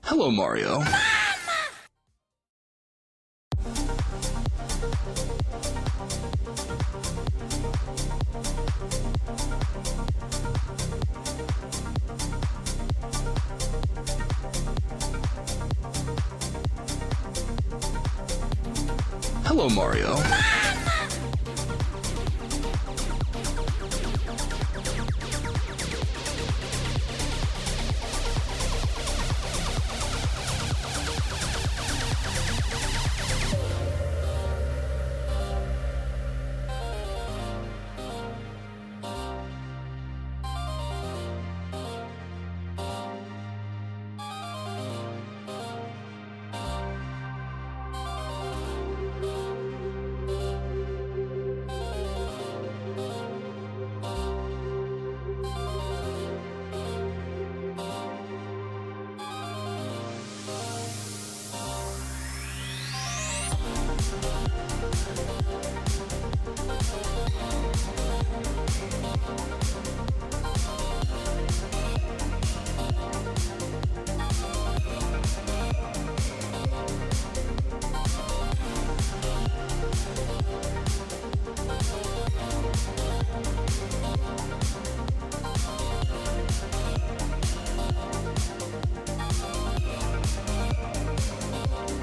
Hello, Mario. Hello, Mario.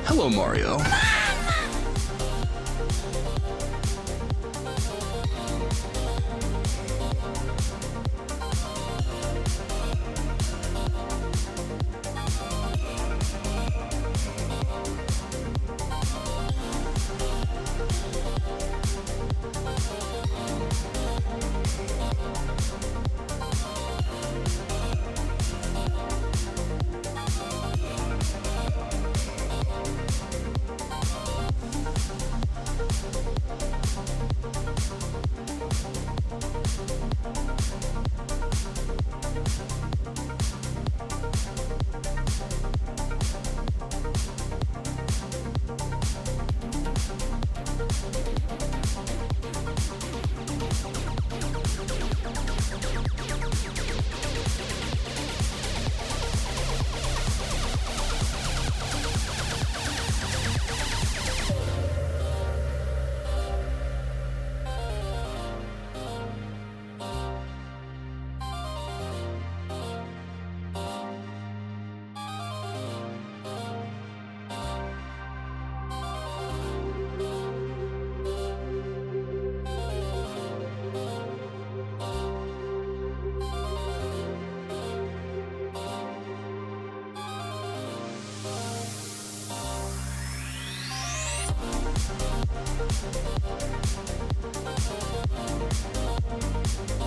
Hello, Mario.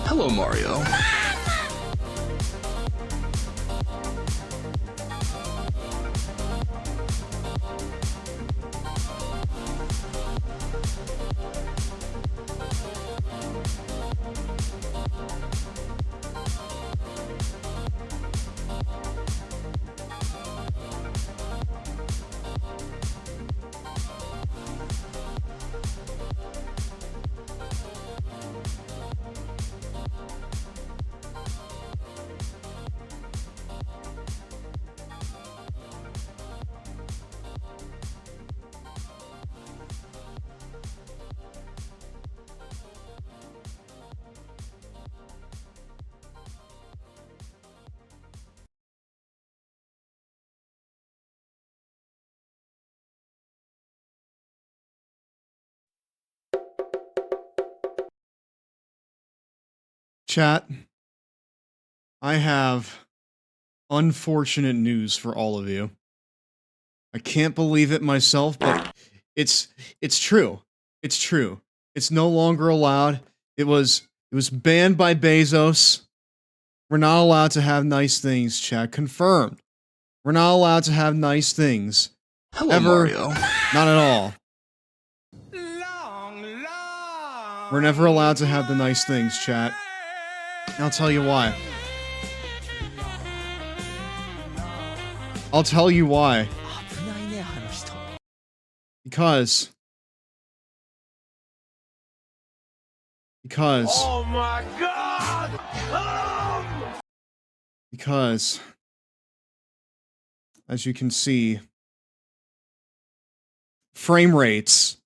Hello, Mario. Chat, I have unfortunate news for all of you. I can't believe it myself, but it's true. It's true. It's no longer allowed. It was banned by Bezos. We're not allowed to have nice things, chat. Confirmed. We're not allowed to have nice things. Hello, Ever. Mario. Not at all. We're never allowed to have the nice things, chat. I'll tell you why. I'll tell you why. Because. Oh my God! Because as you can see, frame rates.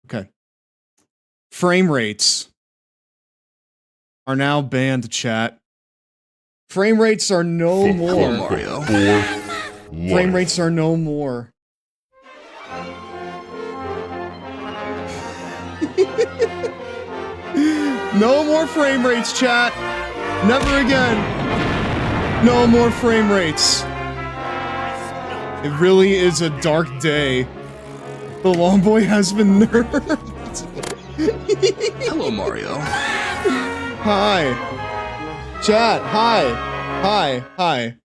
Okay. Frame rates are now banned, chat. Frame rates are no more. Hello, Mario. Frame rates are no more. No more frame rates, chat. Never again. No more frame rates. It really is a dark day. The long boy has been nerfed. Hello, Mario. Hi. Chat, hi. Hi, hi.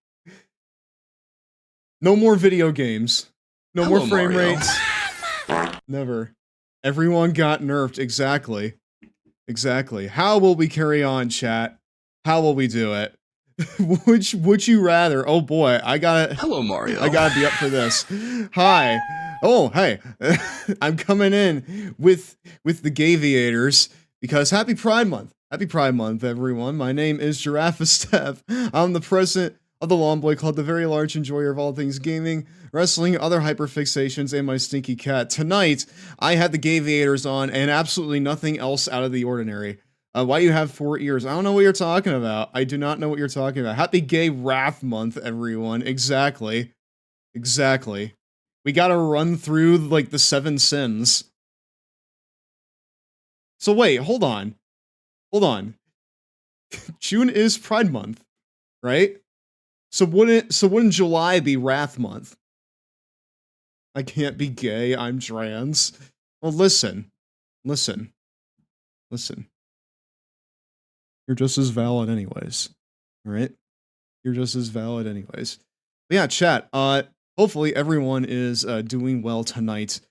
No more video games. No Hello, more frame Mario. rates. Never. Everyone got nerfed, exactly. Exactly. How will we carry on, chat? How will we do it? Would you rather? Oh boy, I gotta be up for this. Hi. Oh, hey. I'm coming in with the Gaviators because happy Pride Month. Happy Pride Month, everyone. My name is Giraffe Steph. I'm the president of the Long Boy Club, the very large enjoyer of all things gaming, wrestling, other hyperfixations, and my stinky cat. Tonight, I had the Gaviators on and absolutely nothing else out of the ordinary. Why you have 4 ears? I don't know what you're talking about. I do not know what you're talking about. Happy Gay Wrath Month, everyone. Exactly. Exactly. We gotta run through, like, the 7 sins. So wait, hold on. Hold on. June is Pride Month, right? So wouldn't July be Wrath Month? I can't be gay, I'm trans. Well, listen. Listen. Listen. You're just as valid anyways. Alright? You're just as valid anyways. But yeah, chat, hopefully everyone is doing well tonight.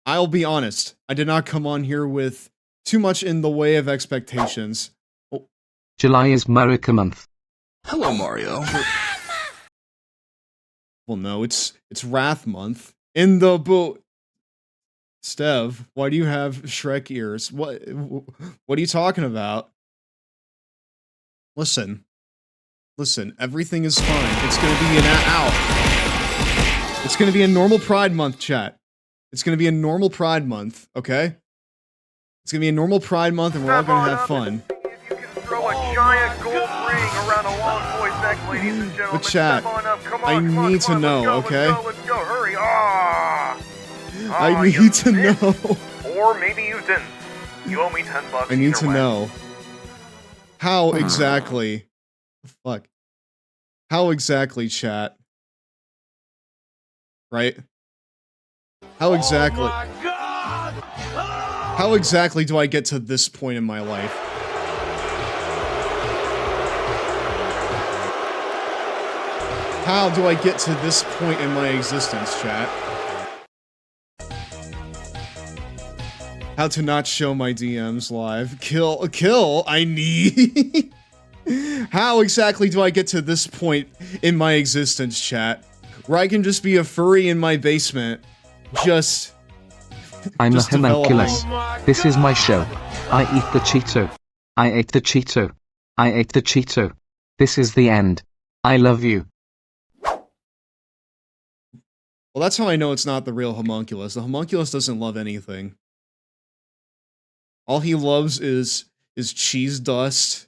I'll be honest, I did not come on here with too much in the way of expectations. Oh. July is Marika month. Hello, Mario. Well, no, it's Wrath Month. In the boat. Stev, why do you have Shrek ears? What are you talking about? Listen. Listen, everything is fine. It's gonna be It's gonna be a normal Pride Month, chat. It's gonna be a normal Pride Month, okay? It's gonna be a normal Pride Month and we're all gonna have fun. You can throw a giant gold ring around a long boy's neck, ladies and gentlemen. But chat, I need to know, okay? Let's go, hurry. Ah! I need to know. Or maybe you didn't. You owe me $10. I need to know. How exactly? Fuck. How exactly, chat? Right? How exactly? Oh my God! How exactly do I get to this point in my life? How do I get to this point in my existence, chat? How to not show my DMs live. Kill, I need... How exactly do I get to this point in my existence, chat? Where I can just be a furry in my basement. I'm just a homunculus. This is my show. I eat the Cheeto. I ate the Cheeto. I ate the Cheeto. This is the end. I love you. Well, that's how I know it's not the real homunculus. The homunculus doesn't love anything. All he loves is cheese dust.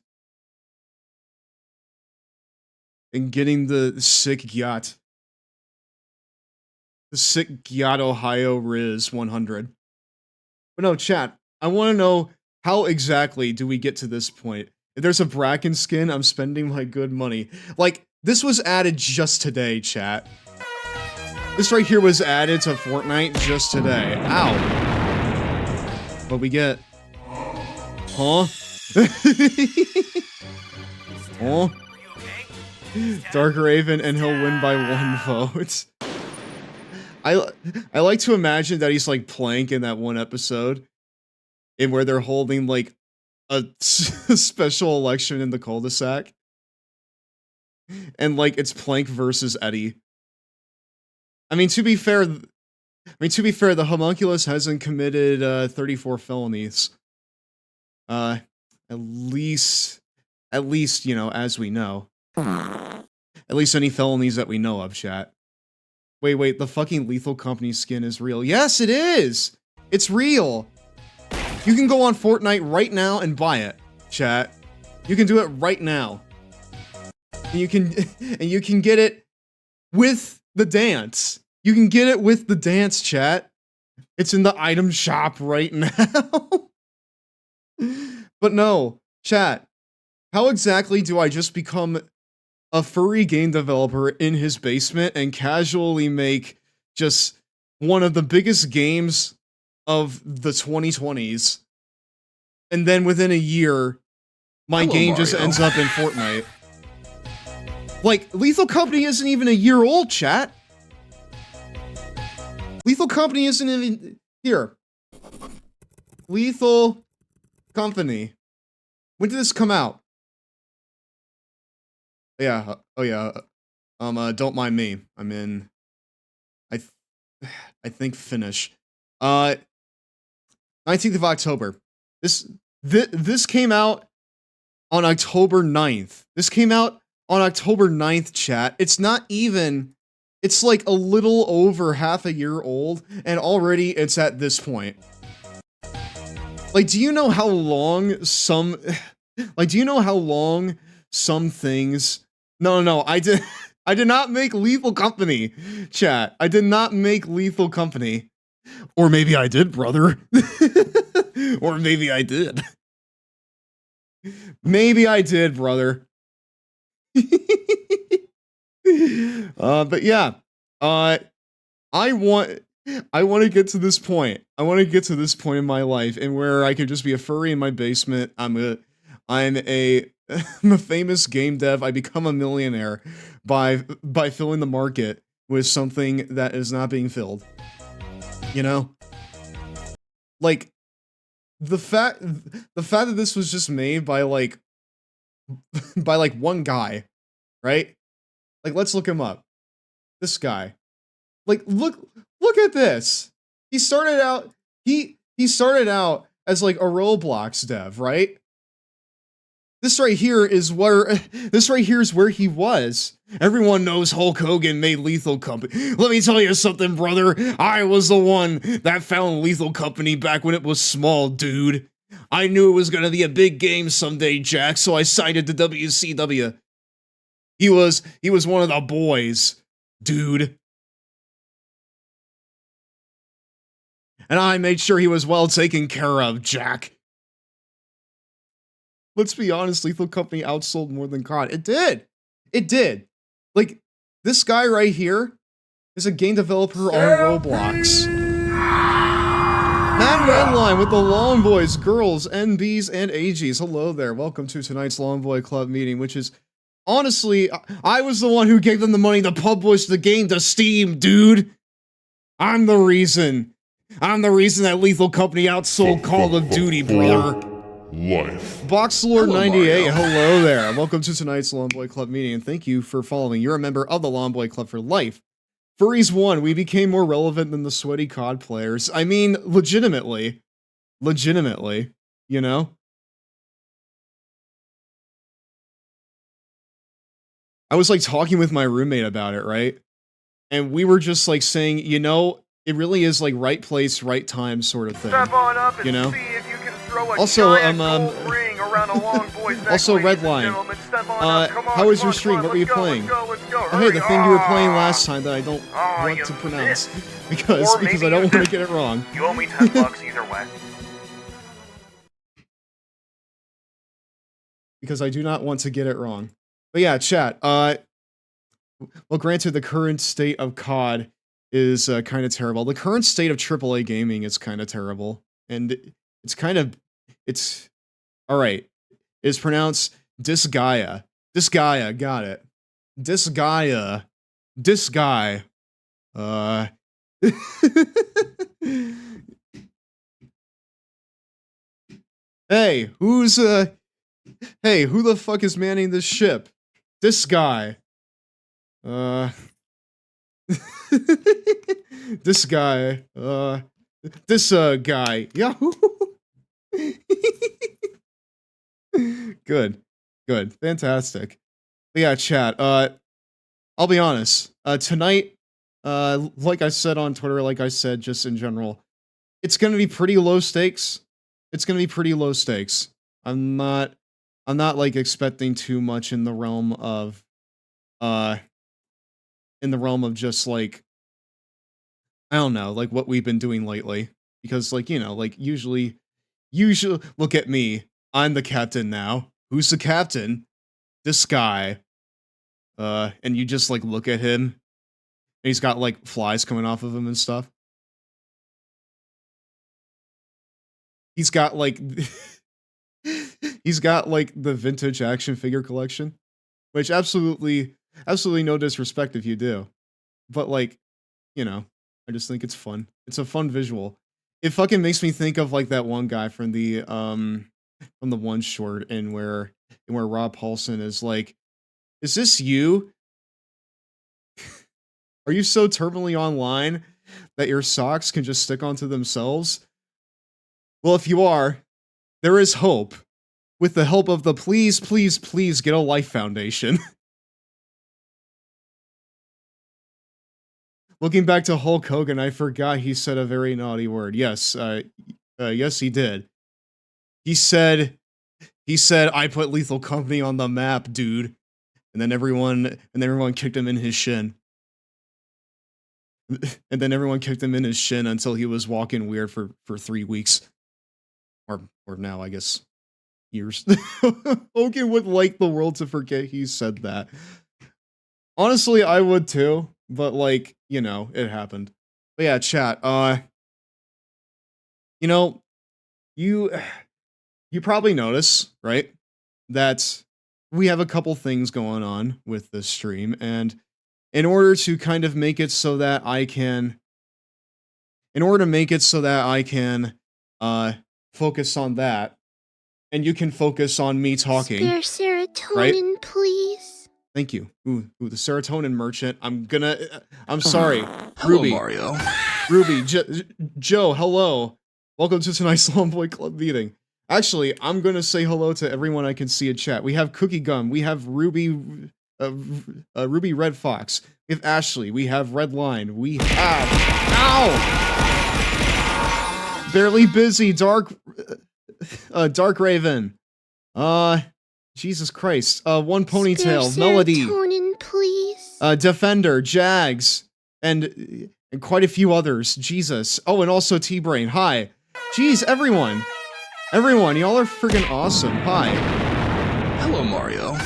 And getting the sick yacht. The sick yacht Ohio Riz 100. But no, chat, I want to know how exactly do we get to this point? If there's a Bracken skin, I'm spending my good money. Like, this was added just today, chat. This right here was added to Fortnite just today. Ow. What we get? Huh? Huh? Dark Raven, and he'll win by 1 vote. I like to imagine that he's like Plank in that one episode, in where they're holding like a special election in the cul-de-sac, and like it's Plank versus Eddie. I mean, to be fair, the homunculus hasn't committed 34 felonies. At least, you know, as we know. At least any felonies that we know of, chat. Wait, the fucking Lethal Company skin is real. Yes, it is! It's real! You can go on Fortnite right now and buy it, chat. You can do it right now. And you can get it with the dance. You can get it with the dance, chat. It's in the item shop right now. But no, chat. How exactly do I just become a furry game developer in his basement and casually make just one of the biggest games of the 2020s, and then within a year, my Hello, game just Mario. ends up in Fortnite? Like, Lethal Company isn't even a year old, chat. Lethal Company isn't even... Here. Lethal Company. When did this come out? Yeah, oh yeah, don't mind me. I'm in... I think finish. 19th of October. This came out on October 9th. This came out on October 9th, chat. It's not even... It's like a little over half a year old, and already it's at this point. Like, do you know how long some... Like, do you know how long some things... No, I did not make Lethal Company, chat. I did not make Lethal Company. Or maybe I did, brother. Or maybe I did. Maybe I did, brother. But yeah. I want to get to this point. I want to get to this point in my life and where I can just be a furry in my basement. I'm a famous game dev. I become a millionaire by filling the market with something that is not being filled. You know? Like, the fact that this was just made by like one guy, right? Like, let's look him up. This guy. Like, look at this. He started out as like a Roblox dev, right? This right here is where he was. Everyone knows Hulk Hogan made Lethal Company. Let me tell you something, brother. I was the one that found Lethal Company back when it was small, dude. I knew it was gonna be a big game someday, Jack, so I cited the WCW. He was one of the boys, dude. And I made sure he was well taken care of, Jack. Let's be honest, Lethal Company outsold more than COD. It did. It did. Like, this guy right here is a game developer on Roblox. Matt Redline with the Long Boys, girls, NBs, and AGs. Hello there. Welcome to tonight's Long Boy Club meeting, which is, honestly, I was the one who gave them the money to publish the game to Steam, dude. I'm the reason that Lethal Company outsold Call of Duty, brother. Life. Boxlord98, hello there. Welcome to tonight's Long Boy Club meeting, and thank you for following. You're a member of the Long Boy Club for life. Furries won. We became more relevant than the sweaty COD players. I mean, legitimately, you know? I was like talking with my roommate about it, right? And we were just like saying, you know, it really is like right place, right time sort of thing. Step on up and You know? see if you can throw a Also, giant gold ring around a long boy's neck, also, ladies and Redline. gentlemen. Step on up. Come on, how was come your on, stream? come on, What were you let's go, playing? let's go, Oh, hey, the hurry. thing you were playing last time that I don't Oh, want you to pronounce missed. because Or I maybe don't you want to did. get it wrong. You owe me $10 either way. Because I do not want to get it wrong. But yeah, chat. Well, granted, the current state of COD is kind of terrible. The current state of AAA gaming is kind of terrible, and it's all right. It's pronounced Disgaea. Disgaea, got it. Disgaea. Disguy. Hey, who the fuck is manning this ship? This guy. This guy. This guy. Yahoo! Good. Good. Fantastic. But yeah, chat. I'll be honest. Tonight, like I said on Twitter, like I said just in general, it's gonna be pretty low stakes. It's gonna be pretty low stakes. I'm not like expecting too much in the realm of just like, I don't know, like what we've been doing lately. Because like, you know, like usually look at me. I'm the captain now. Who's the captain? This guy. And you just like look at him. And he's got like flies coming off of him and stuff. He's got like he's got like the vintage action figure collection, which absolutely no disrespect if you do. But like, you know, I just think it's fun. It's a fun visual. It fucking makes me think of like that one guy from the one short in where Rob Paulson is like, "Is this you? Are you so terminally online that your socks can just stick onto themselves? Well, if you are, there is hope. With the help of the Please, Please, Please Get a Life Foundation." Looking back to Hulk Hogan, I forgot he said a very naughty word. Yes, yes, he did. He said, "I put Lethal Company on the map, dude." And then everyone kicked him in his shin. And then everyone kicked him in his shin until he was walking weird for 3 weeks. Or now, I guess, years. Hogan would like the world to forget he said that. Honestly, I would too, but like, you know, it happened. But yeah, chat, you know, you probably notice, right, that we have a couple things going on with this stream, and in order to kind of make it so that I can focus on that, and you can focus on me talking. Spare serotonin, right? please. Thank you. Ooh, the serotonin merchant. I'm sorry. Hello, Ruby. Mario. Ruby. Joe, hello. Welcome to tonight's Slum Boy Club meeting. Actually, I'm gonna say hello to everyone I can see in chat. We have Cookie Gum. We have Ruby Red Fox. We have Ashley. We have Redline. We have... Ow! Barely Busy. Dark Raven. Jesus Christ. One Ponytail. Spare Melody. serotonin, please. Defender. Jags. And quite a few others. Jesus. Oh, and also T-Brain. Hi. Jeez, everyone. Everyone, y'all are friggin' awesome. Hi. Hello, Mario.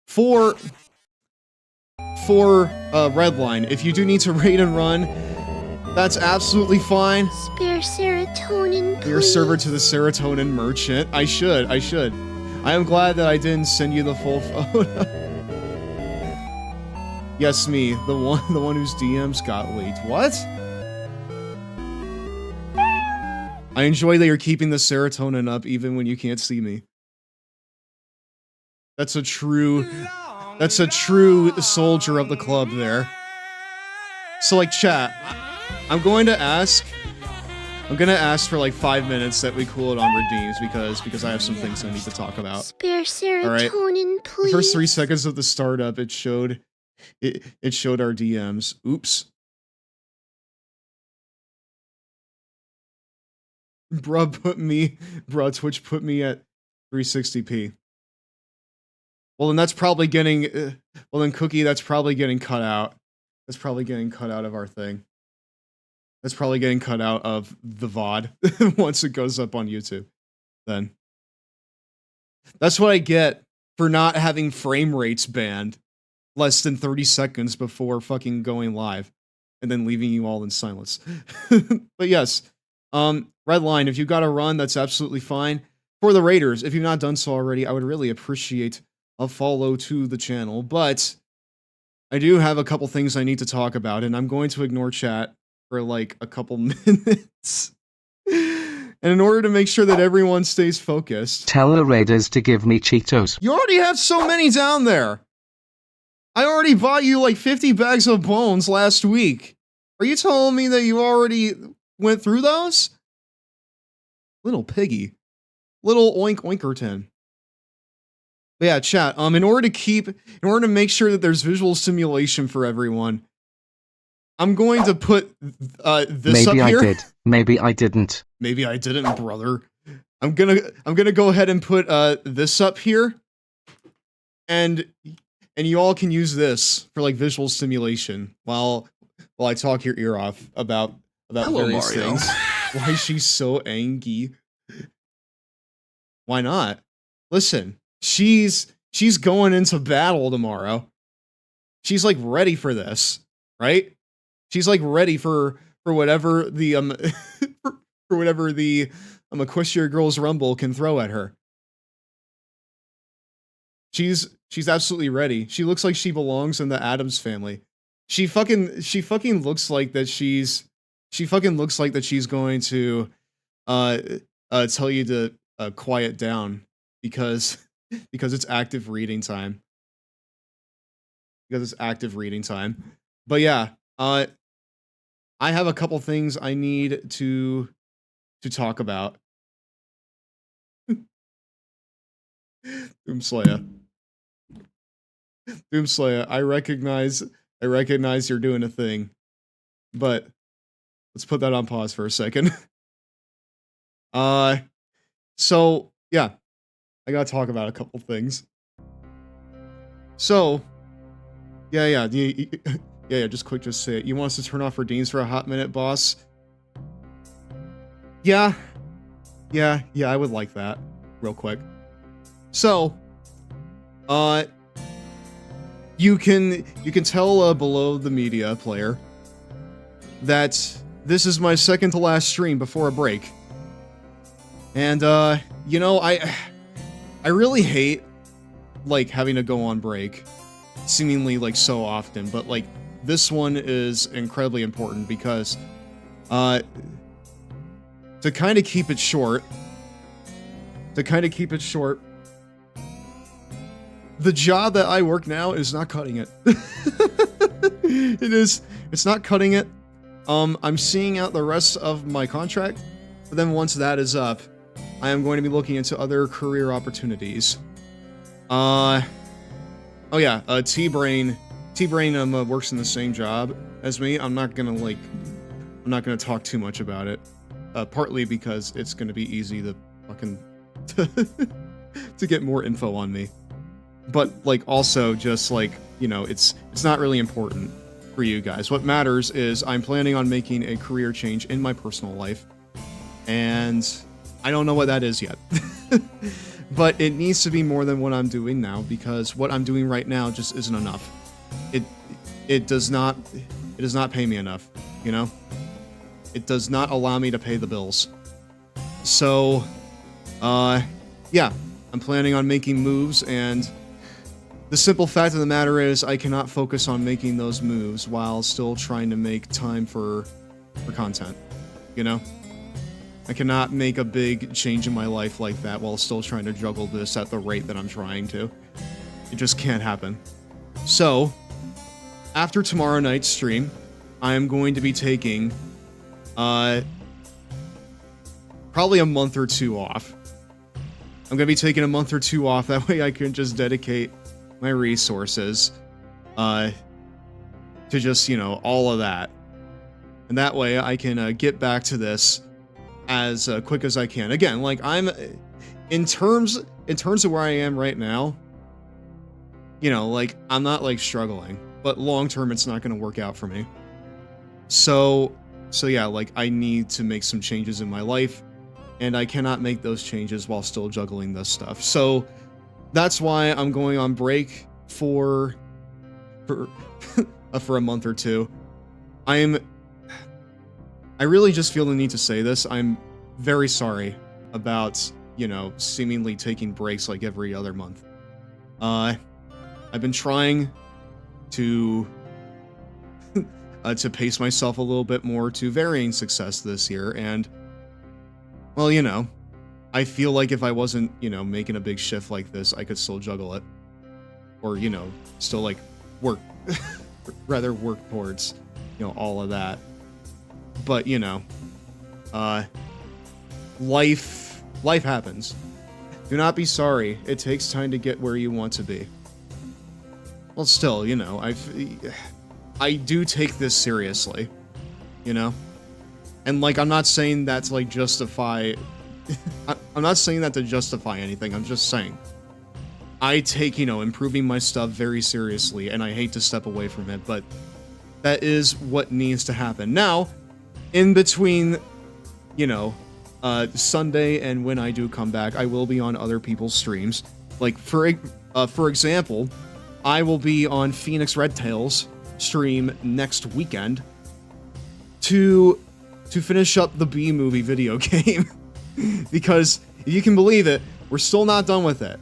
For Redline, if you do need to raid and run, that's absolutely fine. Spare serotonin, please. You're a server to the serotonin merchant. I should. I am glad that I didn't send you the full photo. Yes, me, the one whose DMs got leaked. What? I enjoy that you're keeping the serotonin up even when you can't see me. That's a true soldier of the club there. So like, chat, I'm gonna ask for like 5 minutes that we cool it on redeems because I have some things I need to talk about. Spare serotonin, right. please. The first 3 seconds of the startup, it showed our DMs. Oops. Twitch put me at 360p. Well, then that's probably getting... Cookie, that's probably getting cut out. That's probably getting cut out of our thing. That's probably getting cut out of the VOD once it goes up on YouTube. Then. That's what I get for not having frame rates banned less than 30 seconds before fucking going live. And then leaving you all in silence. But yes. Redline, if you got a run, that's absolutely fine. For the Raiders, if you've not done so already, I would really appreciate a follow to the channel. But I do have a couple things I need to talk about, and I'm going to ignore chat for like a couple minutes. And in order to make sure that everyone stays focused... Tell the Raiders to give me Cheetos. You already have so many down there! I already bought you like 50 bags of bones last week. Are you telling me that you already went through those? Little piggy. Little oink oinkerton. But yeah, chat, in order to make sure that there's visual stimulation for everyone, I'm going to put this Maybe up I here. did. Maybe I didn't. Maybe I didn't, brother. I'm gonna go ahead and put this up here, and you all can use this for like visual stimulation while I talk your ear off about Hello, various Mario. things. Why is she so angry? Why not? Listen, she's going into battle tomorrow. She's like ready for this, right? She's like ready for whatever the for whatever the Equestria Girls Rumble can throw at her. She's absolutely ready. She looks like she belongs in the Addams family. She fucking looks like that she's going to tell you to quiet down because it's active reading time. Because it's active reading time. But yeah, I have a couple things I need to talk about. Doomslayer, I recognize you're doing a thing, but let's put that on pause for a second. So yeah, I gotta talk about a couple things. So, yeah, just say it. You want us to turn off our Deans for a hot minute, boss? Yeah, I would like that, real quick. So, you can tell below the media player that this is my second to last stream before a break. And, you know, I really hate, like, having to go on break, seemingly, like, so often, but, like, this one is incredibly important because, to kind of keep it short, the job that I work now is not cutting it. It's not cutting it. I'm seeing out the rest of my contract, but then once that is up, I am going to be looking into other career opportunities. Oh yeah, T-Brain works in the same job as me. I'm not gonna talk too much about it. Partly because it's gonna be easy to fucking to get more info on me. But, like, also just, like, you know, it's not really important for you guys. What matters is I'm planning on making a career change in my personal life, and I don't know what that is yet. But it needs to be more than what I'm doing now, because what I'm doing right now just isn't enough. It does not pay me enough, you know? It does not allow me to pay the bills. So, yeah, I'm planning on making moves, and the simple fact of the matter is I cannot focus on making those moves while still trying to make time for content, you know? I cannot make a big change in my life like that while still trying to juggle this at the rate that I'm trying to. It just can't happen. So, after tomorrow night's stream, I am going to be taking, probably a month or two off. I'm going to be taking a month or two off, that way I can just dedicate my resources, to just, you know, all of that. And that way I can, get back to this as quick as I can. Again, like, I'm, in terms of where I am right now, you know, like, I'm not, like, struggling, but long term it's not going to work out for me. So yeah, like, I need to make some changes in my life, and I cannot make those changes while still juggling this stuff. So that's why I'm going on break for a month or two. I really just feel the need to say this. I'm very sorry about, you know, seemingly taking breaks like every other month. I've been trying to pace myself a little bit more to varying success this year, and, well, you know, I feel like if I wasn't, you know, making a big shift like this, I could still juggle it. Or, you know, still, like, work towards, you know, all of that. But, you know, life happens. Do not be sorry. It takes time to get where you want to be. Well, still, you know, I do take this seriously, you know? And, like, I'm not saying that to, like, justify... I'm not saying that to justify anything, I'm just saying. I take, you know, improving my stuff very seriously, and I hate to step away from it, but that is what needs to happen. Now, in between, you know, Sunday and when I do come back, I will be on other people's streams. Like, for example, I will be on Phoenix Redtail's stream next weekend to finish up the B-movie video game. Because, if you can believe it, we're still not done with it.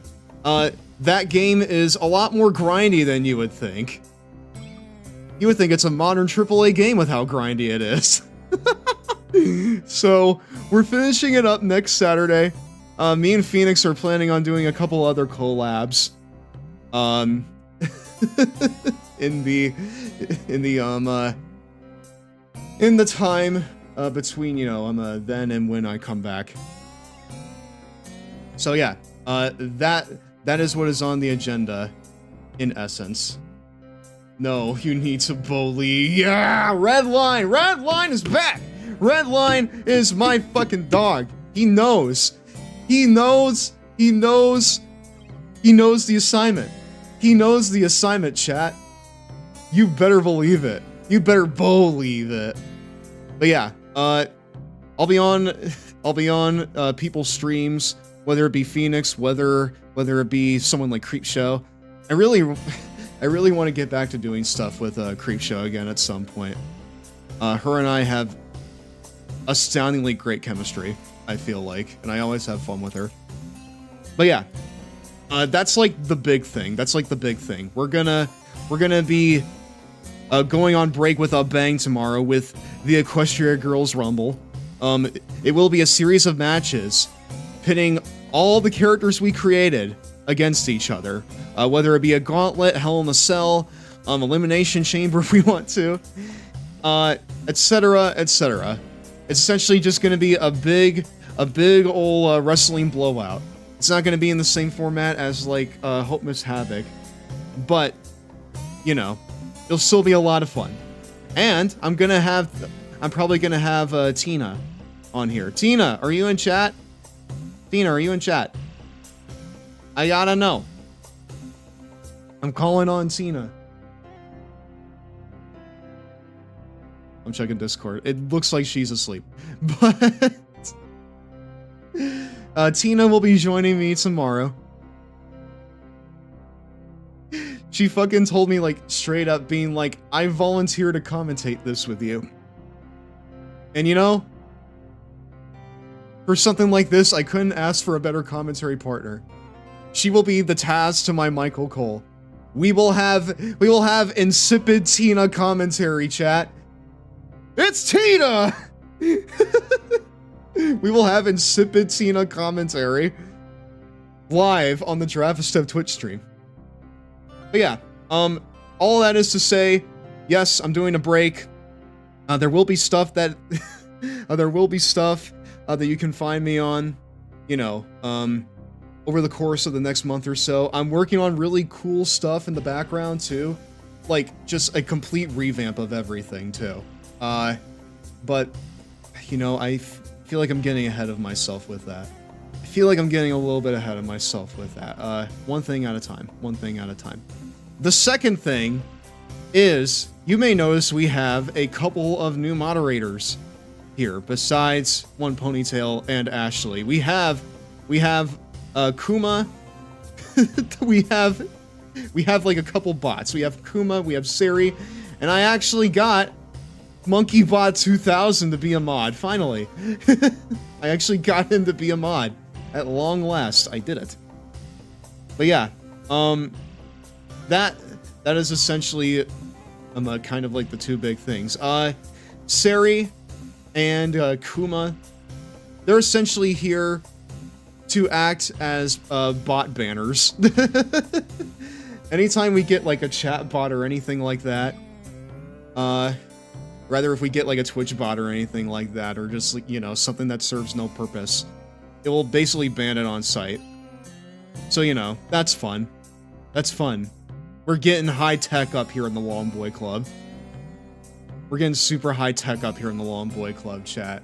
That game is a lot more grindy than you would think. You would think it's a modern AAA game with how grindy it is. So, we're finishing it up next Saturday. Me and Phoenix are planning on doing a couple other collabs. In the time between, you know, then and when I come back. So yeah, that is what is on the agenda, in essence. No, you need to bully. Yeah, Redline! Redline is back! Redline is my fucking dog. He knows. He knows the assignment. He knows the assignment, chat. You better believe it. You better believe it. But yeah, I'll be on people's streams, whether it be Phoenix, whether it be someone like Creepshow. I really want to get back to doing stuff with Creepshow again at some point. Her and I have astoundingly great chemistry, I feel like, and I always have fun with her. But yeah, that's like the big thing. That's like the big thing. We're gonna be going on break with a bang tomorrow with the Equestria Girls Rumble. It will be a series of matches pitting all the characters we created against each other, whether it be a gauntlet, Hell in a Cell, Elimination Chamber if we want to, etc., etc. It's essentially just going to be a big old wrestling blowout. It's not going to be in the same format as like Hope Miss Havoc, but you know, it'll still be a lot of fun. And I'm probably gonna have Tina on here. Tina, are you in chat? Tina, are you in chat? I gotta know. I'm calling on Tina. I'm checking Discord. It looks like she's asleep. But Tina will be joining me tomorrow. She fucking told me, like, straight up being like, I volunteer to commentate this with you. And you know, for something like this, I couldn't ask for a better commentary partner. She will be the Taz to my Michael Cole. We will have insipid Tina commentary, chat. It's Tina! We will have insipid Tina commentary live on the Drafastep Twitch stream. But yeah, all that is to say, yes, I'm doing a break. There will be stuff that that you can find me on, you know, over the course of the next month or so. I'm working on really cool stuff in the background too, like just a complete revamp of everything too. But you know, I feel like I'm getting ahead of myself with that. I feel like I'm getting a little bit ahead of myself with that. One thing at a time. One thing at a time. The second thing is, you may notice we have a couple of new moderators here, besides One Ponytail and Ashley. We have Kuma. we have like a couple bots. We have Kuma, we have Siri, and I actually got MonkeyBot 2000 to be a mod, finally. I actually got him to be a mod. At long last, I did it. But yeah, that is essentially kind of like the two big things. Sari and Kuma, they're essentially here to act as bot banners. Anytime we get like a chat bot or anything like that, rather if we get like a Twitch bot or anything like that, or just, you know, something that serves no purpose, it will basically ban it on site. So, you know, that's fun. That's fun. We're getting high tech up here in the Long Boy Club. We're getting super high tech up here in the Long Boy Club, chat.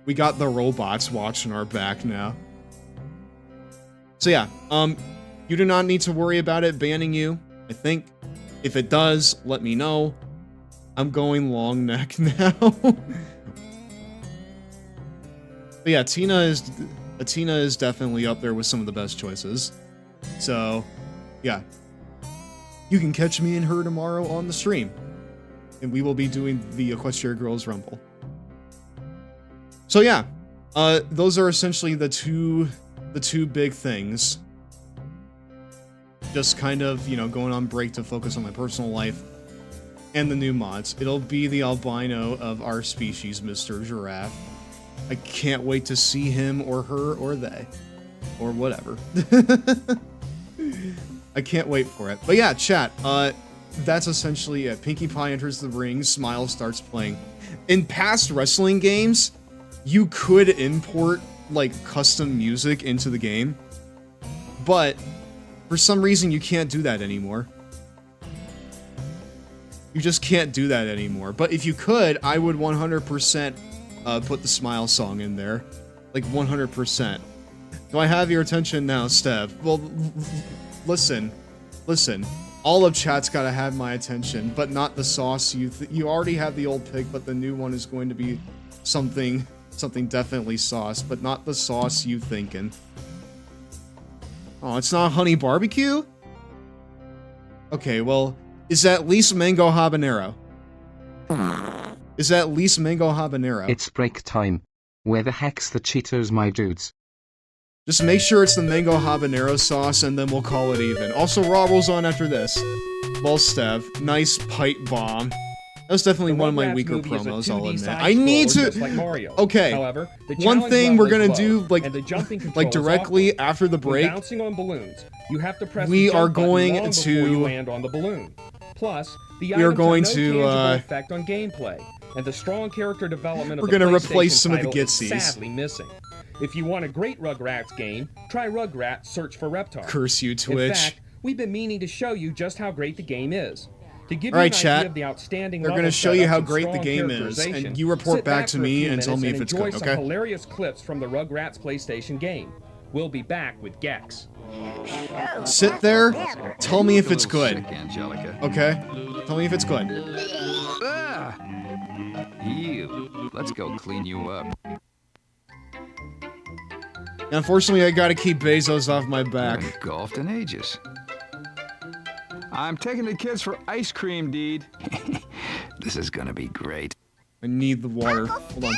We got the robots watching our back now. So yeah, you do not need to worry about it banning you, I think. If it does, let me know. I'm going long neck now. But yeah, Athena is definitely up there with some of the best choices. So, yeah. You can catch me and her tomorrow on the stream. And we will be doing the Equestria Girls Rumble. So yeah, those are essentially the two big things. Just kind of, you know, going on break to focus on my personal life and the new mods. It'll be the albino of our species, Mr. Giraffe. I can't wait to see him or her or they or whatever. I can't wait for it. But yeah, chat, that's essentially it. Pinkie Pie enters the ring, Smile starts playing. In past wrestling games, you could import, like, custom music into the game, but for some reason you can't do that anymore. You just can't do that anymore. But if you could, I would 100% put the Smile song in there. Like, 100%. Do I have your attention now, Stev? Well, listen. All of chat's gotta have my attention, but not the sauce you already have the old pick, but the new one is going to be something definitely sauce, but not the sauce you thinking. Oh, it's not honey barbecue? Okay, well, is that at least mango habanero? Is that at least mango habanero? It's break time. Where the heck's the Cheetos, my dudes? Just make sure it's the mango habanero sauce, and then we'll call it even. Also, Raw rolls on after this. Well, Stev, nice pipe bomb. That was definitely one of my weaker promos, I'll admit. I need to... Okay, However, one thing we're gonna do, like directly directly after the break, bouncing on balloons, you have to press we the jump are button going long before to... you land on the balloon. Plus, the we are items going have no to, tangible effect on gameplay, and the strong character development of we're the gonna replace PlayStation some of the title is Gitsies. sadly missing. If you want a great Rugrats game, try Rugrats Search for Reptar. Curse you, In Twitch. fact, we've been meaning to show you just how great the game is. To give Alright, you an chat. idea of the outstanding They're level gonna show you setups how and great the strong game is, and characterization, you report sit back to for a me few and tell me if minutes it's enjoy good, some okay? hilarious clips from the Rugrats PlayStation game. We'll be back with Gex. Sit there, tell me if it's good. Angelica. Okay? Tell me if it's good. Ah! You. Let's go clean you up. Unfortunately, I gotta keep Bezos off my back. Haven't golfed in ages. I'm taking the kids for ice cream, Deed. This is gonna be great. I need the water. Hold on.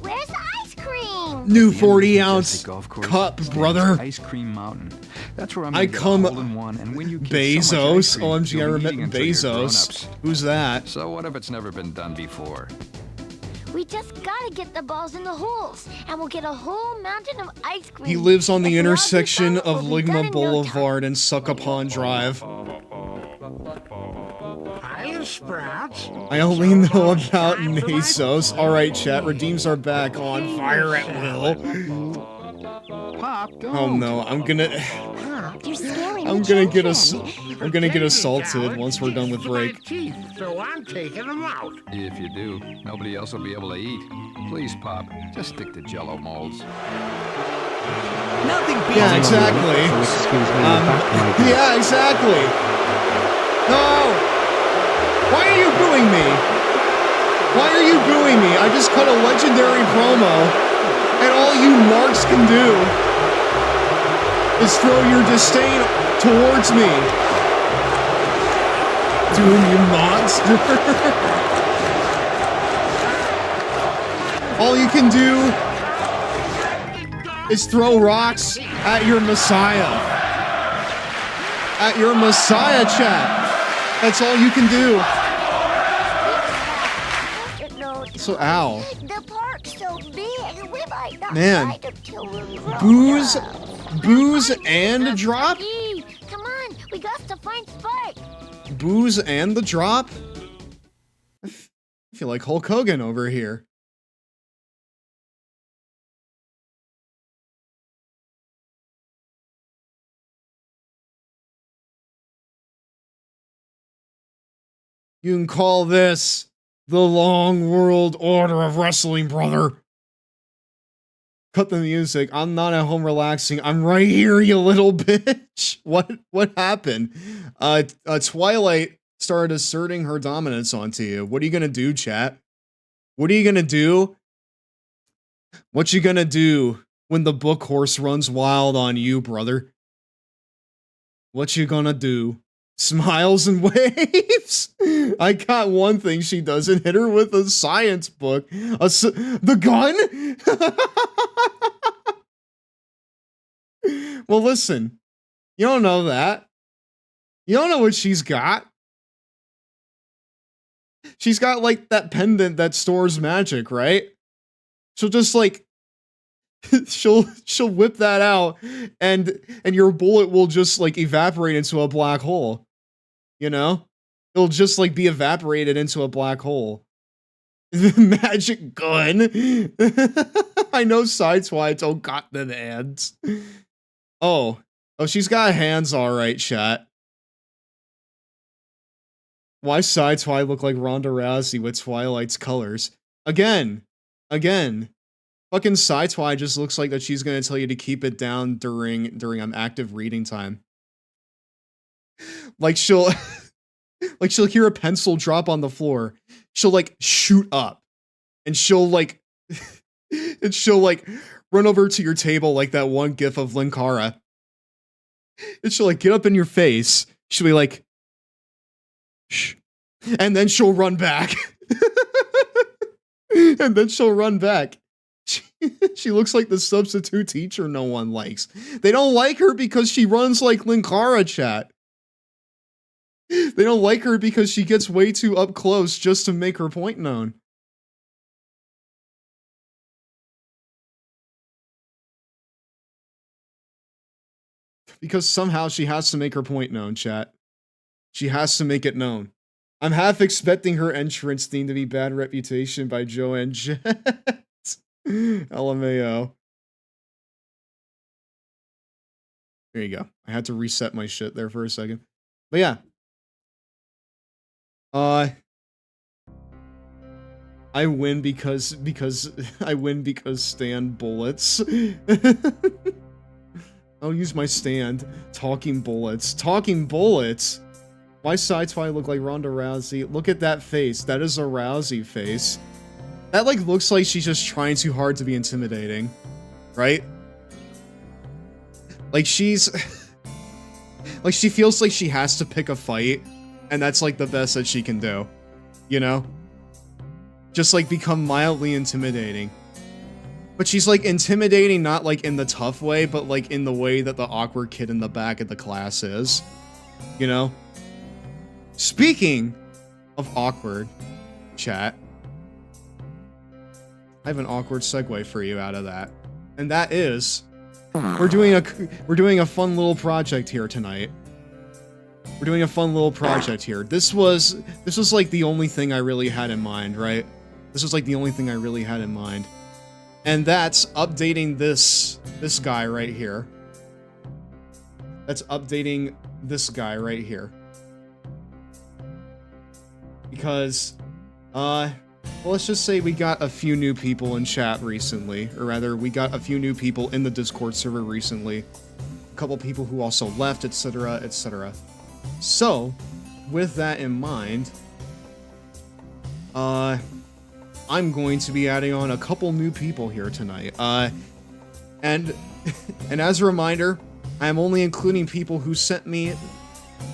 Where's the ice cream? New At the end of the 40-ounce Majestic Golf Course cup, stands brother. Ice Cream Mountain. That's where I'm I gonna get a come hole-in-one and win you kids so much ice Bezos. cream, OMG, I you'll be eating remember until you're Bezos. grown-ups. Who's that? So what if it's never been done before? We just gotta get the balls in the holes, and we'll get a whole mountain of ice cream. He lives on the If we all do intersection that, of we'll be done Ligma in no time. Boulevard and Suckapawn Drive. I only know about Nasos. Alright, chat. Redeems are back on Fire at Will. Pop, don't. Oh no, I'm gonna You're scaring I'm the gonna get children. I'm gonna get assaulted once we're done with break. So I'm taking them out. If you do, nobody else will be able to eat. Please, Pop, just stick to Jello molds. Nothing beats Yeah, it. exactly. So excuse me, back my dudes. Yeah, exactly. No! Why are you booing me? Why are you booing me? I just cut a legendary promo, and all you marks can do is throw your disdain towards me. Doom, you monster. All you can do is throw rocks at your Messiah. At your Messiah, chat. That's all you can do. So, ow. The park's so big, we might not Man. ride it till we're grown Booze, up. booze and drop? Hey, come on, we got to find Spike. Booze and the drop? I feel like Hulk Hogan over here. You can call this the Long World Order of Wrestling, brother. Cut the music. I'm not at home relaxing. I'm right here, you little bitch. What happened? Twilight started asserting her dominance onto you. What are you gonna do, chat? What are you gonna do? What you gonna do when the book horse runs wild on you, brother? What you gonna do? Smiles and waves? I got one thing she doesn't hit her with a science book. The gun? Well, listen. You don't know that. You don't know what she's got. She's got, like, that pendant that stores magic, right? She'll just, like... she'll whip that out, and your bullet will just, like, evaporate into a black hole. You know? It'll just, like, be evaporated into a black hole. Magic gun! I know Sideswipe don't got them hands. Oh, she's got hands alright, chat. Why Sideswipe look like Ronda Rousey with Twilight's colors? Again. Fucking Sideswipe just looks like that she's gonna tell you to keep it down during active reading time. Like she'll hear a pencil drop on the floor. She'll like shoot up. And she'll like run over to your table like that one gif of Linkara. And she'll like get up in your face. She'll be like, shh. And then she'll run back. And then she'll run back. She looks like the substitute teacher no one likes. They don't like her because she runs like Linkara, chat. They don't like her because she gets way too up close just to make her point known. Because somehow she has to make her point known, chat. She has to make it known. I'm half expecting her entrance theme to be Bad Reputation by Joanne Jett. LMAO. There you go. I had to reset my shit there for a second. But yeah. I win because I win because stand bullets. I'll use my stand. Talking bullets. Talking bullets? Why Sideswipe look like Ronda Rousey? Look at that face. That is a Rousey face. That, like, looks like she's just trying too hard to be intimidating. Right? Like, she's... like, she feels like she has to pick a fight, and that's, like, the best that she can do. You know? Just, like, become mildly intimidating. But she's, like, intimidating not, like, in the tough way, but, like, in the way that the awkward kid in the back of the class is. You know? Speaking of awkward, chat... I have an awkward segue for you out of that. And that is... We're doing a fun little project here tonight. We're doing a fun little project here. This was like the only thing I really had in mind, right? This was like the only thing I really had in mind. And that's updating this guy right here. That's updating this guy right here. Because, well, let's just say we got a few new people in chat recently, or rather, we got a few new people in the Discord server recently. A couple people who also left, etc., etc. So, with that in mind, I'm going to be adding on a couple new people here tonight. And as a reminder, I am only including people who sent me,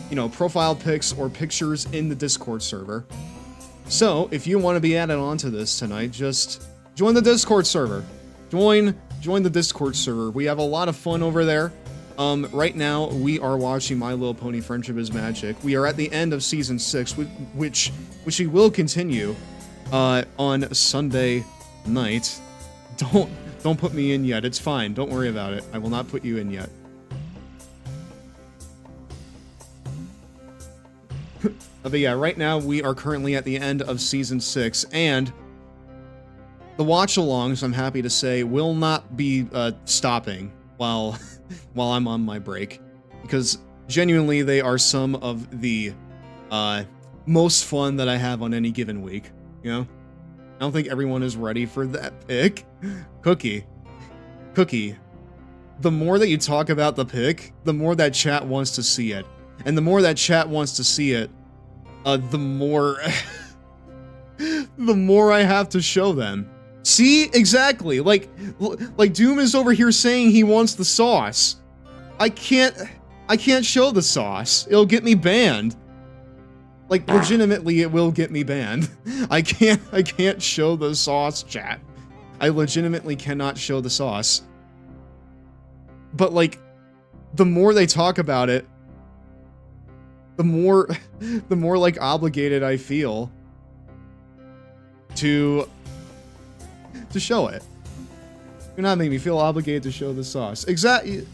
you know, profile pics or pictures in the Discord server. So, if you want to be added onto this tonight, just join the Discord server. Join the Discord server. We have a lot of fun over there. Right now, we are watching My Little Pony Friendship is Magic. We are at the end of Season 6, which we will continue on Sunday night. Don't put me in yet. It's fine. Don't worry about it. I will not put you in yet. But yeah, right now we are currently at the end of Season 6, and the watch-alongs, I'm happy to say, will not be stopping while I'm on my break, because genuinely they are some of the most fun that I have on any given week, you know? I don't think everyone is ready for that pick. Cookie. The more that you talk about the pick, the more that chat wants to see it. And the more that chat wants to see it, the more... the more I have to show them. See? Exactly. Like Doom is over here saying he wants the sauce. I can't show the sauce. It'll get me banned. Like, legitimately, it will get me banned. I can't show the sauce, chat. I legitimately cannot show the sauce. But, like, the more they talk about it, the more like, obligated I feel to show it. You're not making me feel obligated to show the sauce. Exactly.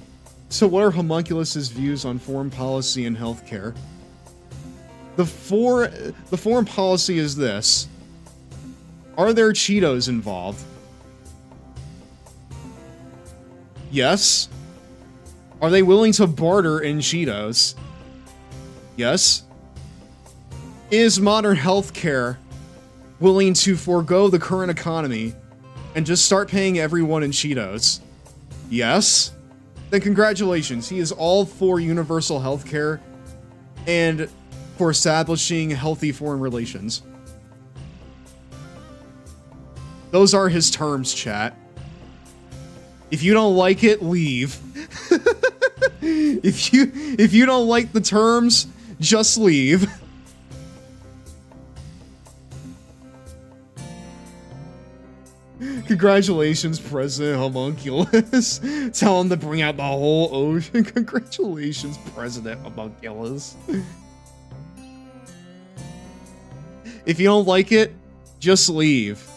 So what are Homunculus's views on foreign policy and healthcare? The foreign policy is this. Are there Cheetos involved? Yes. Are they willing to barter in Cheetos? Yes. Is modern healthcare willing to forego the current economy and just start paying everyone in Cheetos? Yes. Then congratulations, he is all for universal healthcare and for establishing healthy foreign relations. Those are his terms, chat. If you don't like it, leave. If you don't like the terms, just leave. Congratulations, President Homunculus. Tell him to bring out the whole ocean. Congratulations, President Homunculus. If you don't like it, just leave.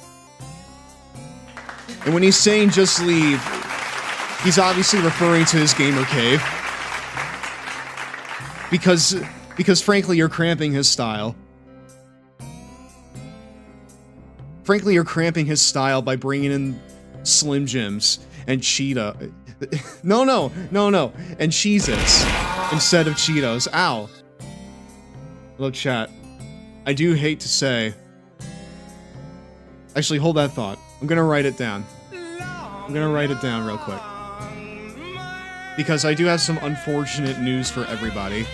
And when he's saying just leave, he's obviously referring to his gamer cave. Because frankly, you're cramping his style. Frankly, you're cramping his style by bringing in Slim Jims and Cheetah. No. And Cheez-Its instead of Cheetos. Ow. Look, chat. I do hate to say... Actually, hold that thought. I'm gonna write it down. I'm gonna write it down real quick. Because I do have some unfortunate news for everybody.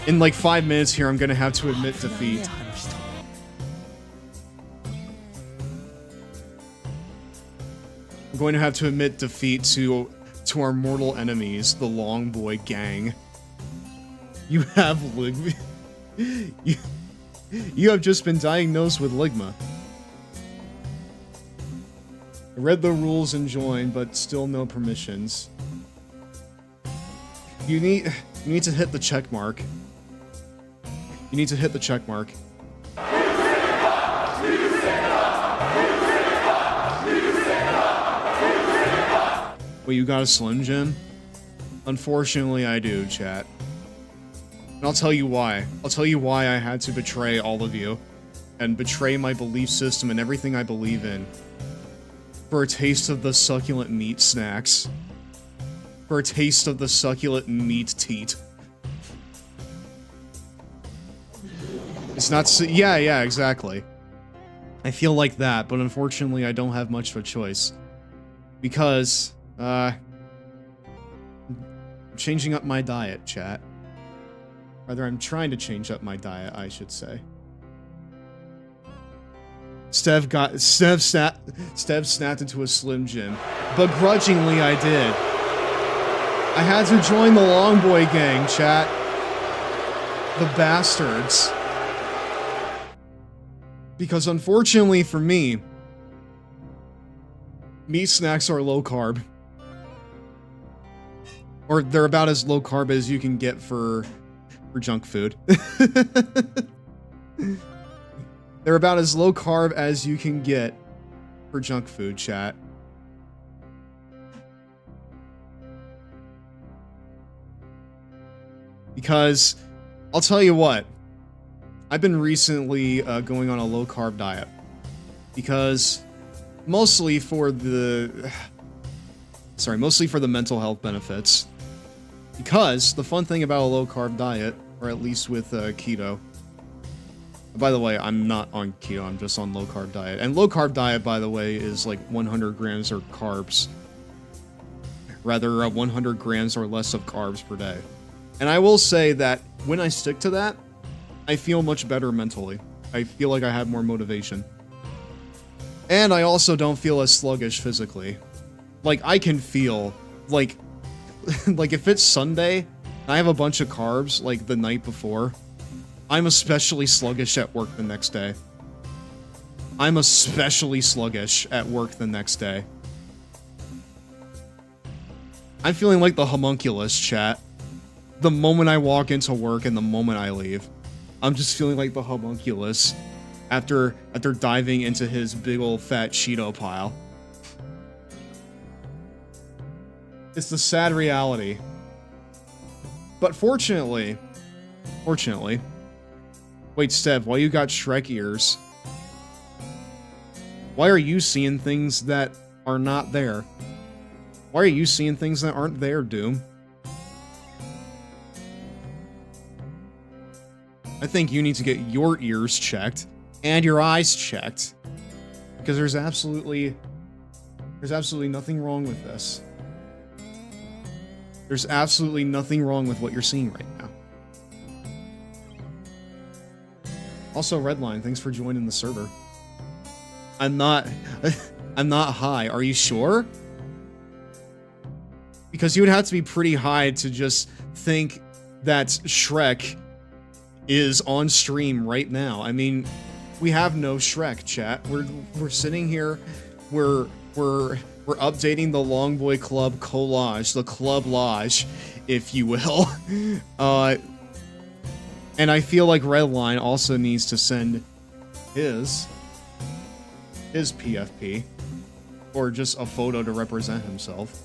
In like 5 minutes here, I'm gonna have to admit defeat. I'm going to have to admit defeat to our mortal enemies, the Long Boy Gang. You have Ligma. You have just been diagnosed with Ligma. I read the rules and joined, but still no permissions. You need to hit the check mark. You need to hit the check mark. Wait, you got a Slim Jim? Unfortunately, I do, chat. And I'll tell you why. I'll tell you why I had to betray all of you. And betray my belief system and everything I believe in. For a taste of the succulent meat snacks. For a taste of the succulent meat teat. It's not yeah, exactly. I feel like that, but unfortunately I don't have much of a choice. Because, I'm changing up my diet, chat. Rather, I'm trying to change up my diet, I should say. Stev snapped into a Slim Jim. Begrudgingly, I did. I had to join the Long Boy Gang, chat. The bastards. Because unfortunately for me, meat snacks are low carb. Or they're about as low carb as you can get for junk food. They're about as low carb as you can get for junk food, chat. Because, I'll tell you what, I've been recently going on a low carb diet. Because, mostly for the mental health benefits. Because the fun thing about a low carb diet Or at least with keto. By the way, I'm not on keto, I'm just on low-carb diet. And low-carb diet, by the way, is like 100 grams of carbs. Rather, 100 grams or less of carbs per day. And I will say that when I stick to that, I feel much better mentally. I feel like I have more motivation. And I also don't feel as sluggish physically. Like, I can feel, like, like if it's Sunday, and I have a bunch of carbs, like, the night before, I'm especially sluggish at work the next day. I'm especially sluggish at work the next day. I'm feeling like the homunculus, chat. The moment I walk into work and the moment I leave. I'm just feeling like the homunculus after diving into his big old fat Cheeto pile. It's the sad reality. But fortunately... Wait, Stev, why you got Shrek ears? Why are you seeing things that are not there? Why are you seeing things that aren't there, Doom? I think you need to get your ears checked and your eyes checked, because there's absolutely nothing wrong with this. There's absolutely nothing wrong with what you're seeing right now. Also, Redline, thanks for joining the server. I'm not high. Are you sure? Because you would have to be pretty high to just think that Shrek is on stream right now. I mean, we have no Shrek, chat. We're sitting here, we're updating the Longboy Club collage, the Club Lodge, if you will. And I feel like Redline also needs to send his PFP, or just a photo to represent himself.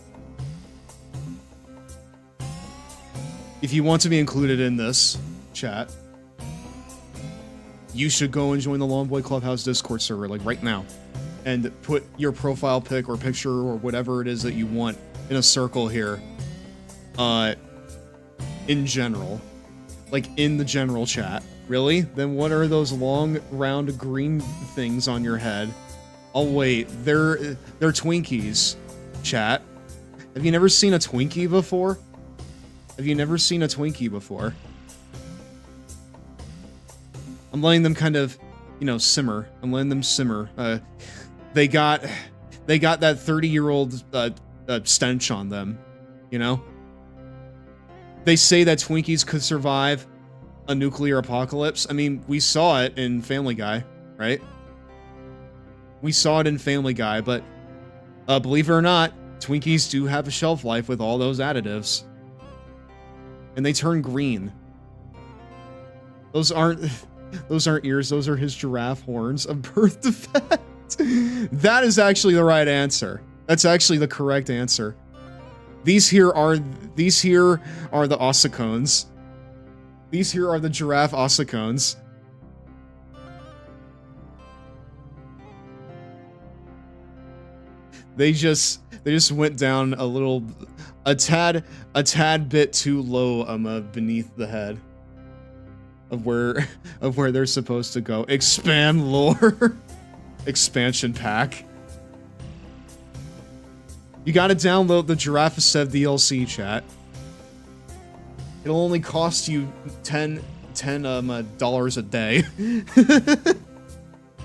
If you want to be included in this chat, you should go and join the Longboy Clubhouse Discord server, like right now, and put your profile pic or picture or whatever it is that you want in a circle here, in general. Like, in the general chat. Really? Then what are those long, round, green things on your head? Oh wait, they're Twinkies, chat. Have you never seen a Twinkie before? Have you never seen a Twinkie before? I'm letting them kind of, you know, simmer. I'm letting them simmer. They got that 30-year-old stench on them, you know? They say that Twinkies could survive a nuclear apocalypse. I mean, we saw it in Family Guy, right? We saw it in Family Guy, but believe it or not, Twinkies do have a shelf life with all those additives. And they turn green. Those aren't ears, those are his giraffe horns of birth defect. That is actually the right answer. That's actually the correct answer. These here are the ossicones. These here are the giraffe ossicones. They just went down a tad bit too low beneath the head of where they're supposed to go. Expand lore. Expansion pack. You gotta download the Giraffe Sev DLC, chat. It'll only cost you $10 a day.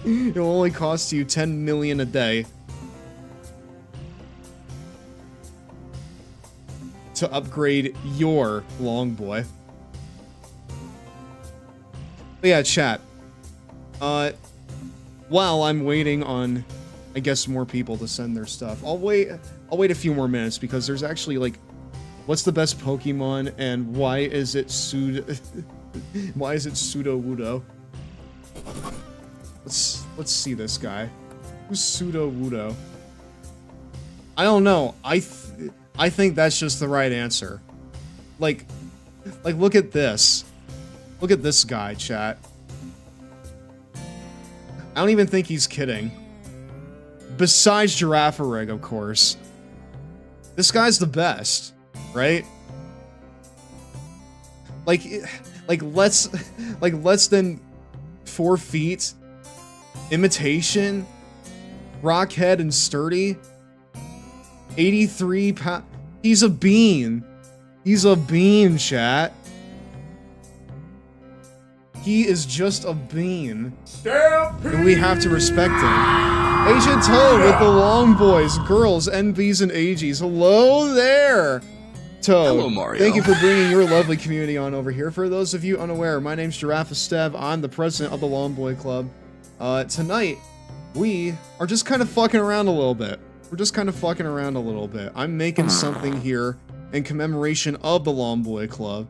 It'll only cost you 10 million a day to upgrade your Longboy. But yeah, chat. While I'm waiting on, I guess, more people to send their stuff, I'll wait a few more minutes, because there's actually, like, what's the best Pokemon and why is it Pseudo-Wudo? Let's see this guy. Who's Pseudo-Wudo? I don't know. I think that's just the right answer. Like look at this. Look at this guy, chat. I don't even think he's kidding. Besides Girafarig, of course. This guy's the best, right? Like like less than 4 feet. Imitation. Rockhead and sturdy. 83 pounds. He's a bean. He's a bean, chat. He is just a bean. And we have to respect him. Agent Toad with the long boys, girls, NBs, and AGs. Hello there, Toad. Hello, Mario. Thank you for bringing your lovely community on over here. For those of you unaware, my name's Giraffe Stev. I'm the president of the Long Boy Club. Tonight, we are just kind of fucking around a little bit. We're just kind of fucking around a little bit. I'm making something here in commemoration of the Long Boy Club.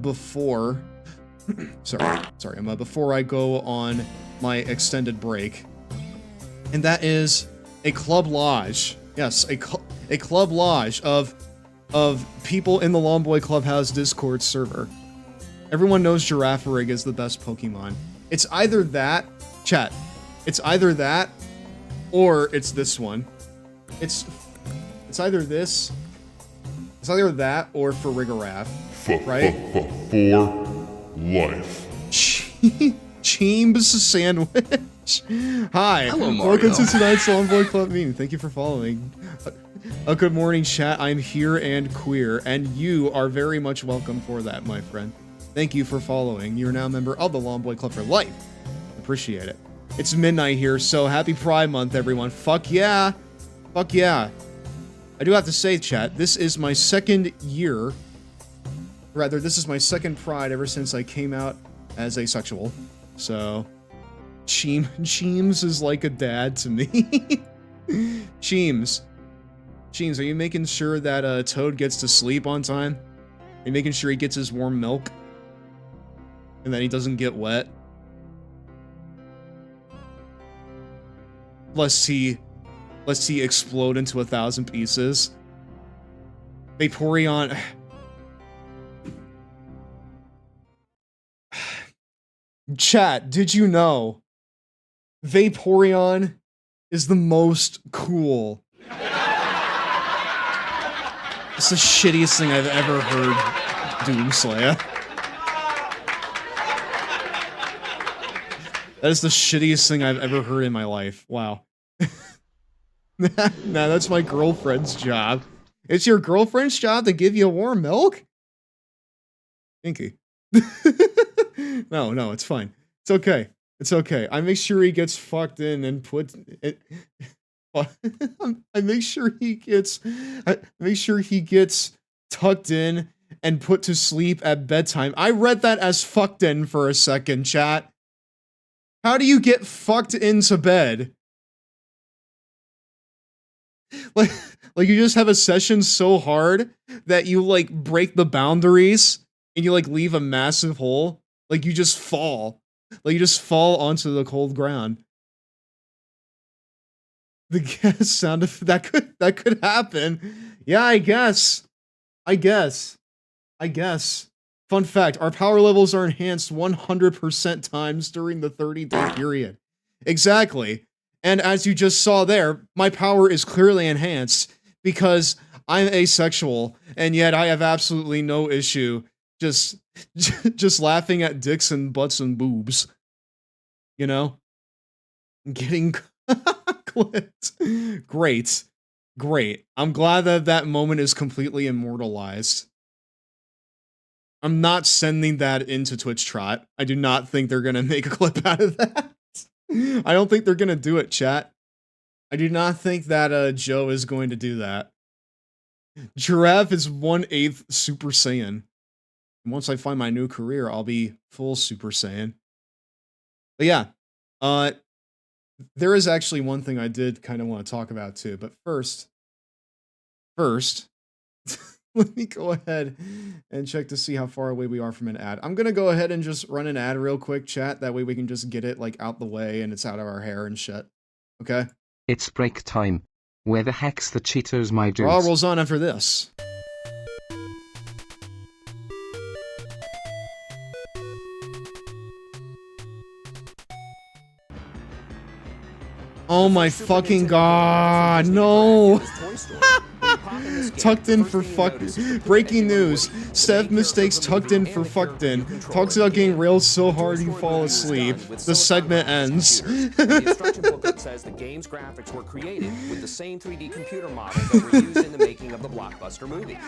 Before... before I go on my extended break. And that is a club lodge. Yes, a club lodge of people in the Long Boy Clubhouse Discord server. Everyone knows Girafarig is the best Pokemon. It's either that, chat, it's either that, or it's this one. It's either this, it's either that, or Farigiraf, right? For life. Cheems sandwich. Hi. Hello, Mario. Welcome to tonight's Long Boy Club meeting. Thank you for following. Good morning, chat. I'm here and queer, and you are very much welcome for that, my friend. Thank you for following. You're now a member of the Long Boy Club for life. Appreciate it. It's midnight here, so happy Pride Month, everyone. Fuck yeah. Fuck yeah. I do have to say, chat, this is my second year. Rather, this is my second Pride ever since I came out as asexual. So, Cheems is like a dad to me. Cheems, are you making sure that Toad gets to sleep on time? Are you making sure he gets his warm milk? And that he doesn't get wet? Lest he explode into 1,000 pieces. Vaporeon... Chat, did you know Vaporeon is the most cool? It's the shittiest thing I've ever heard, Doomslayer. That is the shittiest thing I've ever heard in my life. Wow. Nah, that's my girlfriend's job. It's your girlfriend's job to give you warm milk? Pinky. No, it's fine. It's okay. It's okay. I make sure he gets fucked in and put it. I make sure he gets tucked in and put to sleep at bedtime. I read that as fucked in for a second, chat. How do you get fucked into bed? Like you just have a session so hard that you like break the boundaries and you like leave a massive hole. Like you just fall. Like you just fall onto the cold ground. The guess sound of that could happen. Yeah, I guess. Fun fact, our power levels are enhanced 100% times during the 30-day period. Exactly. And as you just saw there, my power is clearly enhanced because I'm asexual, and yet I have absolutely no issue just laughing at dicks and butts and boobs. You know? Getting clipped. Great. I'm glad that moment is completely immortalized. I'm not sending that into Twitch Trot. I do not think they're gonna make a clip out of that. I don't think they're gonna do it, chat. I do not think that Joe is going to do that. Giraffe is 1/8 Super Saiyan. And once I find my new career, I'll be full Super Saiyan. But yeah, there is actually one thing I did kind of want to talk about too. But first, let me go ahead and check to see how far away we are from an ad. I'm gonna go ahead and just run an ad real quick, chat. That way we can just get it like out the way and it's out of our hair and shit. Okay? It's break time. Where the heck's the Cheetos, my dudes? Raw rolls on after this. Oh my fucking god, no! Tucked in for fuck. Breaking news. Steph mistakes tucked in for fucked in. Talks about getting railed so hard you fall asleep. The segment ends. The instruction booklet says the game's graphics were created with the same 3D computer models that were used in the making of the blockbuster movie.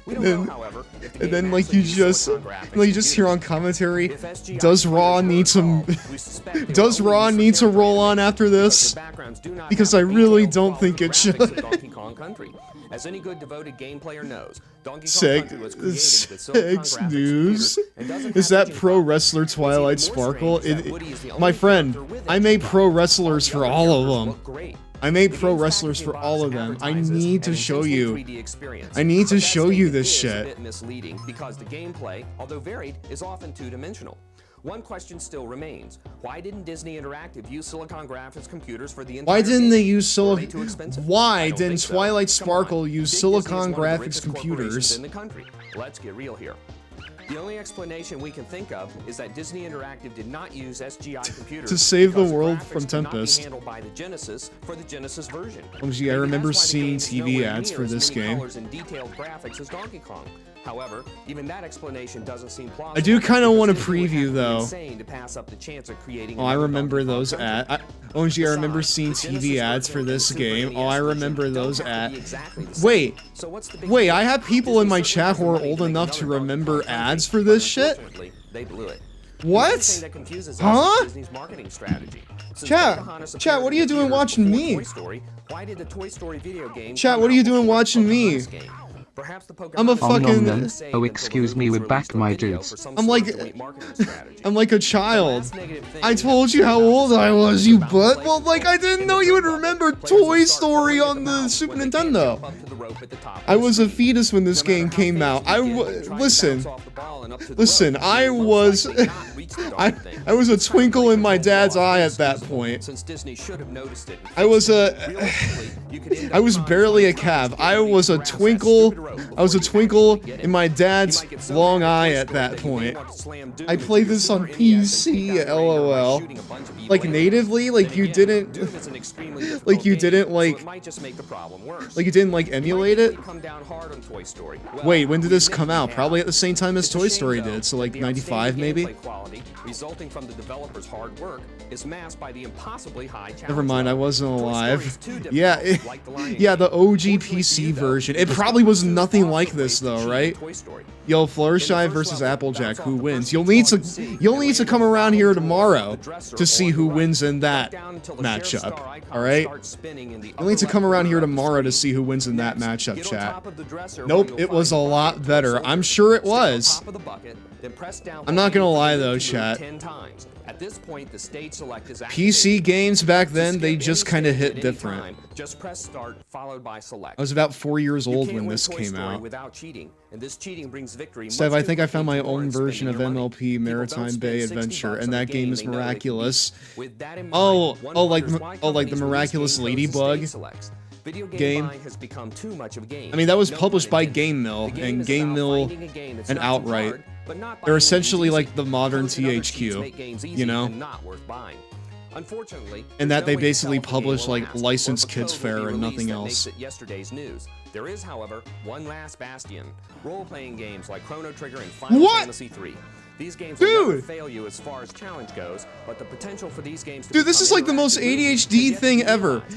We don't know, however, if the And game then like actually you used just silicon graphics like you just hear on computers. commentary, If SGI does Raw computers need some were involved, we suspect they does were Raw only need to used roll for on after but the this? backgrounds do not Because have I the really detailed don't think it quality graphics should. of Donkey Kong Country. As any good devoted game player knows, Donkey Kong Seg Country was created with silicon Sex graphics news. computers and doesn't Is have that engine pro problems. wrestler What's Twilight even more Sparkle? strange is that Woody is the My only friend, character with I engine made pro problems. wrestlers All for the all other of characters them. look great. I made The pro game's wrestlers packaging for all of box them. I advertises need to an show intensely you. 3D experience. I need to But that show you statement this is a shit. bit misleading because the gameplay, although varied, is often two-dimensional. One question still remains. Why didn't Disney Interactive use silicon graphics computers for the entire Why didn't game? they use Were they too expensive? I Why don't didn't think so. Twilight Come on. Sparkle use Big silicon Disney is one of the graphics richest computers? corporations in the country. Let's get real here. The only explanation we can think of is that Disney Interactive did not use SGI computers To save the because world graphics from could not be Tempest. handled by the Genesis for the Genesis version. Gee, I Maybe remember that's why the seeing game is TV nowhere ads near for as this many game. colors and detailed graphics as Donkey Kong. However, even that explanation doesn't seem plausible. I do kinda because wanna Disney would have preview, to be though. insane to pass up the chance of creating Oh, I another remember Donkey Kong those Country. ads. OMG, I remember Besides, seeing the TV Genesis ads for version this and the Super game. Oh, NES I version remember don't those have to ads. be exactly the same. Wait, So what's the big wait, deal? I have people in my Disney chat who are certainly old made enough to another Donkey remember Kong ads Country, for this but shit? unfortunately, they blew it. What? Another thing that confuses us Huh? is Disney's marketing strategy. Since Chat, Pocahontas chat, appeared what are in you the doing theaters watching before me? Toy Story, why did the Toy Story video game Chat, come what are you out doing before watching me? Pocahontas game? Perhaps the I'm a Pocahontas fucking- game Nom nom. was saved Oh, until the excuse me, movie was we're back, released on my video dudes. for some I'm sort like- of joint marketing strategy. I'm like a The child. last negative thing I that told you how about old this I game was, is you about butt. the Well, play like, I control. didn't know In you would the remember players will Toy start Story throwing at on the mouse Super when they can't Nintendo. jump up to the rope at the top of I the was a screen. fetus when this No matter game how came fast out. you I get, w- try and listen. bounce off the ball and up to the Listen, rope. I You'll most was likely not reach the I, darn thing. I was a It's kind of twinkle in my control dad's ball eye is at that feasible, point. Since Disney should have noticed it. I was a Realistically, you could end I up was trying barely a 20 cab. times to get I underneath was the a grass that twinkle. stupid rope I was a before you twinkle actually get in my You dad's might get so long mad at eye Toy at Story that that you may point. want to slam Doom I into played your this on Super NES and PC, kick out a ranger by LOL. shooting a bunch of evil Like aliens. natively, like Then you again, didn't, Doom is an extremely difficult like you game, didn't so like, it might just make the problem worse. like you didn't like emulate it. Come down hard on Toy Story. Well, Wait, when did this we come admit out? we Probably have. at the same time as It's a Toy shame, Story though, did, so that like the 95 outstanding maybe. gameplay quality resulting from the developers' hard work is masked by the impossibly high challenge Never mind, I level. wasn't Toy Story alive. is too difficult, Yeah, like The Lion yeah, King. the OG Fortunately for PC you, though, version. It there's probably was two nothing awesome like ways this to though, cheat right? in Toy Story. Yo, In the Fluttershy first versus level, Applejack, bounce who off the wins? first You'll beach need ball to in the sea you'll and need to land come on the around bottom here towards tomorrow the dresser to see or who the wins right. in that Back down until the sheriff's matchup. star icon All right? starts spinning in the You'll need to upper come left around here corner of the tomorrow to screen. see who wins in that Next, matchup, get on chat. top of the dresser where Nope, you'll it was a find lot bucket better. or I'm silver. sure it Stick on was. top of the bucket, then press down I'm not gonna holding lie the though, loop chat. 10 times. At this point, the stage select is PC activated. games back To then, skip they any just kind of stage hit at any different. time, just press start followed by select. I was about 4 years You old can't when win this Toy came Story out. without cheating, and this cheating brings victory. Steph, much I think I found my quicker own than version of spending your money. MLP People don't Maritime spend Bay 60 Adventure, bucks and on a that game is they know they can beat. miraculous. With that in mind, Oh, one oh, like wonders the- why oh, like the companies release Miraculous games with Ladybug stage selects. Video game. buying has become too much of a game. I mean, that was No published pun by intended. Game Mill, The game and is Game about Mill finding a game that's and not too Outright. hard, but not by They're any means essentially easy. like the modern Codes and other cheats THQ, make games you easy know? and not worth buying. Unfortunately, And there's that no they way to basically tell if a game publish, will like, last, or licensed if a kids' code will be fare and released nothing that else. makes it yesterday's news. There is, however, one last bastion: role-playing games like Chrono Trigger and Final What? Fantasy III. These games will never Dude! fail you as far as challenge goes, but the potential for these games to Dude, this become is like the most interactive movies ADHD has yet to thing be ever. realized.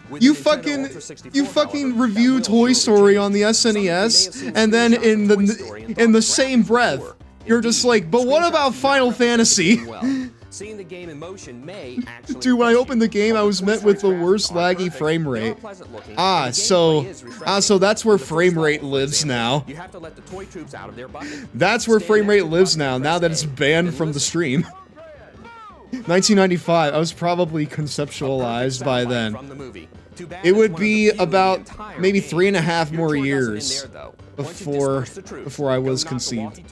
With You the Nintendo fucking, Ultra 64, you fucking however, that review will Toy surely Story change. on the Some of you may have SNES, seen and then screenshots in of Toy Story and the thought same graphics breath, were poor. you're just Indeed, like, but what screenshots about do not Final represent Fantasy? the game well. Seeing the game in motion may actually Dude, when I impress opened the you. game, I Although was Toy met with the Story's worst graphics aren't laggy perfect, frame they are rate. pleasant looking, Ah, and the so, gameplay is refreshing. so that's where In the first frame rate level, for lives example, now. You have to let the toy troops out of their bucket. That's where Stand frame next rate to the lives button now, and now press that it's A, banned then from the listen. stream. 1995, I was probably A perfect conceptualized by soundbite then. from the movie. Too bad It it's would one of the be few in the about entire maybe game. 3.5 Your more tour doesn't end years. there, though. before I was conceived.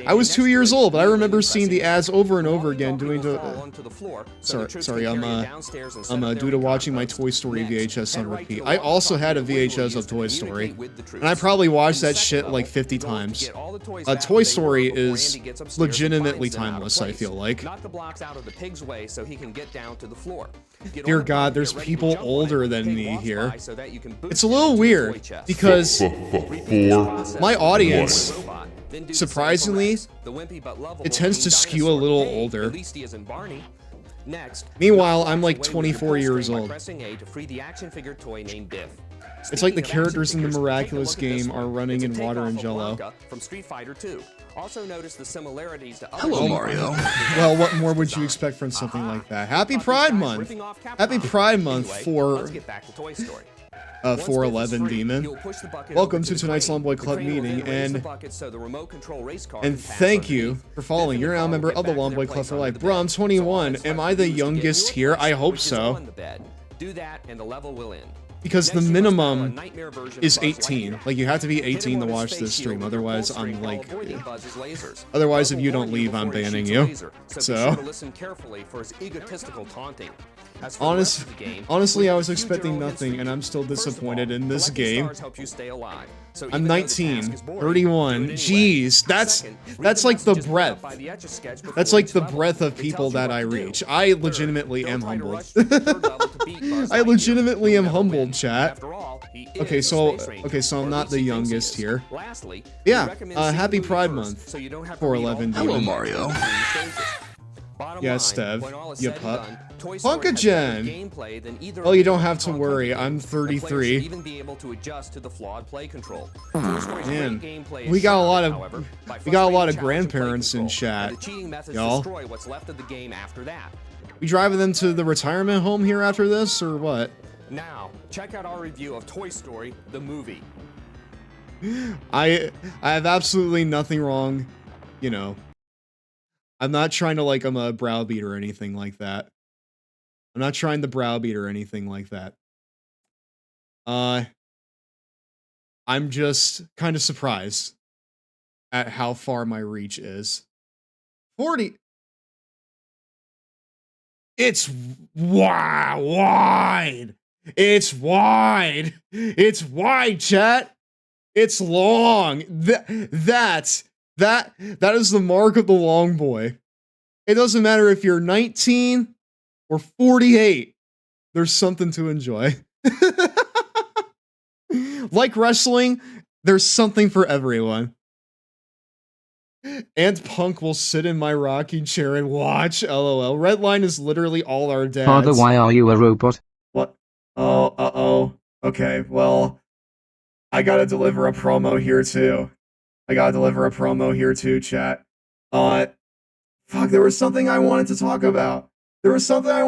I was 2 years old, but I remember seeing the ads over and over again doing sorry, I'm due to watching my Toy Story VHS on repeat. I also had a VHS of Toy Story, and I probably watched that shit like 50 times. Toy Story is legitimately timeless, I feel like. Dear God, there's people older than me here. It's a little weird, because my audience, surprisingly, it tends to skew a little older. Meanwhile, I'm like 24 years old. It's like the characters in the Miraculous game are running in water and jello. Hello, Mario. Well, what more would you expect from something like that? Happy Pride Month! Happy Pride Month for 411 Demon. Welcome to tonight's Longboy Club meeting, and thank you for following. You're now a member of the Longboy Club for life. Bro, I'm 21. Am I the youngest here? I hope so. Do that and the level will end. Because the minimum is 18. Like, you have to be 18 to watch this stream, otherwise I'm like... Otherwise, if you don't leave, I'm banning you. So... Honestly, I was expecting nothing, and I'm still disappointed in this game. I'm 19, 31, jeez, that's like the breadth. That's like the breadth of people that I reach. I legitimately am humbled. I legitimately am humbled, chat. Okay, so I'm not the youngest here. Yeah, happy Pride Month, 411. Hello, Mario. Yes, Dev, you pup. Punkagen! Well, you don't have to worry, I'm 33. Man, we got a lot of grandparents in chat, y'all. We driving them to the retirement home here after this, or what? Now, check out our review of Toy Story, the movie. I have absolutely nothing wrong, you know. I'm not trying to like I'm a browbeat or anything like that. I'm not trying to browbeat or anything like that. I'm just kind of surprised at how far my reach is. 40. It's wide. It's wide. It's wide, chat. It's long. That is the mark of the long boy. It doesn't matter if you're 19 or 48. There's something to enjoy. Like wrestling, there's something for everyone. And Punk will sit in my rocking chair and watch. LOL. Redline is literally all our dads. Father, why are you a robot? What? Oh, uh-oh. Okay, well, I gotta deliver a promo here too. Chat. Fuck, there was something I wanted to talk about. There was something I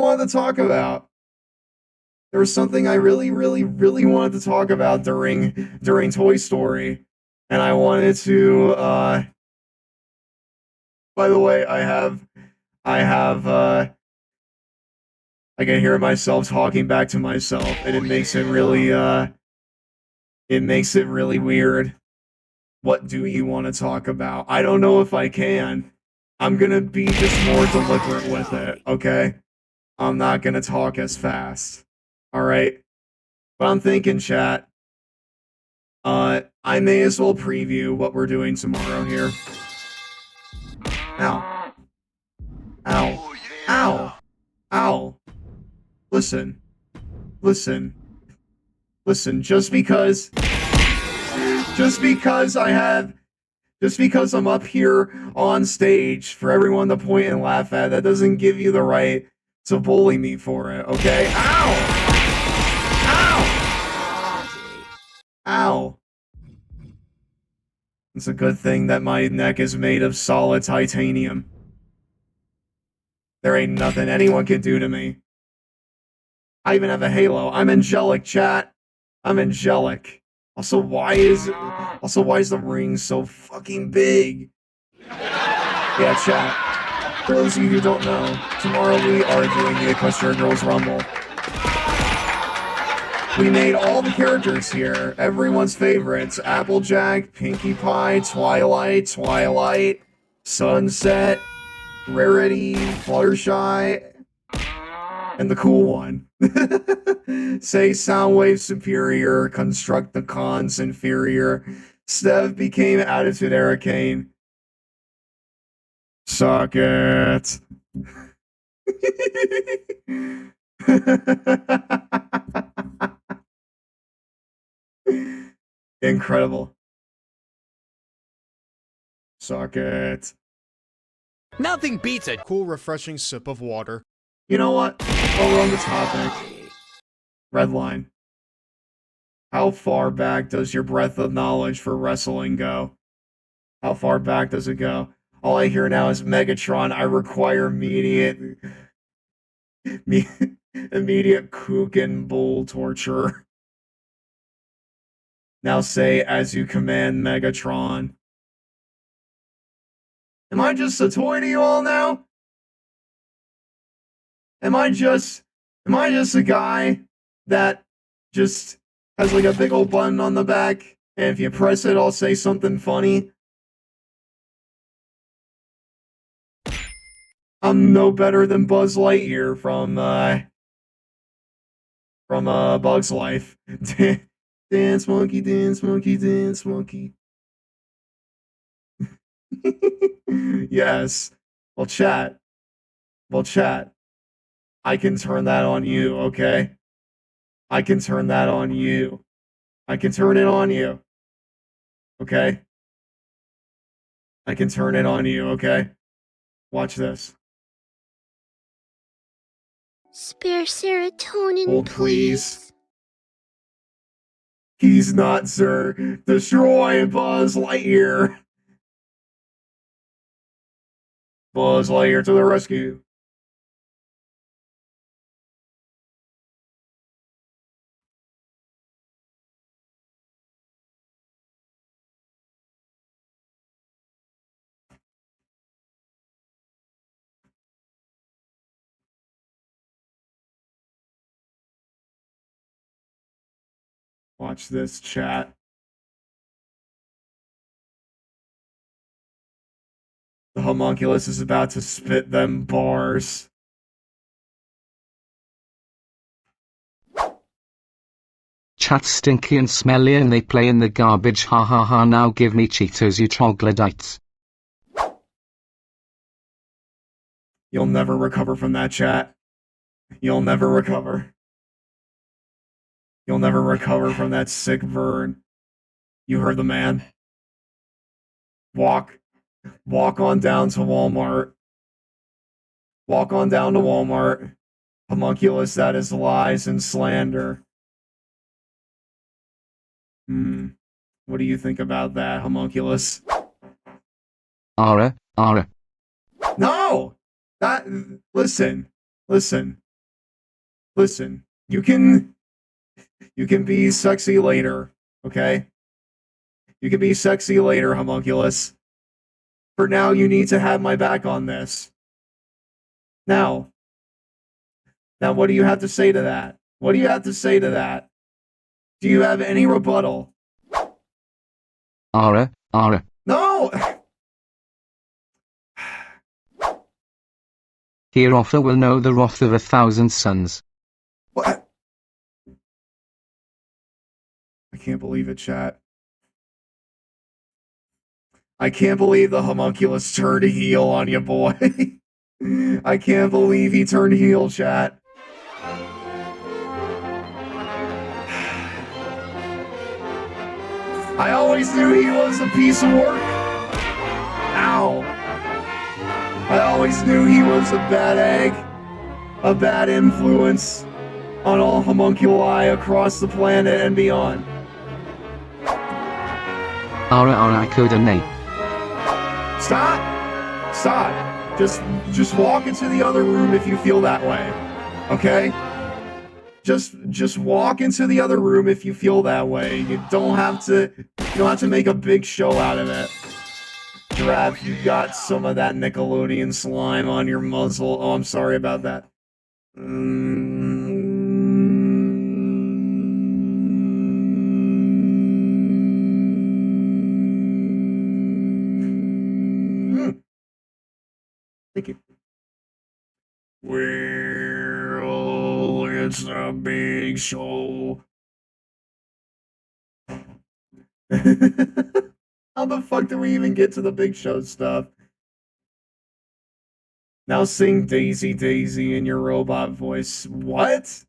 really, really, really wanted to talk about during Toy Story. And I wanted to, by the way, I can hear myself talking back to myself, and it makes it really weird. What do you want to talk about? I don't know if I can. I'm gonna be just more deliberate with it, okay? I'm not gonna talk as fast. Alright? But I'm thinking, chat, I may as well preview what we're doing tomorrow here. Ow. Ow. Ow. Ow. Listen. Just because I'm up here on stage for everyone to point and laugh at, that doesn't give you the right to bully me for it, okay? Ow! Ow! Ow! It's a good thing that my neck is made of solid titanium. There ain't nothing anyone can do to me. I even have a halo. I'm angelic, chat. I'm angelic. Also, why is the ring so fucking big? Yeah, chat. For those of you who don't know, tomorrow we are doing the Equestria Girls Rumble. We made all the characters here. Everyone's favorites. Applejack, Pinkie Pie, Twilight, Sunset, Rarity, Fluttershy, and the cool one. Say Soundwave superior, Constructicons inferior. Stev became Attitude Arcane. Suck it. Incredible. Suck it. Nothing beats a Cool, refreshing sip of water. You know what? While we're on the topic, Redline. How far back does your breadth of knowledge for wrestling go? How far back does it go? All I hear now is Megatron. I require immediate kook and bull torture. Now say as you command, Megatron. Am I just a toy to you all now? Am I just a guy that just has like a big old button on the back, and if you press it, I'll say something funny? I'm no better than Buzz Lightyear from Bug's Life. Dance monkey, dance monkey, dance monkey. Yes. Well, chat. I can turn that on you, okay? I can turn that on you. I can turn it on you. Okay? I can turn it on you, okay? Watch this. Spare serotonin, Oh, please. He's not, sir. Destroy Buzz Lightyear. Buzz Lightyear to the rescue. Watch this, chat. The homunculus is about to spit them bars. Chat stinky and smelly and they play in the garbage, ha ha ha. Now give me Cheetos, you troglodytes. You'll never recover from that, chat. You'll never recover. You'll never recover from that sick burn. You heard the man. Walk on down to Walmart. Walk on down to Walmart. Homunculus, that is lies and slander. What do you think about that, homunculus? Ara. No! Listen. You can be sexy later, okay? You can be sexy later, homunculus. For now, you need to have my back on this. Now, what do you have to say to that? What do you have to say to that? Do you have any rebuttal? Ara. No! Hereafter will know the wrath of 1,000 suns. What? I can't believe it, chat. I can't believe the homunculus turned heel on you, boy. I can't believe he turned heel, chat. I always knew he was a piece of work. Ow. I always knew he was a bad egg. A bad influence on all homunculi across the planet and beyond. Ara coordinate. Stop! Just walk into the other room if you feel that way. Okay? Just walk into the other room if you feel that way. You don't have to make a big show out of it. Giraffe, you got some of that Nickelodeon slime on your muzzle. Oh, I'm sorry about that. Well, it's a big show. How the fuck do we even get to the Big Show stuff? Now sing Daisy Daisy in your robot voice. What?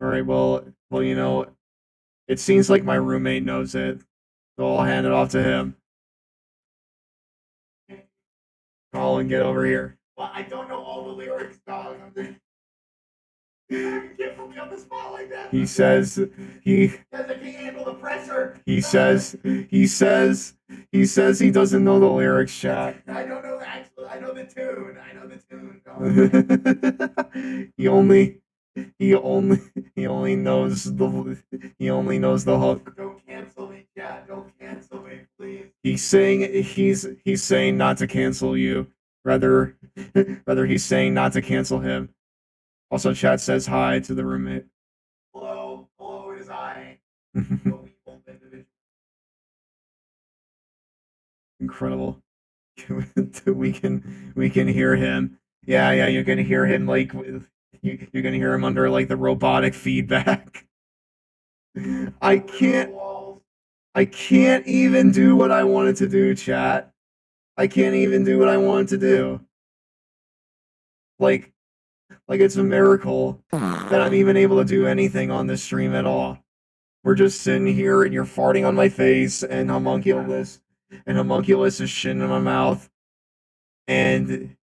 Alright, well, you know, it seems like my roommate knows it, so I'll hand it off to him. Colin, get over here. Well, I don't know all the lyrics, dog. You can't put me on the spot like that. He says he says I can't handle the pressure. He says he doesn't know the lyrics, chat. I don't know actually. I know the tune. he only knows the hook. Don't cancel me, chat. Don't cancel me, please. He's saying not to cancel you. Rather he's saying not to cancel him. Also, chat says hi to the roommate. Hello, it is I. Incredible. we can hear him. Yeah, you're gonna hear him like you're gonna hear him under like the robotic feedback. I can't even do what I wanted to do, chat. I can't even do what I wanted to do. Like it's a miracle that I'm even able to do anything on this stream at all. We're just sitting here and you're farting on my face and homunculus is shitting in my mouth. And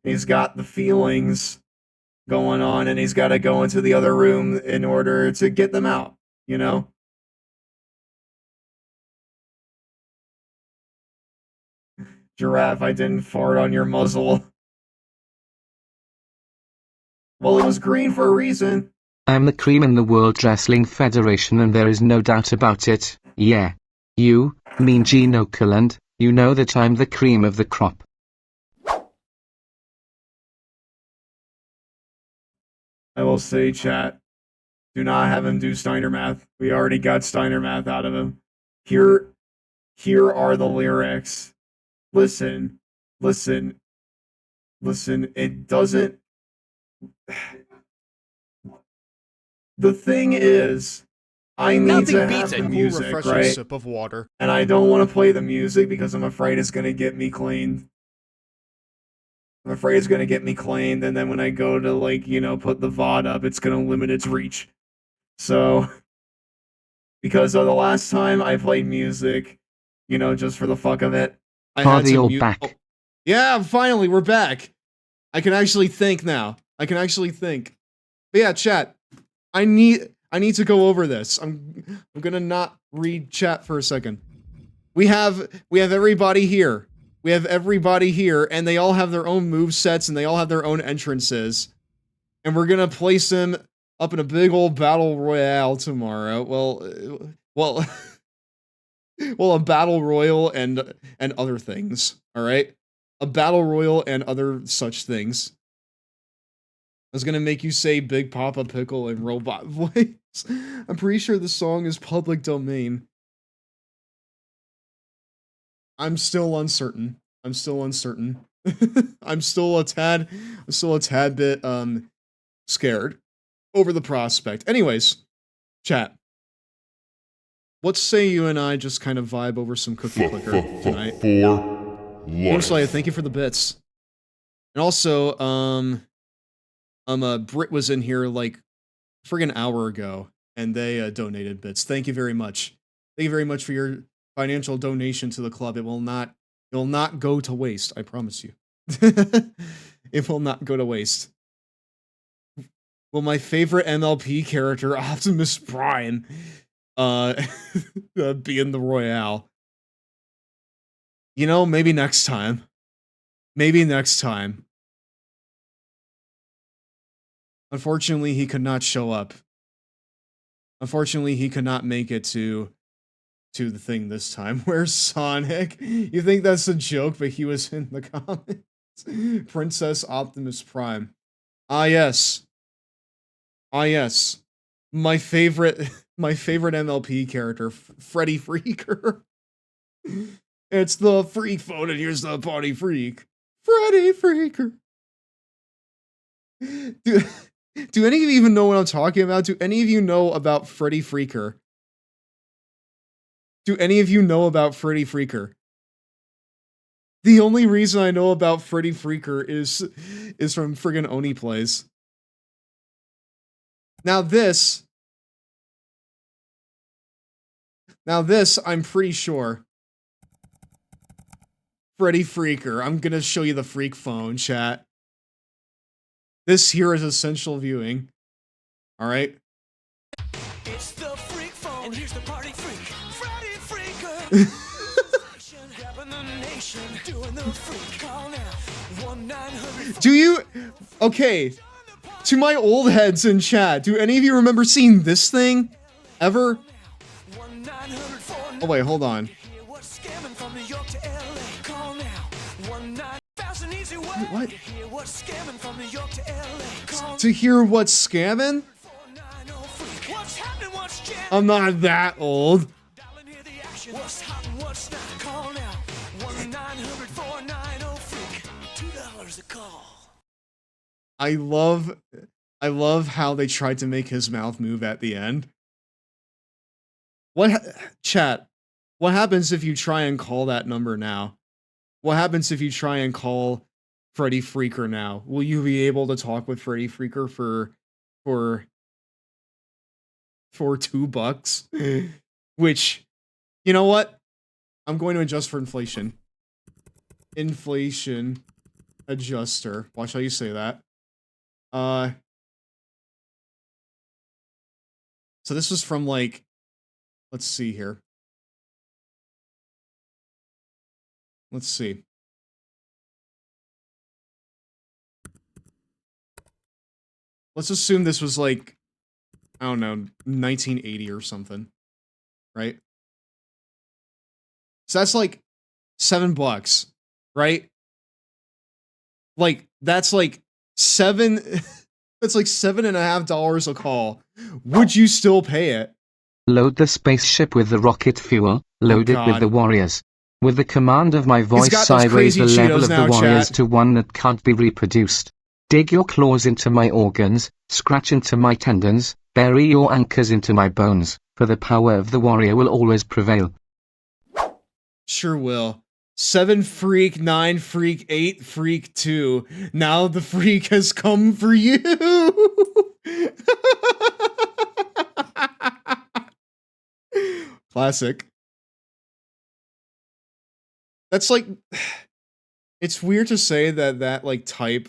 he's got the feelings going on and he's got to go into the other room in order to get them out, you know? Giraffe, I didn't fart on your muzzle. Well, it was green for a reason. I'm the cream in the World Wrestling Federation and there is no doubt about it, yeah. You, mean Gene Okerlund, you know that I'm the cream of the crop. I will say, chat, do not have him do Steiner math. We already got Steiner math out of him. Here are the lyrics. Listen, it doesn't... The thing is, I need to have the music, right? Sip of water. And I don't want to play the music because I'm afraid it's going to get me cleaned. I'm afraid it's going to get me cleaned, and then when I go to, like, you know, put the VOD up, it's going to limit its reach. So, because of the last time I played music, you know, just for the fuck of it, I had to mute. Back. Oh. Yeah, finally, we're back. I can actually think now. But yeah, chat. I need to go over this. I'm gonna not read chat for a second. We have everybody here. And they all have their own move sets and they all have their own entrances. And we're gonna place them up in a big old battle royale tomorrow. Well, a battle royal and other things. All right, a battle royal and other such things. I was gonna make you say Big Papa Pickle in robot voice. I'm pretty sure the song is public domain. I'm still uncertain. I'm still a tad bit scared over the prospect. Anyways, chat. Let's say you and I just kind of vibe over some cookie clicker tonight. Mostly, thank you for the bits. And also, Brit was in here like friggin' hour ago, and they donated bits. Thank you very much. Thank you very much for your financial donation to the club. It will not go to waste. I promise you. It will not go to waste. Well, my favorite MLP character, Optimus Prime, be in the Royale. You know, maybe next time. Unfortunately, he could not show up. Unfortunately, he could not make it to the thing this time. Where's Sonic? You think that's a joke, but he was in the comments. Princess Optimus Prime. Ah, yes. my favorite MLP character, Freddy Freaker. It's the freak phone and here's the party freak. Freddy Freaker. Do any of you even know what I'm talking about? Do any of you know about Freddy Freaker? Do any of you know about Freddy Freaker? The only reason I know about Freddy Freaker is from friggin' Oni Plays. Now this, I'm pretty sure. Freddy Freaker. I'm gonna show you the freak phone, chat. This here is essential viewing. Alright? It's the freak phone, and here's the party freak, Freddy Freaker. Grabbing the nation, doing the freak call now. 1-900. Do you? Okay. To my old heads in chat, do any of you remember seeing this thing? Ever? Oh wait, hold on. What? To hear what's scamming? I'm not that old. I love how they tried to make his mouth move at the end. Chat, what happens if you try and call that number now? What happens if you try and call Freddy Freaker now? Will you be able to talk with Freddy Freaker for $2? Which, you know what? I'm going to adjust for inflation. Inflation adjuster. Watch how you say that. So this was from like, let's see here. Let's see. Let's assume this was like, I don't know, 1980 or something, right? So that's like $7, right? Like, that's like that's like $7.50 a call. Would you still pay it? Load the spaceship with the rocket fuel, load it with the warriors. With the command of my voice, I raise the level of the warriors to one that can't be reproduced. Dig your claws into my organs, scratch into my tendons, bury your anchors into my bones, for the power of the warrior will always prevail. Sure will. 7 freak, 9 freak, 8 freak, 2. Now the freak has come for you! Classic. That's like... It's weird to say that like type,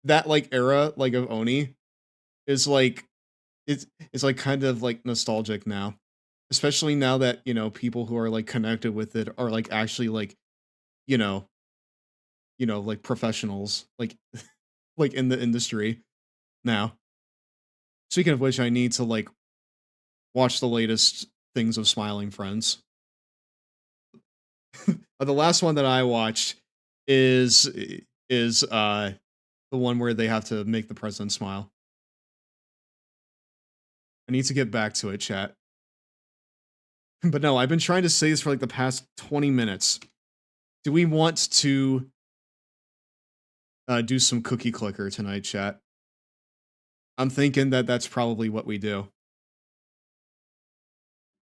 that like era like of Oni is like, it's like kind of like nostalgic now. Especially now that, you know, people who are like connected with it are like actually like, you know, like professionals, like, like in the industry now. Speaking of which, I need to like watch the latest things of Smiling Friends. The last one that I watched is the one where they have to make the president smile. I need to get back to it, chat. But no, I've been trying to say this for like the past 20 minutes. Do we want to do some cookie clicker tonight, chat? I'm thinking that that's probably what we do.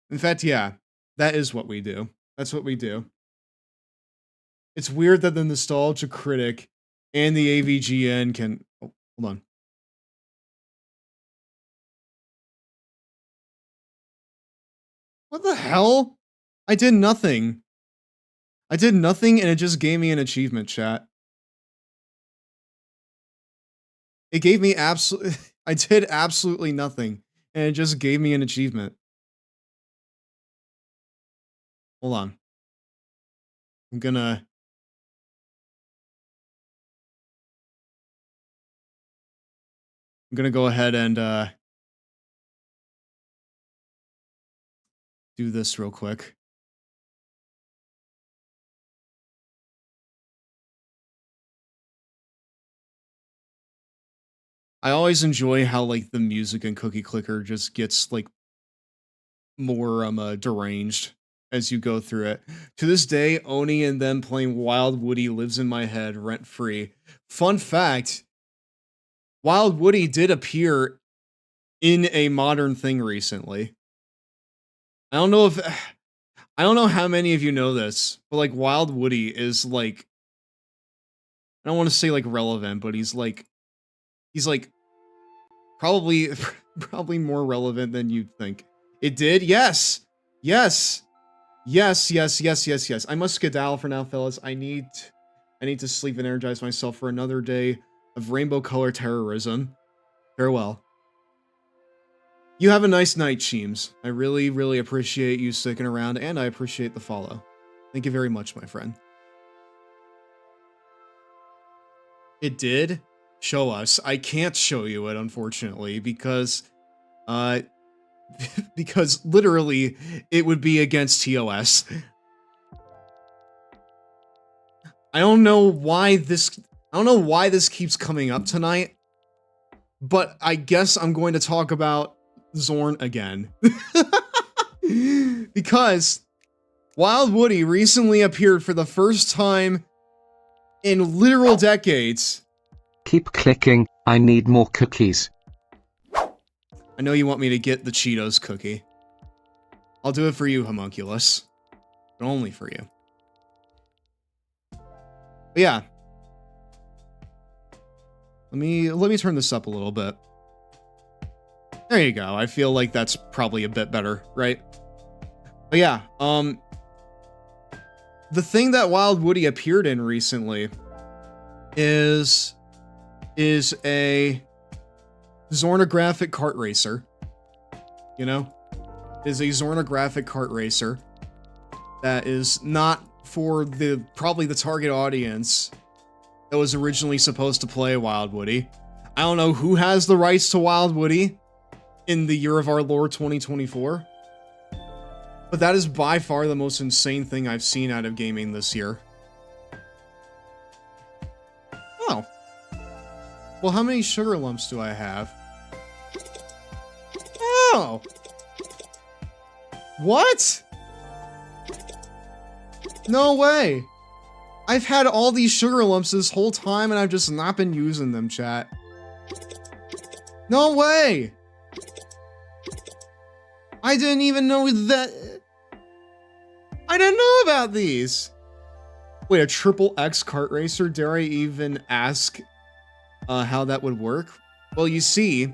In fact, yeah, that is what we do. That's what we do. It's weird that the Nostalgia Critic and the AVGN can... Oh, hold on. What the hell? I did nothing. I did nothing and it just gave me an achievement, chat. It gave me absolutely... I did absolutely nothing and it just gave me an achievement. Hold on. I'm gonna go ahead and do this real quick. I always enjoy how, like, the music in Cookie Clicker just gets, like, more, deranged as you go through it. To this day, Oni and them playing Wild Woody lives in my head rent-free. Fun fact, Wild Woody did appear in a modern thing recently. I don't know how many of you know this, but, like, Wild Woody is, like, I don't want to say, like, relevant, but he's like, probably more relevant than you'd think. It did? Yes! Yes! Yes, yes, yes, yes, yes. I must skedaddle for now, fellas. I need to sleep and energize myself for another day of rainbow color terrorism. Farewell. You have a nice night, Sheems. I really, really appreciate you sticking around, and I appreciate the follow. Thank you very much, my friend. It did? Show us. I can't show you it, unfortunately, because, because literally, it would be against TOS. I don't know why this keeps coming up tonight, but I guess I'm going to talk about Zorn again. Because Wild Woody recently appeared for the first time in literal decades. Keep clicking, I need more cookies. I know you want me to get the Cheetos cookie. I'll do it for you, Homunculus. But only for you. But yeah. Let me turn this up a little bit. There you go. I feel like that's probably a bit better, right? But yeah, the thing that Wild Woody appeared in recently is a Zornographic kart racer. You know? Is a Zornographic kart racer that is not for probably the target audience that was originally supposed to play Wild Woody. I don't know who has the rights to Wild Woody in the year of our Lord 2024. But that is by far the most insane thing I've seen out of gaming this year. Oh. Well, how many sugar lumps do I have? Oh! What? No way! I've had all these sugar lumps this whole time and I've just not been using them, chat. No way! I didn't even know that... I didn't know about these! Wait, a triple X kart racer? Dare I even ask how that would work? Well, you see,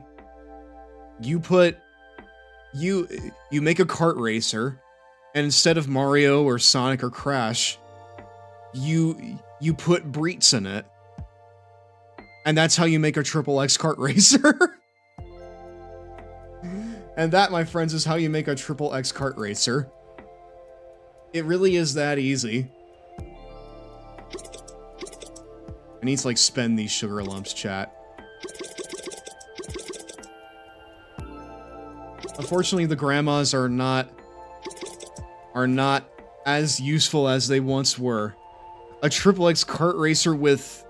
you make a kart racer, and instead of Mario or Sonic or Crash, you put Breets in it. And that's how you make a triple X kart racer. And that, my friends, is how you make a triple X kart racer. It really is that easy. I need to, like, spend these sugar lumps, chat. Unfortunately, the grandmas are not as useful as they once were. A triple X kart racer with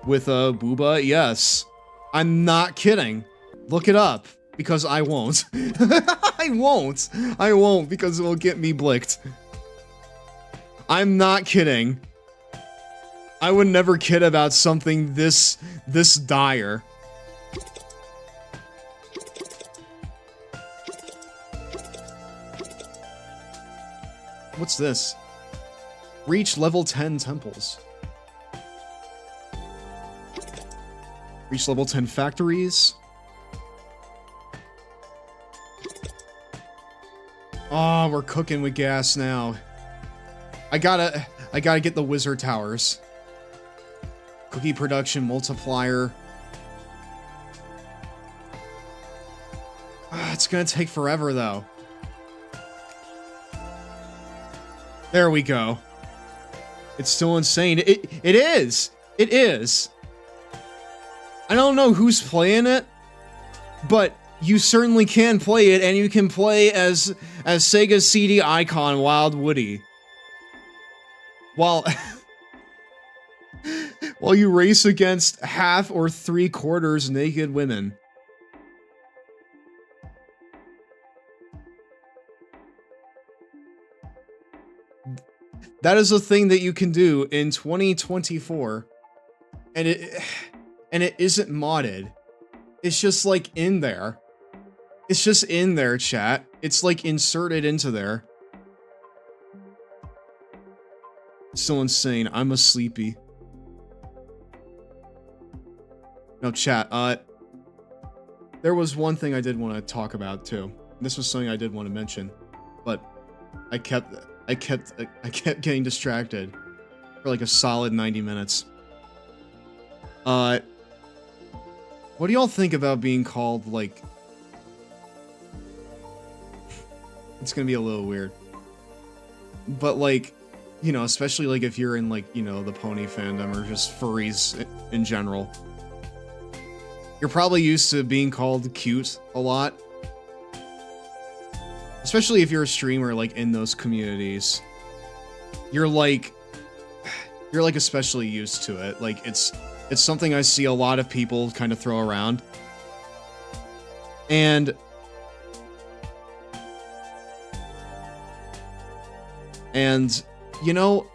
a booba? Yes. I'm not kidding. Look it up. Because I won't. I won't. I won't because it will get me blicked. I'm not kidding. I would never kid about something this dire. What's this? Reach level 10 temples. Reach level 10 factories. Oh, we're cooking with gas now. I gotta get the wizard towers. Cookie production multiplier. It's gonna take forever though. There we go. It's still insane. It is. It is. I don't know who's playing it, but you certainly can play it, and you can play as Sega's CD icon, Wild Woody. While while you race against half or 3/4 naked women. That is a thing that you can do in 2024, and it isn't modded. It's just like in there. It's just in there, chat. It's like inserted into there. So insane. I'm a sleepy. No, chat. There was one thing I did want to talk about too. This was something I did want to mention, but I kept getting distracted for like a solid 90 minutes. What do y'all think about being called, like... It's gonna be a little weird. But, like, you know, especially, like, if you're in, like, you know, the pony fandom or just furries in general. You're probably used to being called cute a lot. Especially if you're a streamer, like, in those communities. You're like especially used to it. Like, it's something I see a lot of people kind of throw around. And you know,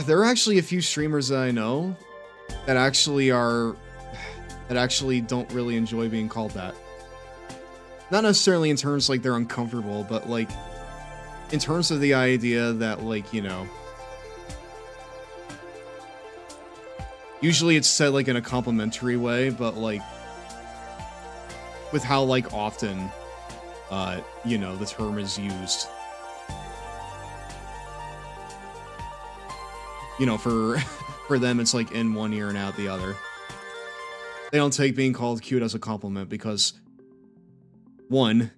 there are actually a few streamers that I know that actually don't really enjoy being called that. Not necessarily in terms like they're uncomfortable, but like in terms of the idea that, like, you know, usually it's said like in a complimentary way, but like with how like often you know, the term is used. You know, for them it's like in one ear and out the other. They don't take being called cute as a compliment because one,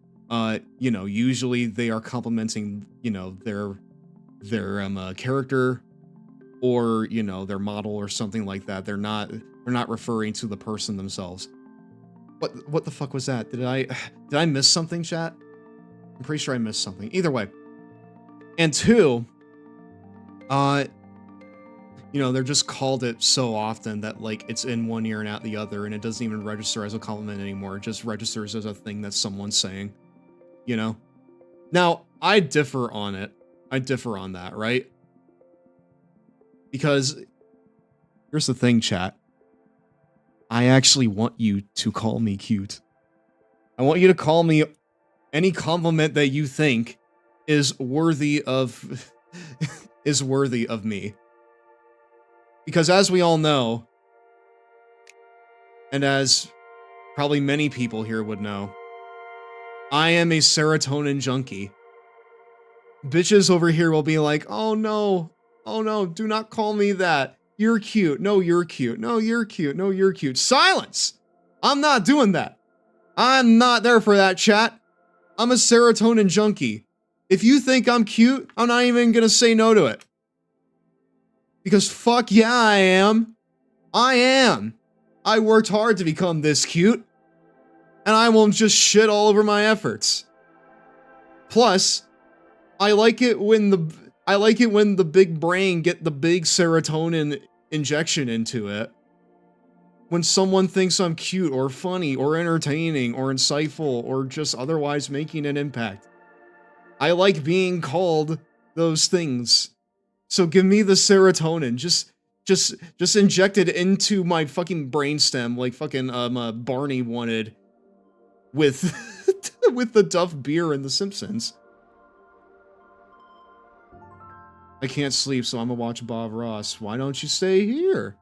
you know, usually they are complimenting, you know, their character or, you know, their model or something like that. They're not referring to the person themselves. What the fuck was that? Did I miss something, chat? I'm pretty sure I missed something. Either way. And two, you know, they're just called it so often that, like, it's in one ear and out the other, and it doesn't even register as a compliment anymore. It just registers as a thing that someone's saying, you know? Now, I differ on it. I differ on that, right? Because, here's the thing, chat. I actually want you to call me cute. I want you to call me any compliment that you think is worthy of me. Because as we all know, and as probably many people here would know, I am a serotonin junkie. Bitches over here will be like, oh no, do not call me that. You're cute. No, you're cute. No, you're cute. No, you're cute. Silence! I'm not doing that. I'm not there for that, chat. I'm a serotonin junkie. If you think I'm cute, I'm not even gonna say no to it. Because fuck yeah, I am. I am. I worked hard to become this cute. And I won't just shit all over my efforts. Plus, I like it when the big brain get the big serotonin injection into it. When someone thinks I'm cute or funny or entertaining or insightful or just otherwise making an impact. I like being called those things. So give me the serotonin. Just inject it into my fucking brainstem like fucking Barney wanted with with the Duff beer in The Simpsons. I can't sleep, so I'm gonna watch Bob Ross. Why don't you stay here?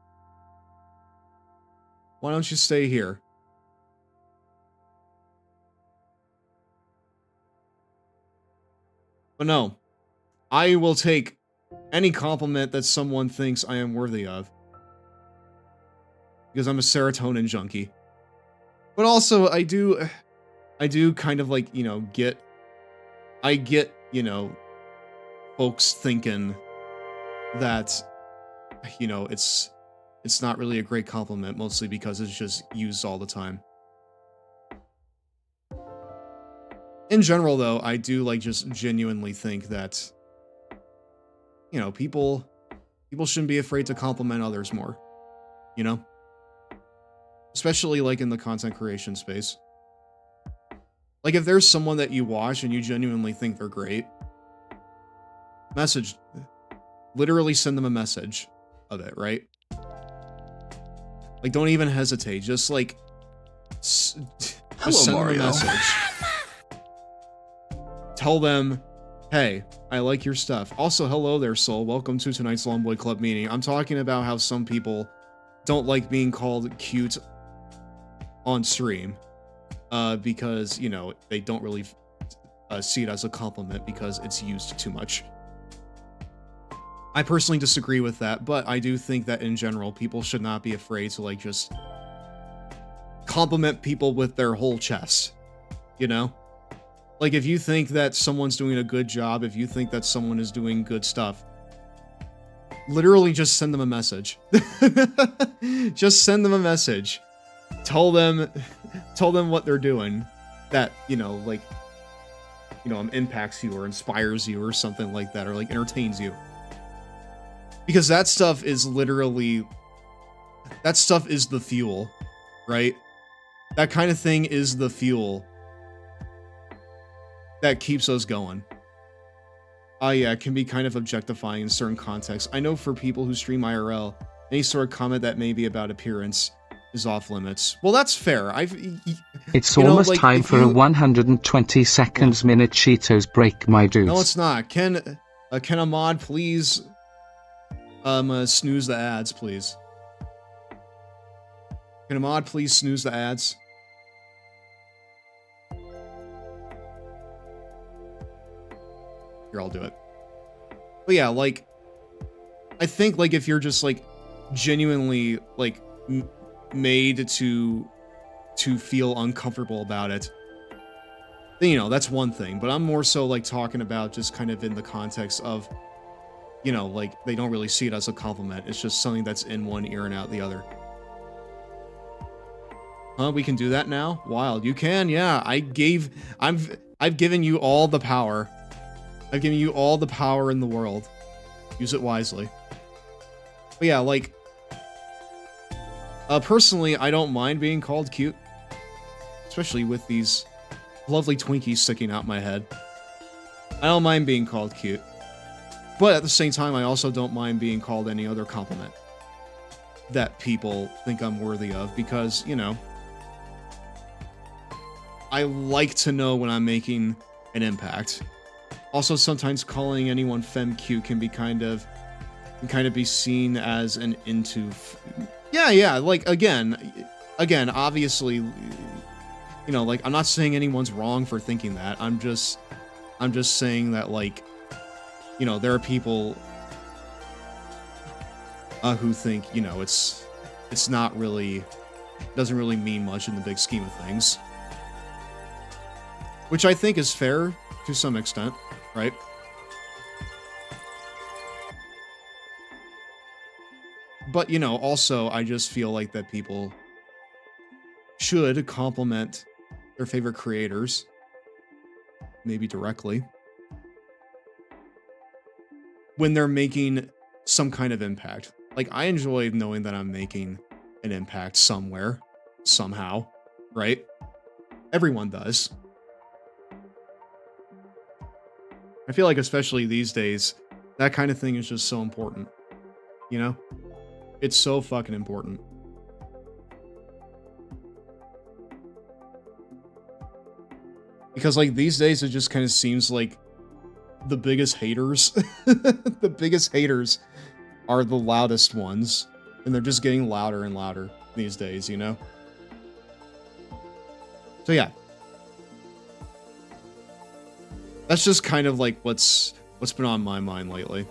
Why don't you stay here? But no, I will take any compliment that someone thinks I am worthy of. Because I'm a serotonin junkie. But also, I do kind of like, you know, I get, you know, folks thinking that, you know, it's not really a great compliment, mostly because it's just used all the time. In general, though, I do, like, just genuinely think that, you know, people People shouldn't be afraid to compliment others more, you know? Especially, like, in the content creation space. Like, if there's someone that you watch and you genuinely think they're great, literally send them a message of it, right? Like, don't even hesitate. Just, like, just send them a message. Tell them, hey, I like your stuff. Also, hello there, Soul. Welcome to tonight's Longboy Club meeting. I'm talking about how some people don't like being called cute on stream. Because, you know, they don't really see it as a compliment because it's used too much. I personally disagree with that, but I do think that in general, people should not be afraid to, like, just compliment people with their whole chest, you know? Like, if you think that someone's doing a good job, if you think that someone is doing good stuff, literally just send them a message. Just send them a message. Tell them what they're doing that, you know, like, you know, impacts you or inspires you or something like that, or, like, entertains you. Because that stuff is literally... That stuff is the fuel, right? That kind of thing is the fuel that keeps us going. Yeah, it can be kind of objectifying in certain contexts. I know for people who stream IRL, any sort of comment that may be about appearance is off limits. Well, that's fair. It's almost time for a 120 seconds minute Cheetos break, my dudes. No, it's not. Can a mod please snooze the ads, please? Can a mod please snooze the ads? Here, I'll do it. But yeah, like, I think, like, if you're just, like, genuinely, like, made to feel uncomfortable about it, then, you know, that's one thing. But I'm more so, like, talking about just kind of in the context of, you know, like, they don't really see it as a compliment. It's just something that's in one ear and out the other. Huh? We can do that now? Wild. You can, yeah. I've given you all the power. I've given you all the power in the world. Use it wisely. But yeah, like, personally, I don't mind being called cute. Especially with these lovely Twinkies sticking out my head. I don't mind being called cute. But at the same time, I also don't mind being called any other compliment that people think I'm worthy of, because, you know, I like to know when I'm making an impact. Also, sometimes calling anyone femme cute can kind of be seen as an yeah, like, again, obviously, you know, like, I'm not saying anyone's wrong for thinking that. I'm just saying that, like, you know, there are people who think, you know, it's not really, doesn't really mean much in the big scheme of things. Which I think is fair to some extent, right? But, you know, also, I just feel like that people should compliment their favorite creators, maybe directly, when they're making some kind of impact. Like, I enjoy knowing that I'm making an impact somewhere, somehow, right? Everyone does. I feel like, especially these days, that kind of thing is just so important, you know? It's so fucking important. Because, like, these days it just kind of seems like the biggest haters, the biggest haters are the loudest ones. And they're just getting louder and louder these days, you know? So yeah. That's just kind of like what's been on my mind lately.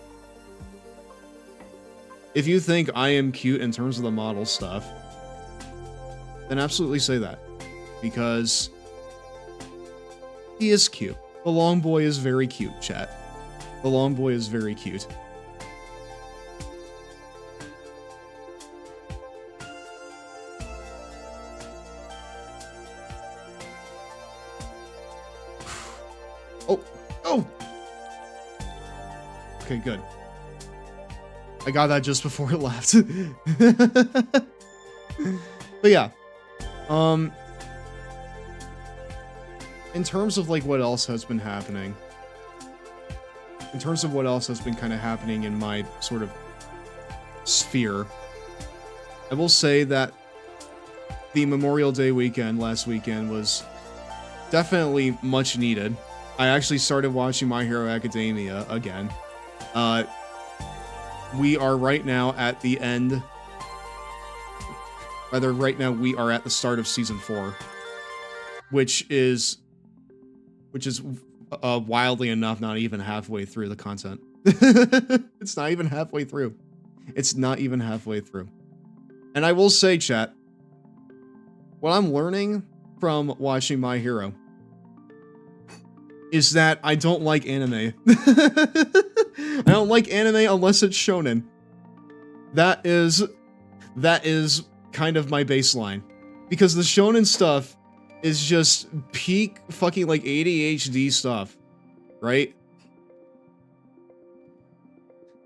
If you think I am cute in terms of the model stuff, then absolutely say that. Because he is cute. The long boy is very cute, chat. The long boy is very cute. Oh! Okay, good. I got that just before it left. But yeah. In terms of, like, what else has been happening. In terms of what else has been kind of happening in my sort of sphere, I will say that the Memorial Day weekend last weekend was definitely much needed. I actually started watching My Hero Academia again. We are right now at the end. Rather, right now we are at the start of Season 4. Which is wildly enough not even halfway through the content. It's not even halfway through. It's not even halfway through. And I will say, chat, what I'm learning from watching My Hero is that I don't like anime. I don't like anime unless it's shonen. That is kind of my baseline. Because the shonen stuff is just peak fucking like ADHD stuff, right?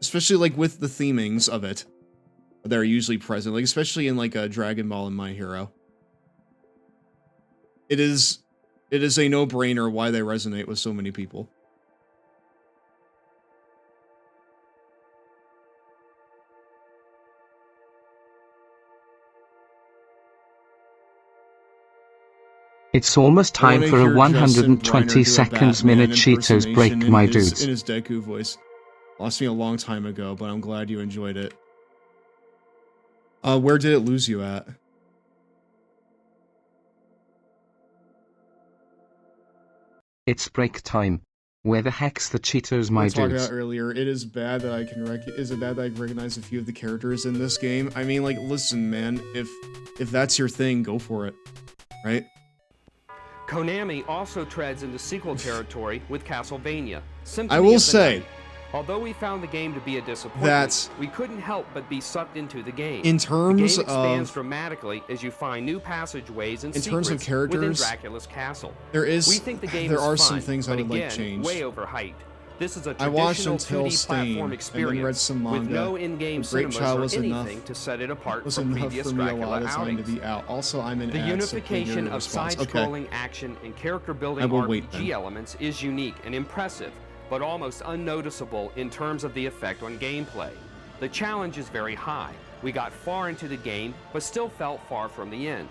Especially like with the themings of it that are usually present, like especially in like a Dragon Ball and My Hero. It is a no-brainer why they resonate with so many people. It's almost time for a 120 seconds minute Cheetos break, my dudes. In his Deku voice. Lost me a long time ago, but I'm glad you enjoyed it. Where did it lose you at? It's break time. Where the heck's the Cheetos, my dudes? We talked dudes? about earlier, it is bad that I can is it bad that I can recognize a few of the characters in this game? I mean, like, listen, man, if that's your thing, go for it, right? Konami also treads into sequel territory with Castlevania. Symphony I will of the say, Night. Although we found the game to be a disappointment, we couldn't help but be sucked into the game. In terms the game expands of dramatically as you find new passageways and in terms of characters within Dracula's castle. There is we think the game there is are fun, some things I would again, like changed. Way overhyped. This is a I watched traditional until 2D Stain, platform and experience then read some manga. with no in-game The Great cinemas Child or was anything enough. to set it apart Was from enough previous for me a Dracula lot of time to outings. be out. Also, I'm an The ad, so unification your of response. side-scrolling action and character-building RPG elements is unique and impressive, but almost unnoticeable in terms of the effect on gameplay. The challenge is very high. We got far into the game, but still felt far from the end.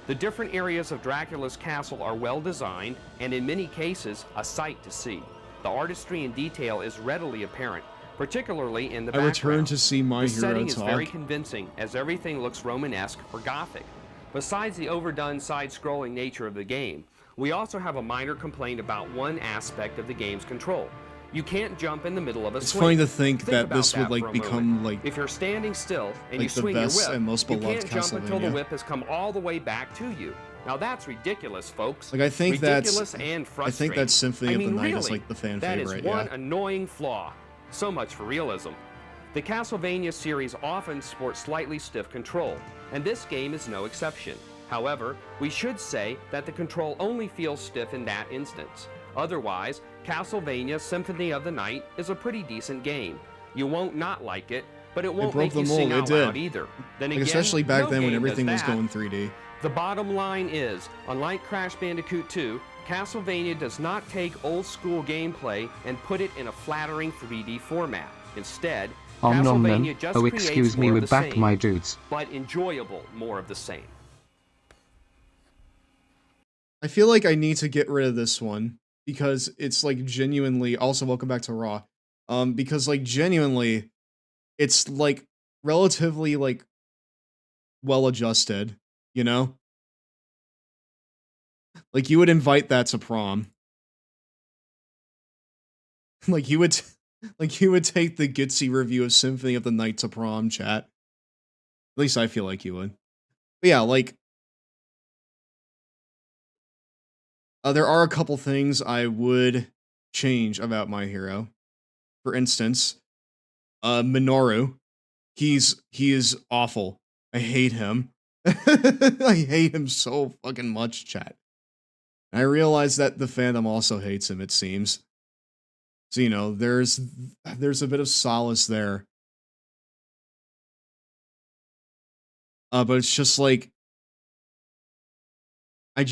The different areas of Dracula's castle are well designed, and in many cases, a sight to see. The artistry and detail is readily apparent, particularly in the background. I returned to see My The Hero setting is talk. very convincing, as everything looks Romanesque or Gothic. Besides the overdone side-scrolling nature of the game, we also have a minor complaint about one aspect of the game's control. You can't jump in the middle of a swing. It's funny to think that about this would like for a become moment. like if you're standing still and like you the swing best your whip, and most you beloved can't jump until the Castlevania. whip has come all the way back to you. Now that's ridiculous, folks. Like I think ridiculous that's and I frustrating. think that Symphony I mean, of the Night really, is like the fan that favorite. is one Yeah. annoying flaw. So much for realism. The Castlevania series often sports slightly stiff control, and this game is no exception. However, we should say that the control only feels stiff in that instance. Otherwise, Castlevania Symphony of the Night is a pretty decent game. You won't not like it, but it won't broke make the you mold, sing it out did. loud either. Then Like, again, especially back no then when game everything does was that. going 3D. The bottom line is, unlike Crash Bandicoot 2, Castlevania does not take old-school gameplay and put it in a flattering 3D format. Instead, Castlevania just oh, excuse creates me, more we're of the back, same, my dudes. but enjoyable more of the same. I feel like I need to get rid of this one because it's like genuinely also welcome back to Raw. Because like genuinely it's like relatively like well adjusted, you know? Like you would invite that to prom. like you would take the Gitsy review of Symphony of the Night to prom, chat. At least I feel like you would. But yeah, like there are a couple things I would change about My Hero. For instance, Minoru, he is awful. I hate him. I hate him so fucking much, chat. And I realize that the fandom also hates him, it seems. So, you know, there's a bit of solace there. But it's just like, I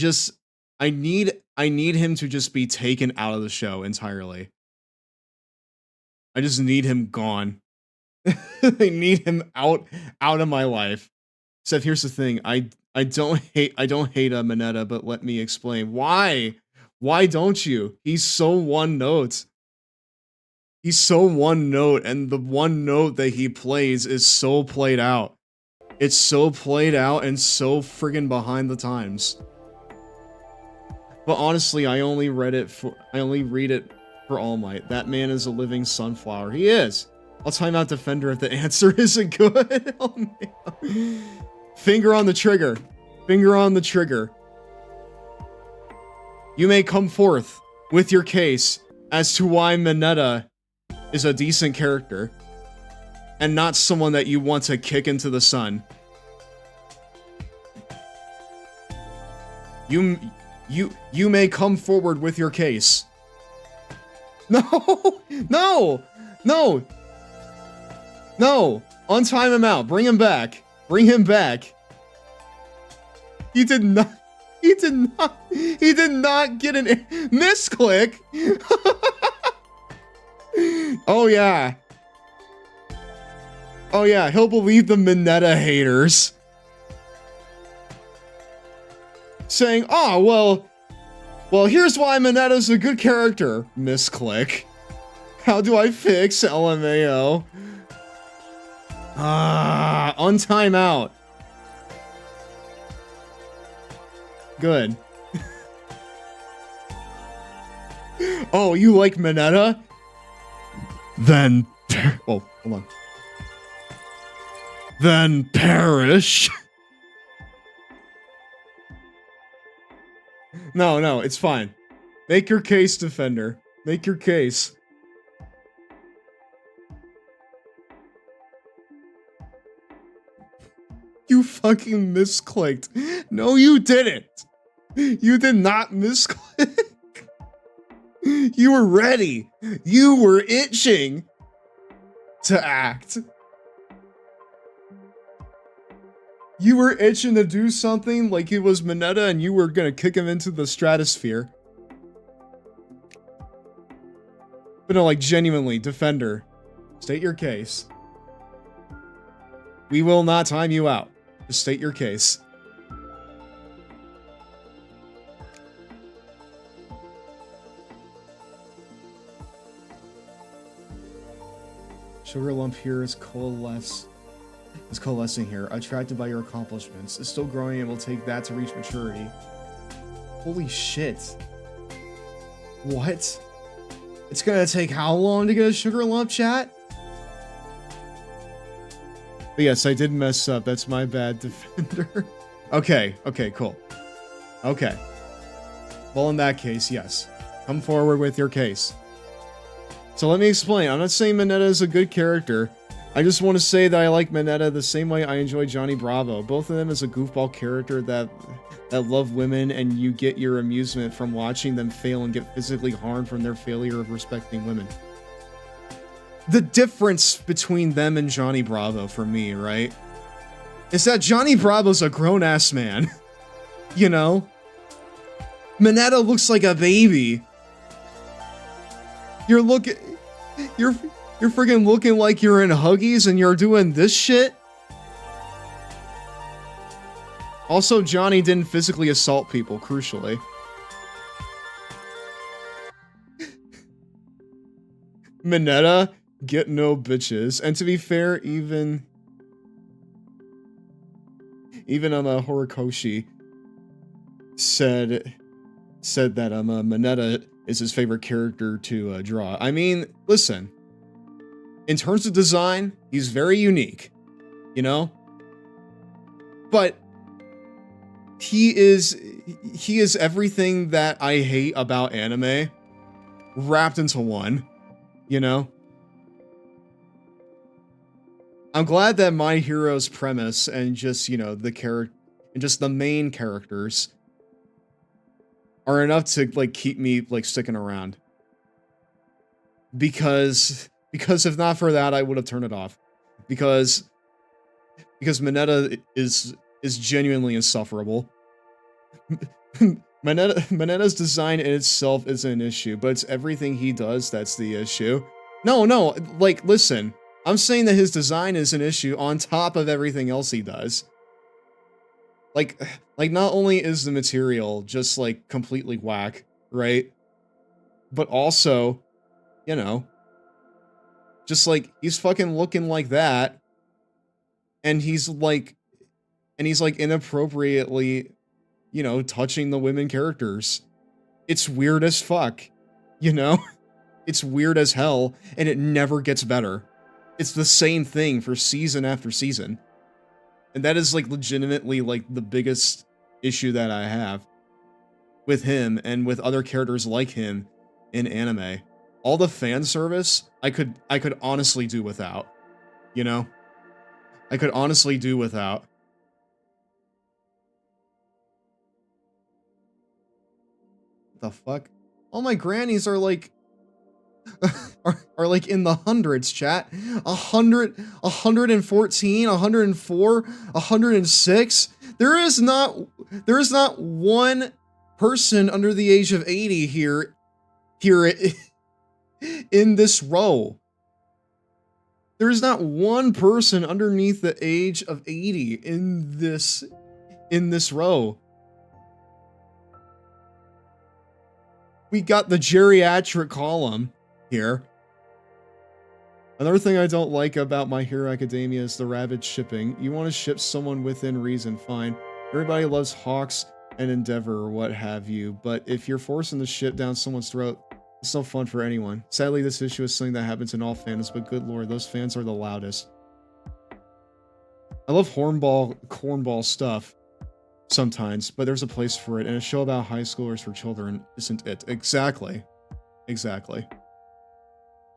need him to just be taken out of the show entirely. I just need him gone. I need him out of my life. Except here's the thing, I don't hate Mineta, but let me explain. Why? Why don't you? He's so one note. He's so one note, and the one note that he plays is so played out. It's so played out and so friggin' behind the times. But honestly, I only read it for All Might. That man is a living sunflower. He is. I'll time out Defender if the answer isn't good. Oh, man. Finger on the trigger. Finger on the trigger. You may come forth with your case as to why Mineta is a decent character and not someone that you want to kick into the sun. You may come forward with your case. No! No! No! No! Untime him out. Bring him back. Bring him back. He did not get an misclick. Oh yeah. Oh yeah, he'll believe the Mineta haters. Saying, oh, well, here's why Mineta's a good character. Misclick. How do I fix LMAO? Untime out. Good. Oh, you like Mineta? Then, oh, hold on. Then perish. No, it's fine. Make your case, Defender. Make your case. You fucking misclicked. No, you didn't. You did not misclick. You were ready. You were itching to act. You were itching to do something like it was Mineta and you were gonna kick him into the stratosphere. But no, like genuinely, Defender, state your case. We will not time you out. Just state your case. Sugar lump here is coalescing here, attracted by your accomplishments. It's still growing and will take that to reach maturity. Holy shit. What? It's gonna take how long to get a sugar lump, chat? But yes, I did mess up. That's my bad, Defender. Okay, cool. Okay. Well, in that case, yes. Come forward with your case. So let me explain. I'm not saying Mineta is a good character. I just want to say that I like Mineta the same way I enjoy Johnny Bravo. Both of them as a goofball character that love women, and you get your amusement from watching them fail and get physically harmed from their failure of respecting women. The difference between them and Johnny Bravo for me, right, is that Johnny Bravo's a grown-ass man. You know? Mineta looks like a baby. You're friggin' looking like you're in Huggies and you're doing this shit? Also, Johnny didn't physically assault people, crucially. Mineta, get no bitches. And to be fair, even Horikoshi said that Mineta is his favorite character to draw. I mean, listen. In terms of design, he's very unique, you know? But he is everything that I hate about anime wrapped into one, you know? I'm glad that My Hero's premise and just, you know, the main characters are enough to like keep me like sticking around. Because if not for that, I would have turned it off. Because Because Mineta is genuinely insufferable. Mineta's design in itself isn't an issue, but it's everything he does that's the issue. No, like, listen. I'm saying that his design is an issue on top of everything else he does. Like, not only is the material just, like, completely whack, right? But also, you know, just, like, he's fucking looking like that. And he's, like, inappropriately, you know, touching the women characters. It's weird as fuck, you know? It's weird as hell, and it never gets better. It's the same thing for season after season. And that is, like, legitimately, like, the biggest issue that I have with him and with other characters like him in anime. All the fan service, I could honestly do without. You know? I could honestly do without. The fuck? All my grannies are like... are like in the hundreds, chat. 100, 114, 104, 106. There is not one person under the age of 80 here in this row. There is not one person underneath the age of 80 in this row. We got the geriatric column here. Another thing I don't like about My Hero Academia is the rabid shipping. You want to ship someone within reason, fine. Everybody loves Hawks and Endeavor or what have you, but if you're forcing the ship down someone's throat, it's no fun for anyone. Sadly, this issue is something that happens in all fandoms, but good lord, those fans are the loudest. I love cornball stuff sometimes, but there's a place for it, and a show about high schoolers for children isn't it. Exactly. Exactly.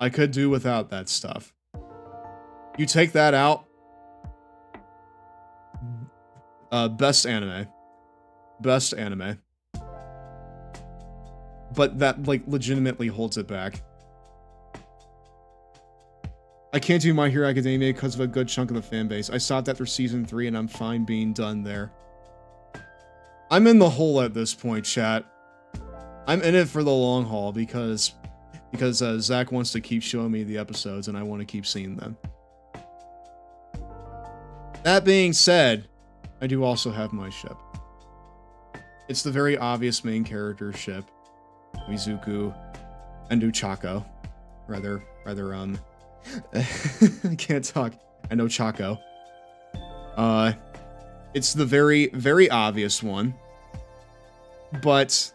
I could do without that stuff. You take that out. Best anime. Best anime. But that, like, legitimately holds it back. I can't do My Hero Academia because of a good chunk of the fanbase. I stopped after season 3 and I'm fine being done there. I'm in the hole at this point, chat. I'm in it for the long haul because Zach wants to keep showing me the episodes and I want to keep seeing them. That being said, I do also have my ship. It's the very obvious main character ship, Mizuku and Uchako. Rather, I can't talk. I know Chaco. It's the very, very obvious one. But,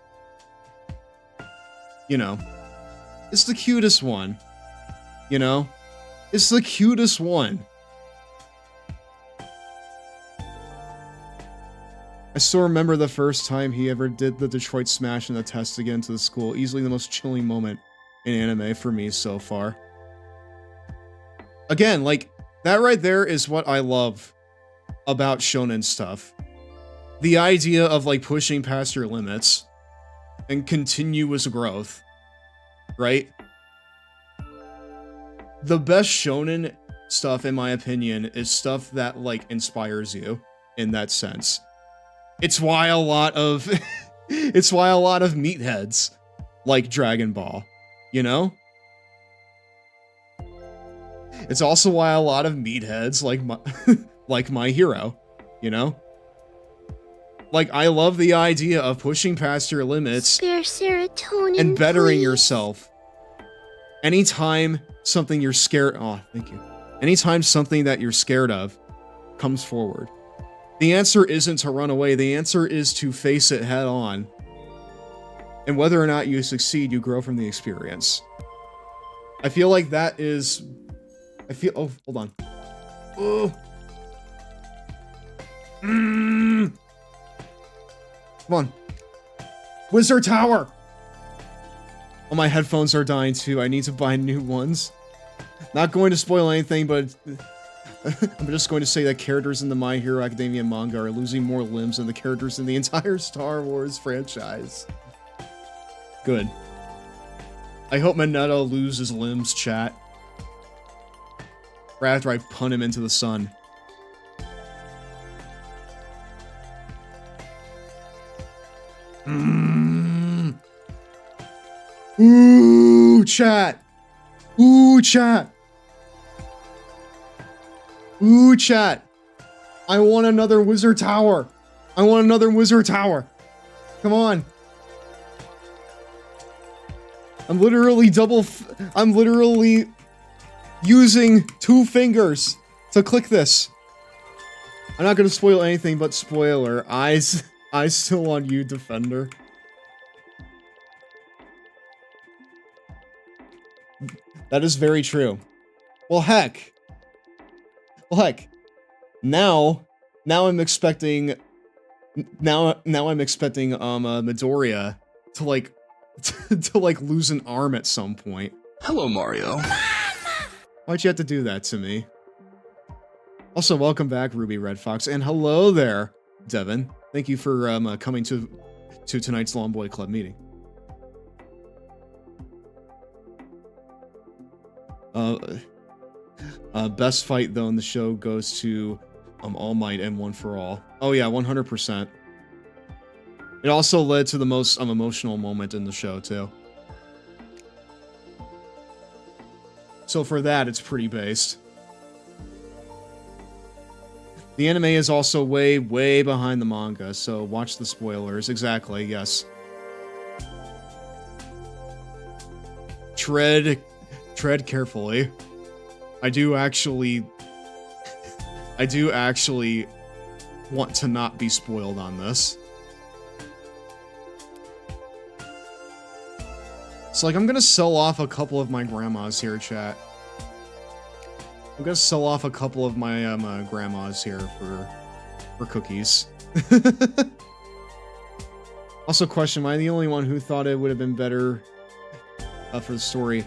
you know, it's the cutest one. You know? It's the cutest one. I still remember the first time he ever did the Detroit Smash in the test again to the school. Easily the most chilling moment in anime for me so far. Again, like, that right there is what I love about shonen stuff. The idea of, like, pushing past your limits and continuous growth, right? The best shonen stuff, in my opinion, is stuff that, like, inspires you in that sense. It's why a lot of meatheads like Dragon Ball, you know? It's also why a lot of meatheads like My Hero, you know? Like, I love the idea of pushing past your limits Spare serotonin, and bettering please. yourself. Anytime something you're scared... Oh, thank you. Anytime something that you're scared of comes forward, the answer isn't to run away. The answer is to face it head on. And whether or not you succeed, you grow from the experience. I feel like that is... Oh, hold on. Oh. Come on. Wizard Tower! Oh, my headphones are dying too. I need to buy new ones. Not going to spoil anything, but... I'm just going to say that characters in the My Hero Academia manga are losing more limbs than the characters in the entire Star Wars franchise. Good. I hope Mineta loses limbs, chat. Right after I punt him into the sun. Ooh, chat. Ooh, chat. Ooh, chat. I want another wizard tower. I want another wizard tower. Come on. I'm literally I'm literally using 2 fingers to click this. I'm not gonna spoil anything, but spoiler. Eyes still on you, Defender. That is very true. Well, heck. Now I'm expecting Midoriya to like to like lose an arm at some point. Hello, Mario. Why'd you have to do that to me? Also, welcome back, Ruby Red Fox, and hello there, Devin. Thank you for coming to tonight's Long Boy Club meeting. Best fight though in the show goes to All Might and One for All. Oh yeah, 100%. It also led to the most emotional moment in the show too. So for that, it's pretty based. The anime is also way, way behind the manga, so watch the spoilers. Exactly, yes. Tread carefully. I do actually want to not be spoiled on this. So, like, I'm gonna sell off a couple of my grandmas here, chat. I'm gonna sell off a couple of my grandmas here for cookies. Also, question: am I the only one who thought it would have been better for the story?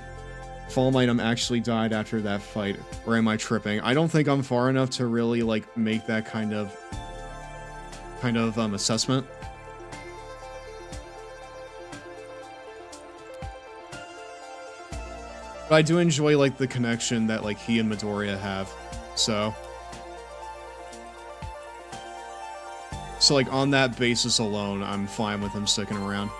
Fall Might actually died after that fight, or am I tripping? I don't think I'm far enough to really like make that kind of assessment. But I do enjoy like the connection that like he and Midoriya have, so like on that basis alone, I'm fine with him sticking around.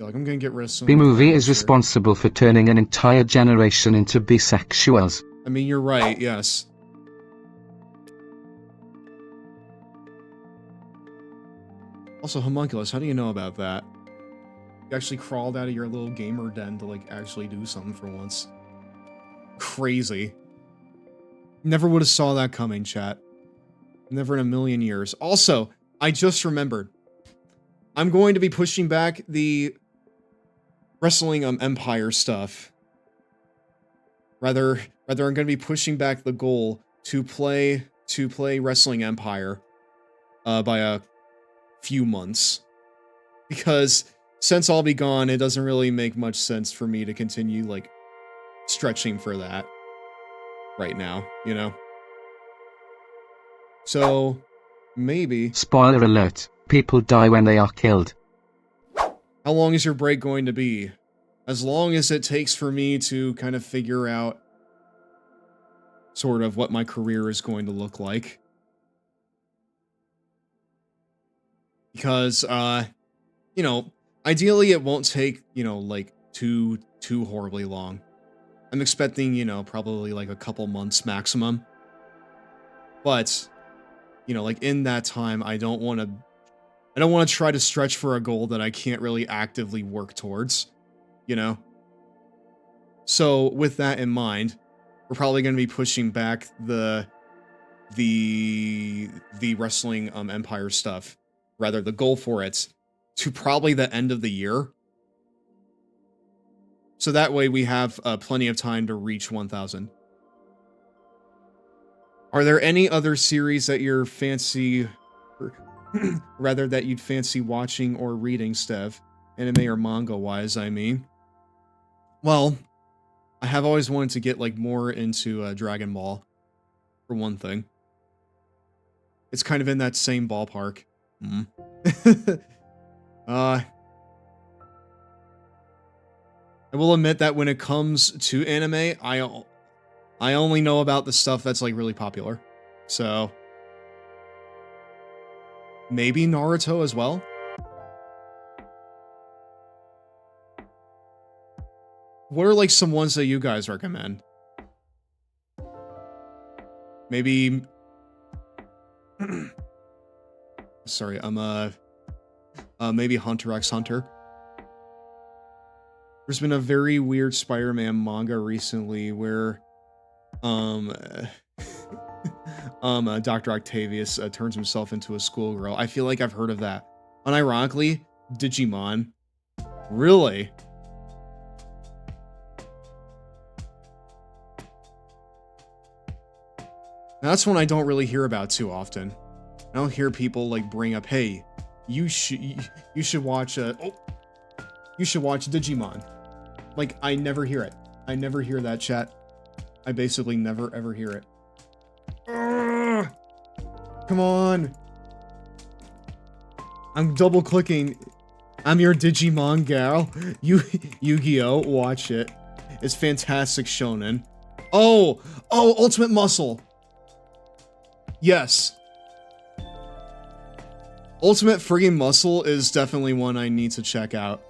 Like, I'm gonna get rid of some. The movie is responsible for turning an entire generation into bisexuals. I mean, you're right, yes. Also, Homunculus, how do you know about that? You actually crawled out of your little gamer den to, like, actually do something for once. Crazy. Never would have saw that coming, chat. Never in a million years. Also, I just remembered. I'm going to be pushing back the Wrestling Empire stuff. Rather I'm going to be pushing back the goal to play Wrestling Empire by a few months. Because since I'll be gone, it doesn't really make much sense for me to continue like stretching for that right now, you know? So maybe. Spoiler alert, people die when they are killed. How long is your break going to be? As long as it takes for me to kind of figure out sort of what my career is going to look like. Because, you know, ideally it won't take, you know, like too horribly long. I'm expecting, you know, probably like a couple months maximum. But, you know, like in that time, I don't want to try to stretch for a goal that I can't really actively work towards, you know? So, with that in mind, we're probably going to be pushing back the Wrestling Empire stuff, rather the goal for it, to probably the end of the year. So that way we have plenty of time to reach 1,000. Are there any other series that you're rather that you'd fancy watching or reading, Stev? Anime or manga-wise, I mean. Well, I have always wanted to get, like, more into Dragon Ball, for one thing. It's kind of in that same ballpark. I will admit that when it comes to anime, I only know about the stuff that's like really popular. So maybe Naruto as well. What are like some ones that you guys recommend? Maybe sorry, maybe Hunter x Hunter. There's been a very weird Spider-Man manga recently where Dr. Octavius turns himself into a schoolgirl. I feel like I've heard of that. Unironically, Digimon. Really? That's one I don't really hear about too often. I don't hear people like bring up, "Hey, you should watch you should watch Digimon." Like, I never hear it. I never hear that, chat. I basically never ever hear it. Urgh! Come on. I'm double clicking. I'm your Digimon gal. Yu-Gi-Oh! Watch it. It's fantastic shonen. Oh, Ultimate Muscle. Yes. Ultimate friggin' Muscle is definitely one I need to check out.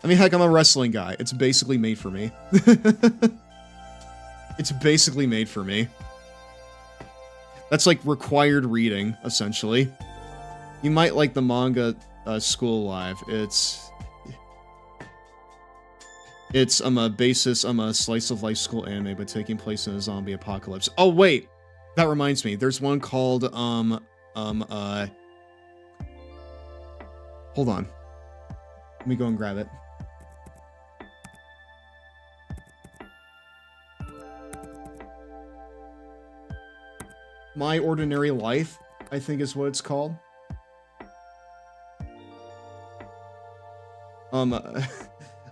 I mean, heck, I'm a wrestling guy. It's basically made for me. It's basically made for me. That's like required reading, essentially. You might like the manga School Live. It's a basis, a slice of life school anime, but taking place in a zombie apocalypse. Oh wait, that reminds me. There's one called hold on. Let me go and grab it. My Ordinary Life, I think is what it's called.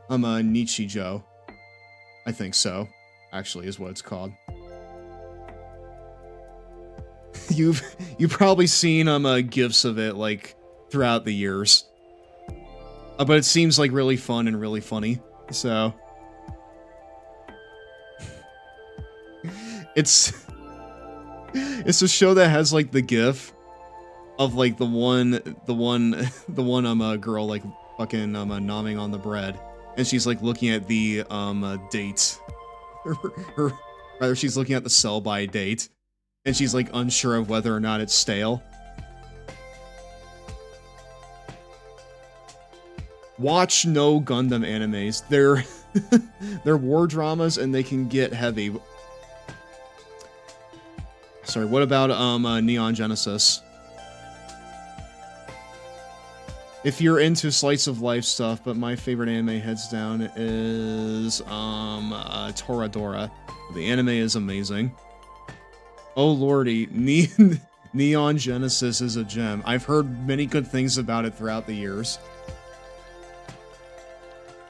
Nichijou. I think so, actually, is what it's called. You've probably seen gifs of it like throughout the years. But it seems like really fun and really funny. So it's a show that has like the gif of like the one girl like fucking nomming on the bread, and she's like looking at the date, or rather she's looking at the sell by date, and she's like unsure of whether or not it's stale. Watch no Gundam animes. They're war dramas and they can get heavy. Sorry, what about Neon Genesis? If you're into slice of life stuff, but my favorite anime heads down is Toradora. The anime is amazing. Oh lordy, Neon Genesis is a gem. I've heard many good things about it throughout the years.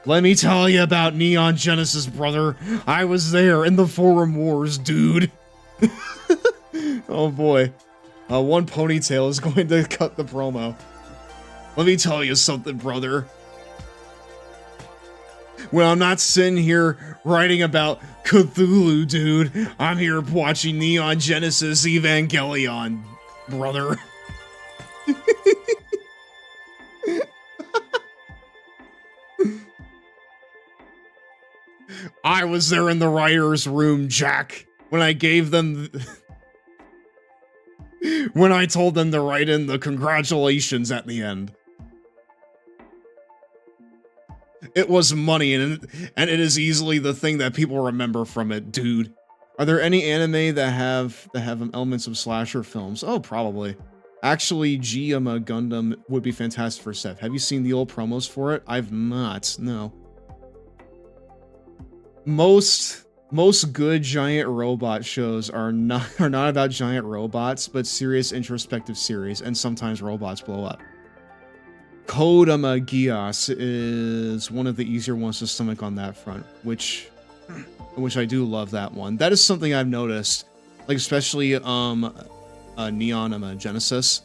Let me tell you about Neon Genesis, brother. I was there in the Forum Wars, dude. Oh boy. One Ponytail is going to cut the promo. Let me tell you something, brother. When I'm not sitting here writing about Cthulhu, dude, I'm here watching Neon Genesis Evangelion, brother. I was there in the writer's room, Jack, when I gave them... when I told them to write in the congratulations at the end. It was money, and it is easily the thing that people remember from it, dude. Are there any anime that have elements of slasher films? Oh, probably. Actually, Gundam would be fantastic for Seth. Have you seen the old promos for it? I've not, no. Most good giant robot shows are not about giant robots, but serious introspective series, and sometimes robots blow up. Code Geass is one of the easier ones to stomach on that front, which I do love that one. That is something I've noticed, like especially Neon Genesis.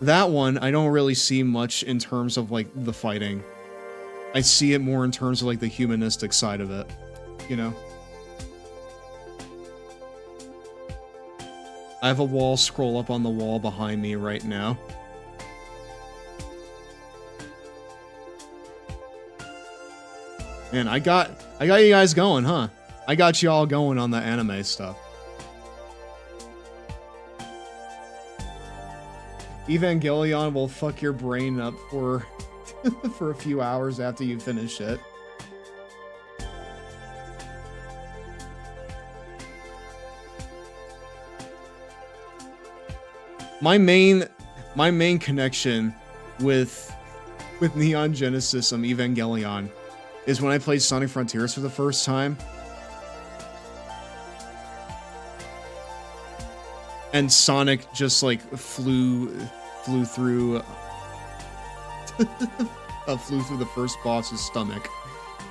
that one, I don't really see much in terms of, like, the fighting. I see it more in terms of, like, the humanistic side of it, you know? I have a wall scroll up on the wall behind me right now. Man, I got you guys going, huh? I got you all going on the anime stuff. Evangelion will fuck your brain up for for a few hours after you finish it. My main connection with Neon Genesis Evangelion is when I played Sonic Frontiers for the first time. And Sonic just like flew through flew through the first boss's stomach.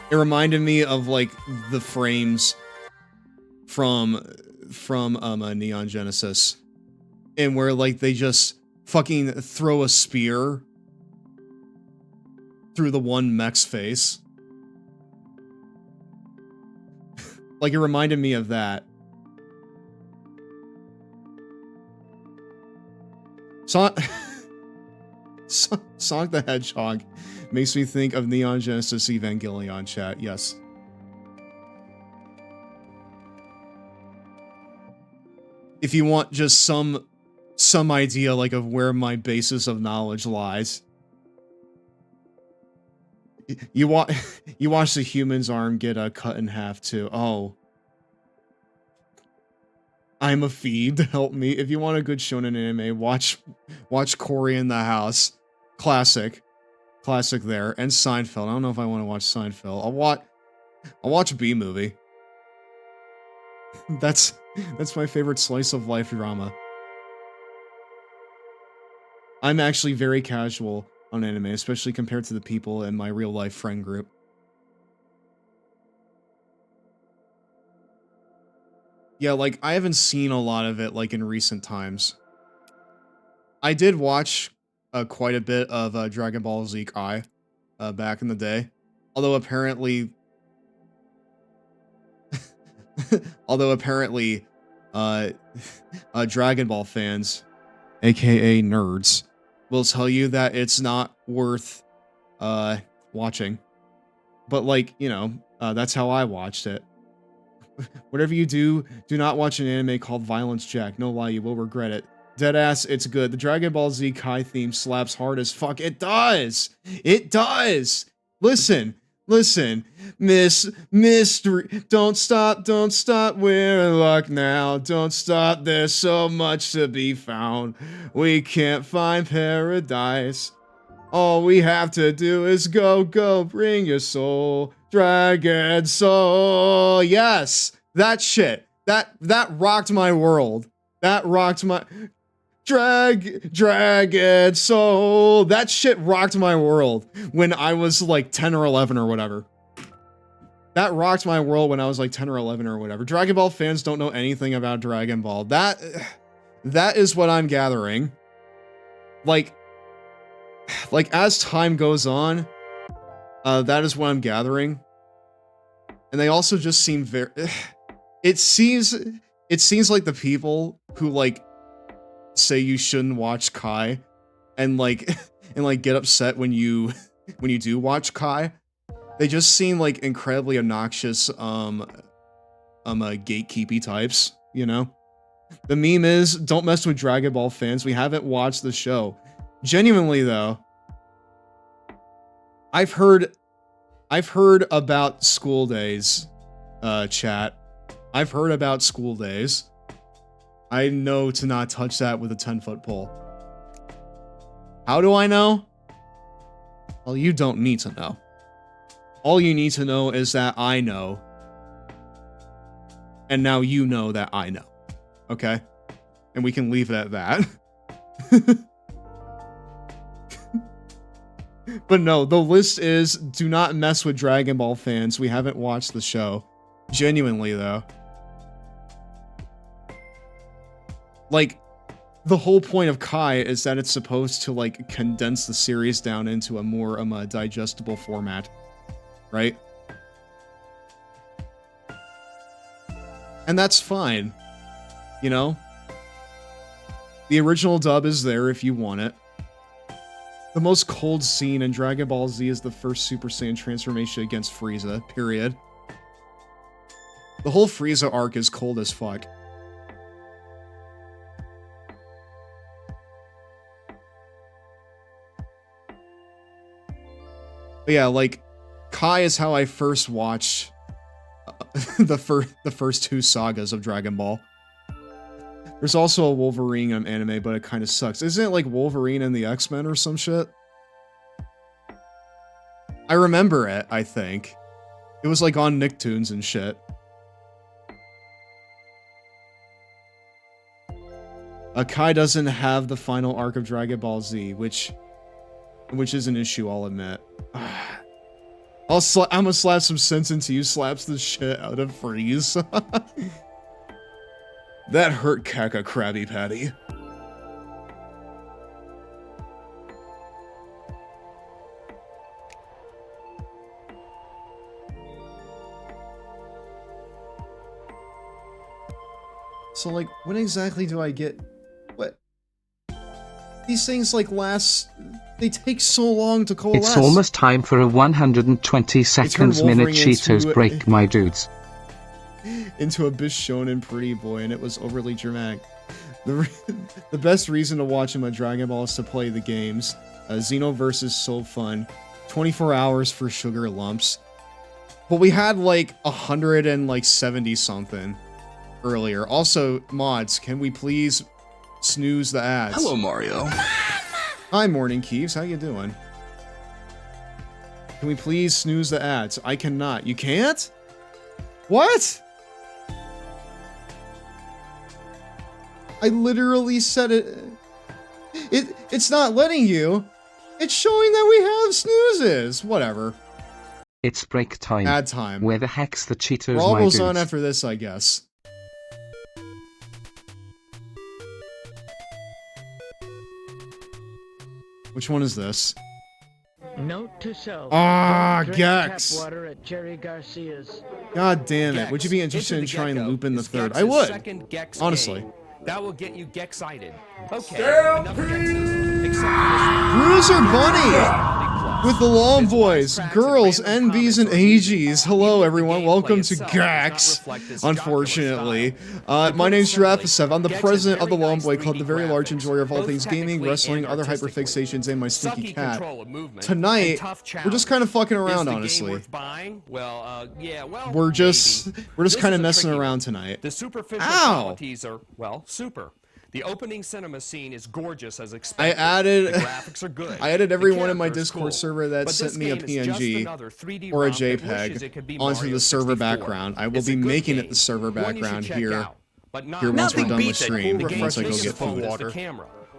It reminded me of like the frames from Neon Genesis, and where like they just fucking throw a spear through the one mech's face. Like, it reminded me of that. Sonic the Hedgehog makes me think of Neon Genesis Evangelion, chat. Yes. If you want just some idea, like, of where my basis of knowledge lies. You watch the human's arm get cut in half too. Oh. I'm a feed to help me. If you want a good shonen anime, watch Cory in the House. Classic there. And Seinfeld. I don't know if I want to watch Seinfeld. I'll watch B-Movie. That's my favorite slice of life drama. I'm actually very casual on anime, especially compared to the people in my real life friend group. Yeah, like, I haven't seen a lot of it, like, in recent times. I did watch quite a bit of Dragon Ball Z Kai back in the day. Although apparently Dragon Ball fans, aka nerds, will tell you that it's not worth watching. But, like, you know, that's how I watched it. Whatever you do not watch an anime called Violence Jack. No lie, you will regret it. Deadass, it's good. The Dragon Ball Z Kai theme slaps hard as fuck. It does! It does! Listen, mystery. Don't stop, we're in luck now. Don't stop, there's so much to be found. We can't find paradise. All we have to do is go, bring your soul. Dragon Soul. Yes, that shit. That rocked my world. That rocked my... Dragon Soul. That shit rocked my world when I was like 10 or 11 or whatever. That rocked my world when I was like 10 or 11 or whatever. Dragon Ball fans don't know anything about Dragon Ball. That is what I'm gathering. Like as time goes on, that is what I'm gathering. And they also just seem very... It seems like the people who, like, say you shouldn't watch Kai and get upset when you do watch Kai, they just seem like incredibly obnoxious gatekeepy types, you know? The meme is, don't mess with Dragon Ball fans, we haven't watched the show. Genuinely though, I've heard about school days, chat. I've heard about school days. I know to not touch that with a 10-foot pole. How do I know? Well, you don't need to know. All you need to know is that I know. And now you know that I know. Okay? And we can leave it at that. But no, the list is, do not mess with Dragon Ball fans. We haven't watched the show. Genuinely, though. Like, the whole point of Kai is that it's supposed to, like, condense the series down into a more digestible format, right? And that's fine, you know? The original dub is there if you want it. The most cold scene in Dragon Ball Z is the first Super Saiyan transformation against Frieza, period. The whole Frieza arc is cold as fuck. But yeah, like, Kai is how I first watched the first two sagas of Dragon Ball. There's also a Wolverine anime, but it kind of sucks. Isn't it like Wolverine and the X-Men or some shit? I remember it, I think. It was like on Nicktoons and shit. Kai doesn't have the final arc of Dragon Ball Z, which is an issue, I'll admit. I'm gonna slap some sense into you, slaps the shit out of Freeze. That hurt Kaka Krabby Patty. So, like, when exactly do I get... What? These things, like, they take so long to coalesce. It's almost time for a 120 seconds minute Cheetos break, my dudes. Into a Bishonen pretty boy, and it was overly dramatic. The best reason to watch him on Dragon Ball is to play the games. Xenoverse is so fun. 24 hours for sugar lumps. But we had like 170 something earlier. Also, mods, can we please snooze the ads? Hello, Mario. Hi, Morning Keeves. How you doing? Can we please snooze the ads? I cannot. You can't? What? I literally said it. It's not letting you. It's showing that we have snoozes. Whatever. It's break time. Ad time. Where the heck's the Cheetos, We're my almost dudes? on after this, I guess. Which one is this? Note to self. Ah, Don't drink Gex. tap water at Jerry Garcia's. God damn it. Would you be interested in trying Lupin the Third? I would. Honestly. That will get you Gex-cited. Okay, enough Gexes. Bruiser Bunny! With the Long Boys, Girls, NBs, and AGs. Hello, everyone. Welcome to Gax. Unfortunately. My name's Giraffesev. I'm the president of the Long Boy Club, the very large enjoyer of all things gaming, wrestling, other hyperfixations, and my stinky cat. Tonight, we're just kind of fucking around, honestly. We're just kind of messing around tonight. The superficial qualities are, well, super. The opening cinema scene is gorgeous as expected. The graphics are good. I added everyone in my Discord server that sent me a PNG or a JPEG onto the server background. I will be making it the server background here once we're done with stream, once I go get food.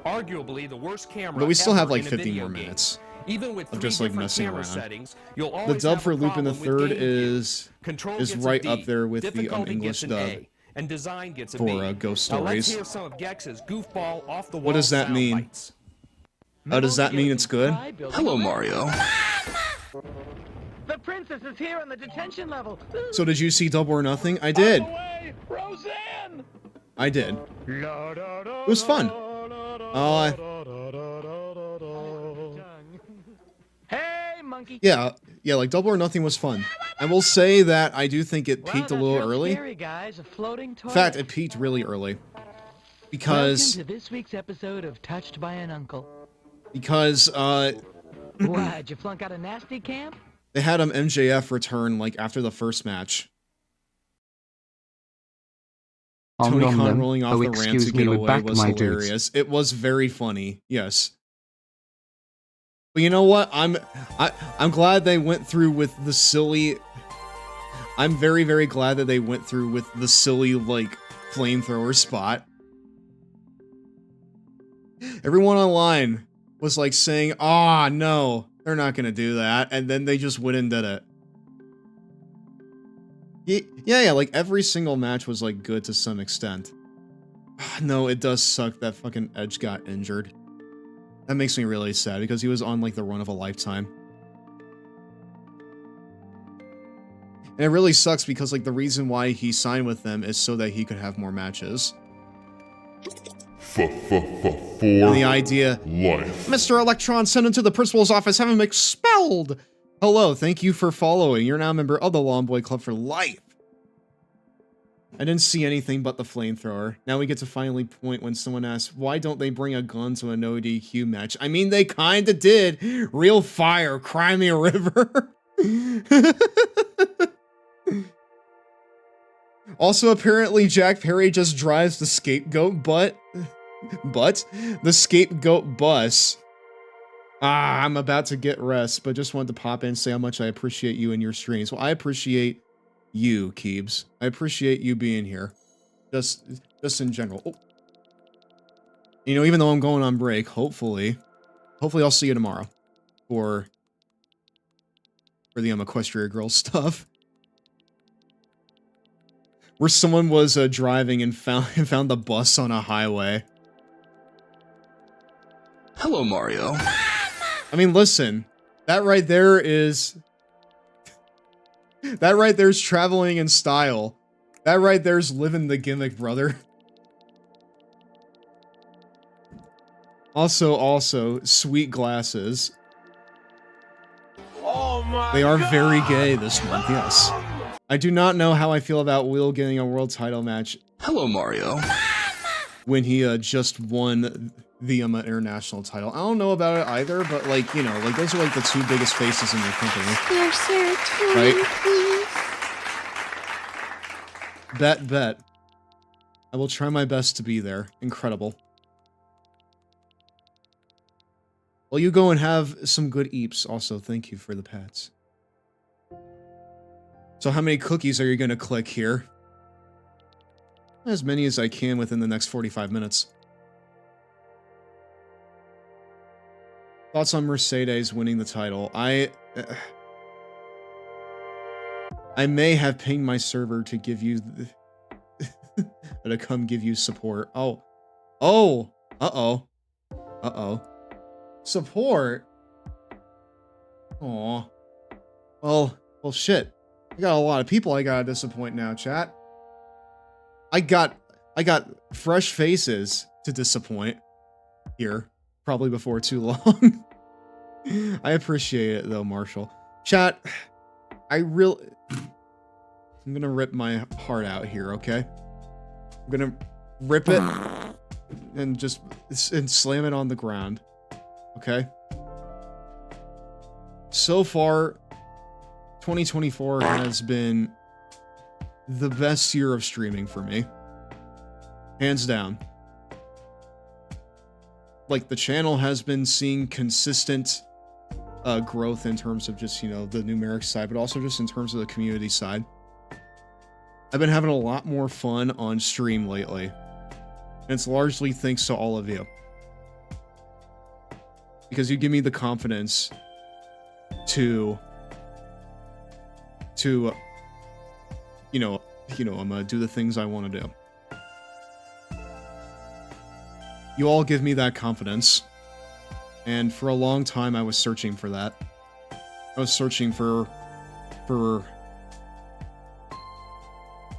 Arguably the worst camera. But we still have like ever in a 50 more video game. minutes Even with of just like messing around. Settings, you'll The always dub have for a Lupin the problem with Third game is right up there with the Difficulty English gets an dub A, and design gets a for B. Ghost Now let's Stories. hear some of Gex's goofball off the wall What does that sound mean? bites. Does that mean it's good? Hello, Mario. The princess is here on the detention level. So did you see Double or Nothing? I did. Roseanne! I did. It was fun. Hey, monkey. Yeah, like Double or Nothing was fun. I will say that I do think it peaked a little early. In fact, it peaked really early. Because Welcome to this week's episode of Touched by an Uncle. Why'd you flunk out a nasty camp? They had MJF return like after the first match. Tony Khan rolling off the ramp to get away was hilarious. It was very funny, yes. But you know what? I'm glad they went through with the silly. I'm very, very glad that they went through with the silly like flamethrower spot. Everyone online was like saying, "Ah, no, they're not gonna do that," and then they just went and did it. Yeah, like every single match was like good to some extent. No, it does suck that fucking Edge got injured. That makes me really sad because he was on like the run of a lifetime. And it really sucks because like the reason why he signed with them is so that he could have more matches. For the idea, life. Mr. Electron, sent him to the principal's office, have him expelled. Hello, thank you for following. You're now a member of the Lawn Boy Club for life. I didn't see anything but the flamethrower. Now we get to finally point when someone asks, why don't they bring a gun to a no DQ match? I mean, they kinda did. Real fire, cry me a river. Also, apparently Jack Perry just drives the scapegoat the scapegoat bus. I'm about to get rest, but just wanted to pop in and say how much I appreciate you and your streams. Well, I appreciate you, Keebs. I appreciate you being here. Just in general. Oh. You know, even though I'm going on break, hopefully I'll see you tomorrow for the Equestria Girls stuff. Where someone was driving and found the bus on a highway. Hello, Mario. I mean, listen, that right there is... That right there's traveling in style. That right there's living the gimmick, brother. Also, sweet glasses. Oh my They are very gay this month, yes. I do not know how I feel about Will getting a world title match. Hello, Mario. When he just won the international title. I don't know about it either, but like, you know, like those are like the two biggest faces in your company. Your serotonin, right? please. Bet. I will try my best to be there. Incredible. Well, you go and have some good eeps. Also, thank you for the pats. So how many cookies are you going to click here? As many as I can within the next 45 minutes. Thoughts on Mercedes winning the title? I may have pinged my server to give you... to come give you support. Oh. Uh-oh. Support? Aw. Well, shit. I got a lot of people I gotta disappoint now, chat. I got fresh faces to disappoint here, probably before too long. I appreciate it though, Marshall. Chat, I'm gonna rip my heart out here, okay? I'm gonna rip it and slam it on the ground, okay? So far, 2024 has been the best year of streaming for me. Hands down. Like, the channel has been seeing consistent growth in terms of just, you know, the numeric side, but also just in terms of the community side. I've been having a lot more fun on stream lately. And it's largely thanks to all of you. Because you give me the confidence to you know, I'm gonna do the things I want to do. You all give me that confidence. And for a long time, I was searching for that. I was searching for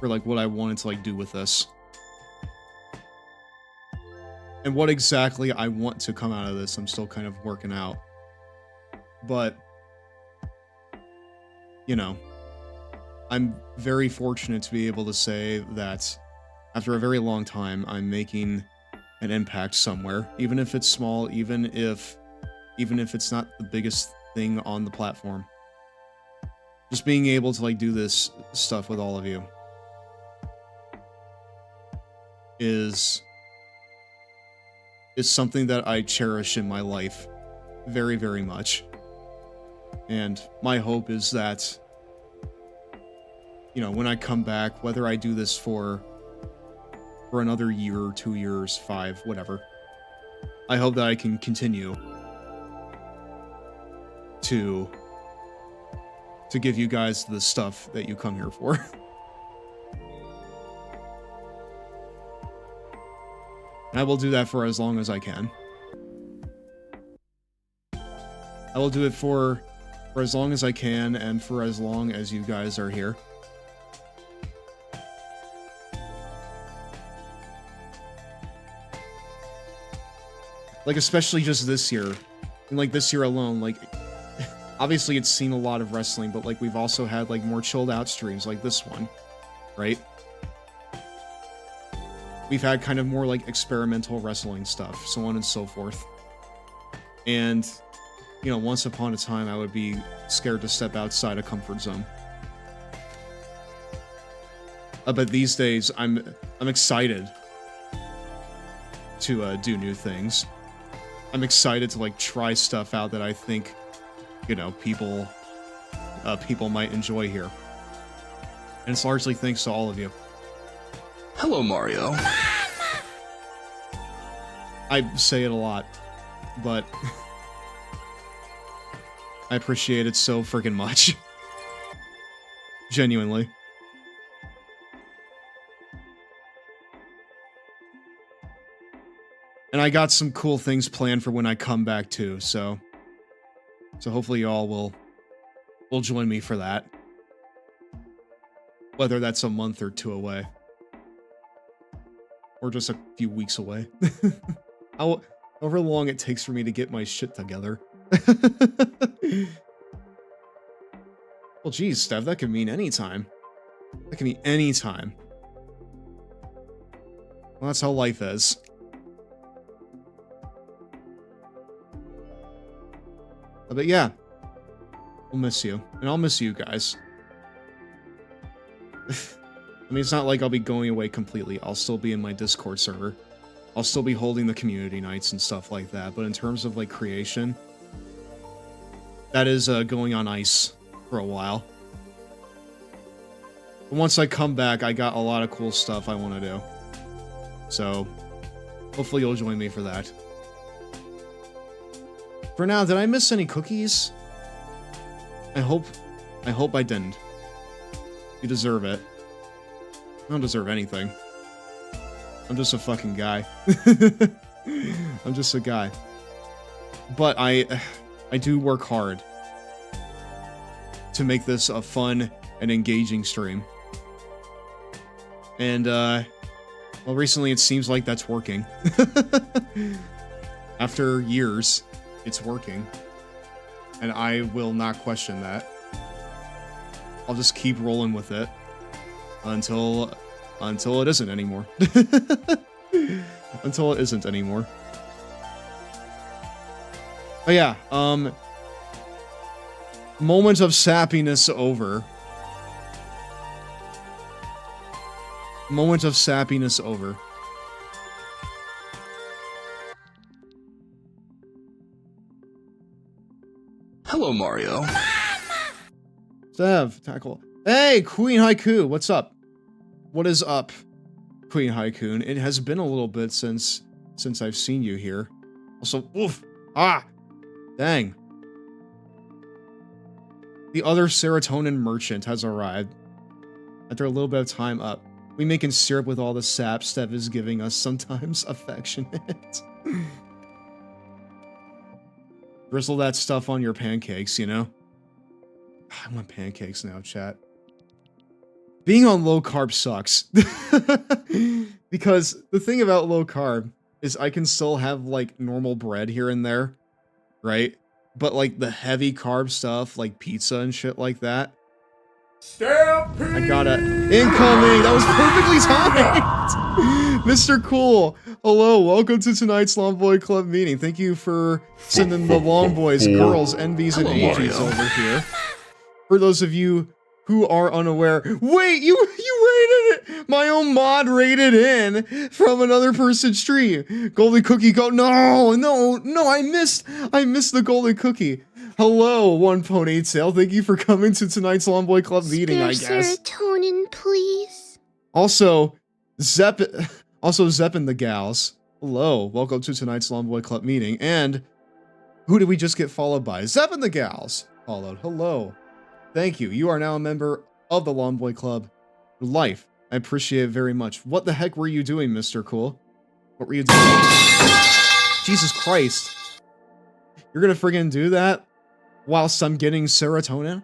like what I wanted to like do with this. And what exactly I want to come out of this, I'm still kind of working out. But, you know, I'm very fortunate to be able to say that after a very long time, I'm making an impact somewhere, even if it's small, even if it's not the biggest thing on the platform. Just being able to like do this stuff with all of you is something that I cherish in my life very, very much. And my hope is that, you know, when I come back, whether I do this for another year, 2 years, 5, whatever, I hope that I can continue to give you guys the stuff that you come here for. And I will do that for as long as I can. I will do it for as long as I can and for as long as you guys are here. Like, especially just this year. And, like, this year alone, like, obviously it's seen a lot of wrestling, but, like, we've also had, like, more chilled out streams like this one, right? We've had kind of more, like, experimental wrestling stuff, so on and so forth. And, you know, once upon a time, I would be scared to step outside a comfort zone. But these days, I'm excited to do new things. I'm excited to, like, try stuff out that I think, you know, people might enjoy here. And it's largely thanks to all of you. Hello, Mario. I say it a lot, but I appreciate it so freaking much. Genuinely. And I got some cool things planned for when I come back too, so hopefully y'all will join me for that. Whether that's a month or two away. Or just a few weeks away. However long it takes for me to get my shit together. Well, geez, Steph, that could mean anytime. That can mean anytime. Well, that's how life is. But yeah, I'll miss you. And I'll miss you guys. I mean, it's not like I'll be going away completely. I'll still be in my Discord server. I'll still be holding the community nights and stuff like that. But in terms of, like, creation, that is going on ice for a while. But once I come back, I got a lot of cool stuff I want to do. So, hopefully you'll join me for that. For now, did I miss any cookies? I hope I didn't. You deserve it. I don't deserve anything. I'm just a fucking guy. I'm just a guy. But I do work hard to make this a fun and engaging stream. And, well, recently it seems like that's working. After years, it's working. And I will not question that. I'll just keep rolling with it until it isn't anymore. Until it isn't anymore. But yeah, moment of sappiness over. Moment of sappiness over. Hello, Mario. Sev, tackle. Hey, Queen Haiku, what's up? What is up, Queen Haiku? It has been a little bit since I've seen you here. Also, oof, dang. The other serotonin merchant has arrived. After a little bit of time up. We making syrup with all the sap Steph is giving us, sometimes affectionate. Drizzle that stuff on your pancakes, you know? I want pancakes now, chat. Being on low carb sucks. Because the thing about low carb is I can still have, like, normal bread here and there, right? But, like, the heavy carb stuff, like pizza and shit like that, I gotta... Incoming! That was perfectly timed! Mr. Cool! Hello, welcome to tonight's Longboy Club meeting. Thank you for sending the Longboys, girls, envies, and AGs over here. For those of you who are unaware... Wait, you rated it! My own mod rated in from another person's stream. Golden Cookie go... No, I missed the Golden Cookie. Hello, One Ponytail. Thank you for coming to tonight's Longboy Club meeting, I guess. Serotonin, please. Also, Zepp and the gals. Hello, welcome to tonight's Longboy Club meeting. And who did we just get followed by? Zepp and the gals followed. Hello. Thank you. You are now a member of the Longboy Club for life. I appreciate it very much. What the heck were you doing, Mr. Cool? What were you doing? Jesus Christ. You're gonna friggin' do that whilst I'm getting serotonin?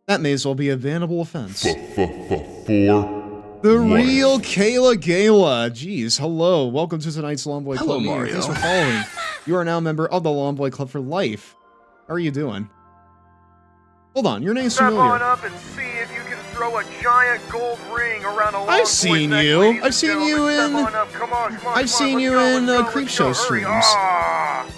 That may as well be a bannable offense. The real Kayla Gala. Jeez, hello. Welcome to tonight's Longboy Club. Hello, Mario. Thanks for following. You are now a member of the Longboy Club for life. How are you doing? Hold on, your name's Step familiar. on up and see if you can throw a giant gold ring around a long I've seen you. I've seen you in. I've seen you in Creepshow streams.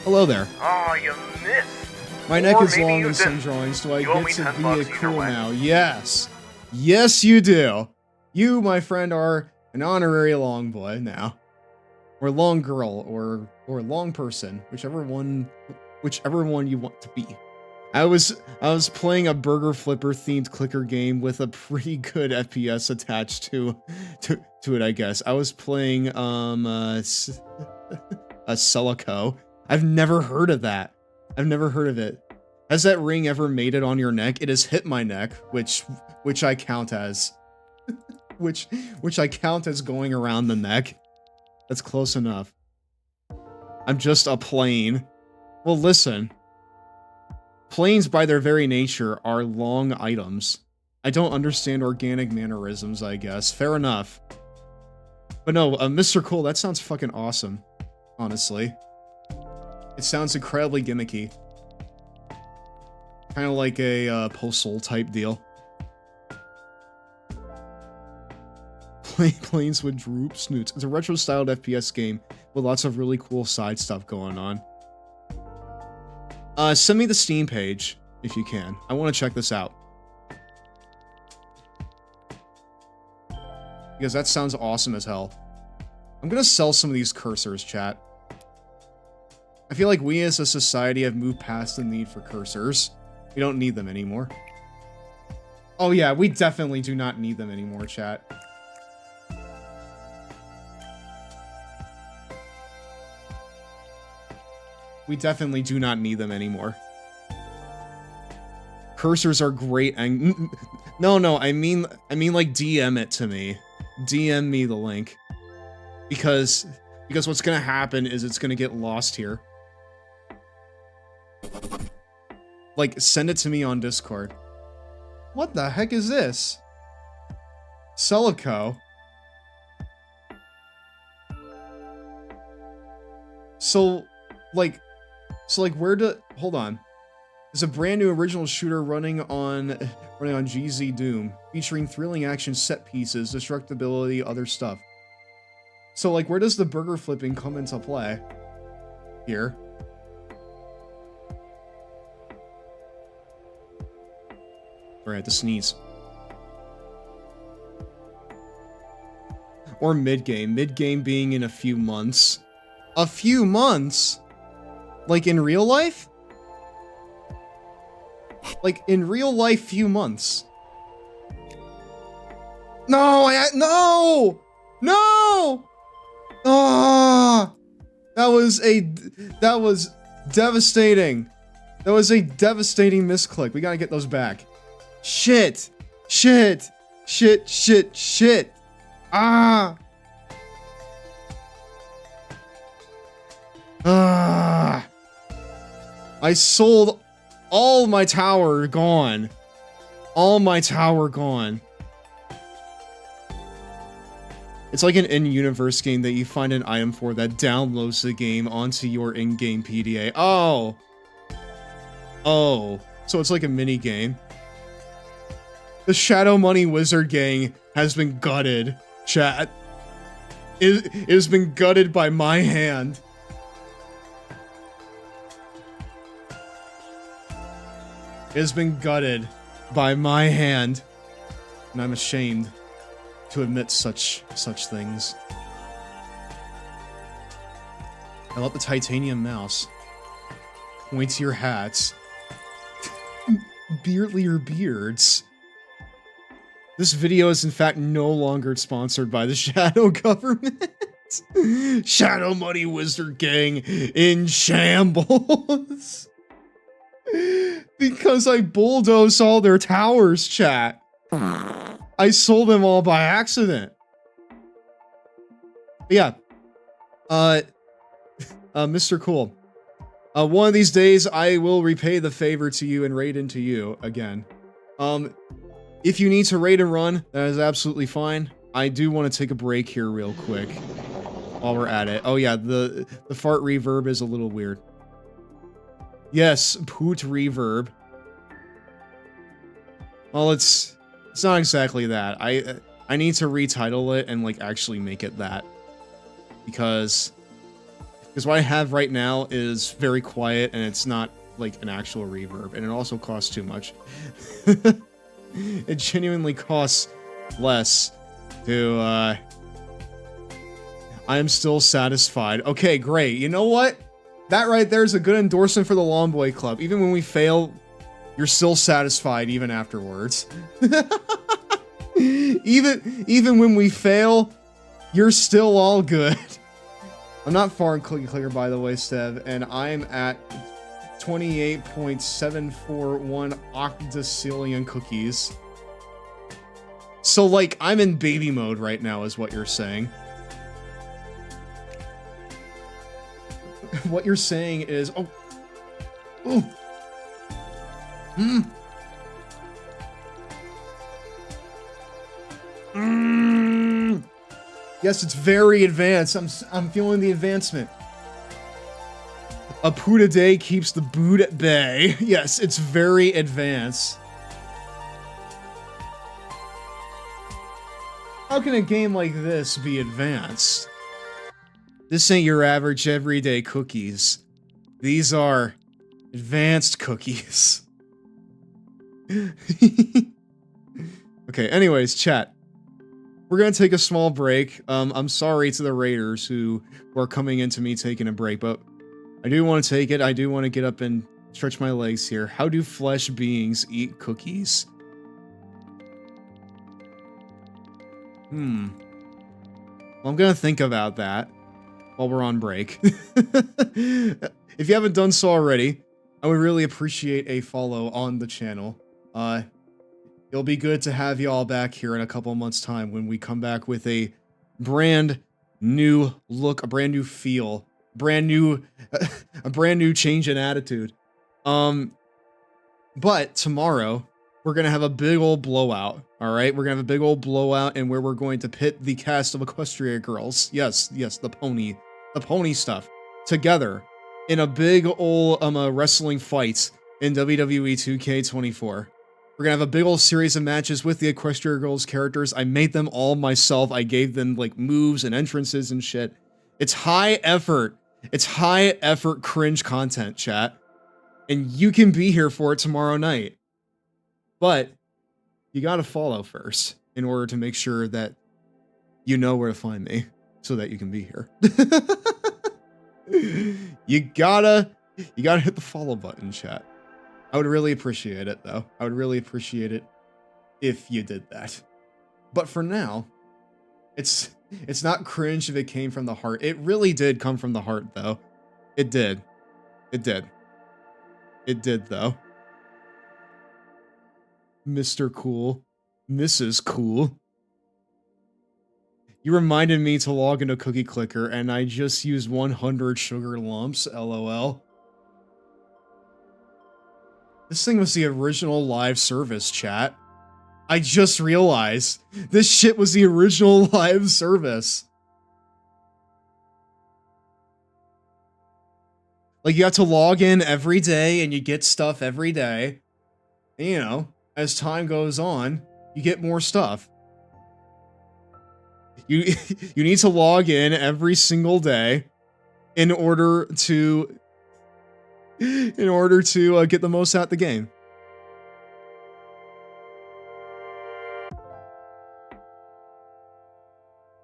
Hello there. Oh, you missed. My neck is long in some drawings. Do I get to be a cool now? Yes. Yes, you do. You, my friend, are an honorary long boy now. Or long girl, or long person. Whichever one you want to be. I was playing a burger flipper themed clicker game with a pretty good FPS attached to it, I guess. I was playing a Celico. I've never heard of that. I've never heard of it. Has that ring ever made it on your neck? It has hit my neck, which I count as which I count as going around the neck. That's close enough. I'm just a plane. Well, listen. Planes, by their very nature, are long items. I don't understand organic mannerisms, I guess. Fair enough. But no, Mr. Cool, that sounds fucking awesome. Honestly. It sounds incredibly gimmicky. Kind of like a postal type deal. Planes with droop snoots. It's a retro-styled FPS game with lots of really cool side stuff going on. Send me the Steam page, if you can. I want to check this out. Because that sounds awesome as hell. I'm gonna sell some of these cursors, chat. I feel like we as a society have moved past the need for cursors. We don't need them anymore. Oh yeah, we definitely do not need them anymore, chat. We definitely do not need them anymore. Cursors are great and no, I mean like DM it to me. DM me the link. Because what's gonna happen is it's gonna get lost here. Like, send it to me on Discord. What the heck is this? Celico. So, where do... Hold on. There's a brand new original shooter running on GZ Doom, featuring thrilling action set pieces, destructibility, other stuff. So, like, where does the burger flipping come into play? Here. Alright, to sneeze. Or mid-game. Mid-game being in a few months. A few months? Like in real life? Like in real life, few months. No! No! Ah! That was devastating. That was a devastating misclick. We gotta get those back. Shit! Shit! Shit, shit, shit! Ah! Ah! I sold all my tower gone. All my tower gone. It's like an in-universe game that you find an item for that downloads the game onto your in-game PDA. Oh! Oh. So it's like a mini-game. The Shadow Money Wizard gang has been gutted, chat. It has been gutted by my hand. It has been gutted by my hand. And I'm ashamed to admit such things. I love the titanium mouse. Pointier hats. Beardlier beards. This video is in fact no longer sponsored by the Shadow Government. Shadow Money Wizard Gang in shambles. Because I bulldozed all their towers, chat. I sold them all by accident. But yeah. Mr. Cool. One of these days, I will repay the favor to you and raid into you again. If you need to raid and run, that is absolutely fine. I do want to take a break here real quick while we're at it. Oh yeah, the fart reverb is a little weird. Yes, poot reverb. Well, it's not exactly that. I need to retitle it and like actually make it that. Because what I have right now is very quiet and it's not like an actual reverb, and it also costs too much. It genuinely costs less to I am still satisfied. Okay, great. You know what? That right there is a good endorsement for the Long Boy Club. Even when we fail, you're still satisfied even afterwards. even when we fail, you're still all good. I'm not far in Clicker, by the way, Stev, and I'm at 28.741 octocillion cookies. So, like, I'm in baby mode right now, is what you're saying. What you're saying is, oh, yes, it's very advanced. I'm feeling the advancement. A poot a day keeps the boot at bay. Yes, it's very advanced. How can a game like this be advanced? This ain't your average everyday cookies. These are advanced cookies. Okay, anyways, chat. We're gonna take a small break. I'm sorry to the raiders who are coming into me taking a break, but I do want to take it. I do want to get up and stretch my legs here. How do flesh beings eat cookies? Well, I'm gonna think about that while we're on break. If you haven't done so already, I would really appreciate a follow on the channel. It'll be good to have y'all back here in a couple months' time when we come back with a brand new look, a brand new feel, a brand new change in attitude. But tomorrow, we're gonna have a big old blowout, alright? We're gonna have a big old blowout and where we're going to pit the cast of Equestria Girls, yes, the pony stuff, together in a big old wrestling fight in WWE 2K24. We're gonna have a big old series of matches with the Equestria Girls characters. I made them all myself. I gave them like moves and entrances and shit. It's high effort. It's high effort cringe content, chat. And you can be here for it tomorrow night. But you gotta follow first in order to make sure that you know where to find me so that you can be here. You gotta hit the follow button, chat. I would really appreciate it, though. I would really appreciate it if you did that. But for now, it's not cringe if it came from the heart. It really did come from the heart, though. It did. It did. It did, though. Mr. Cool. Mrs. Cool. You reminded me to log into Cookie Clicker, and I just used 100 sugar lumps, LOL. This thing was the original live service, chat. I just realized. This shit was the original live service. Like, you have to log in every day, and you get stuff every day. And, you know, as time goes on, you get more stuff. You need to log in every single day in order to get the most out of the game.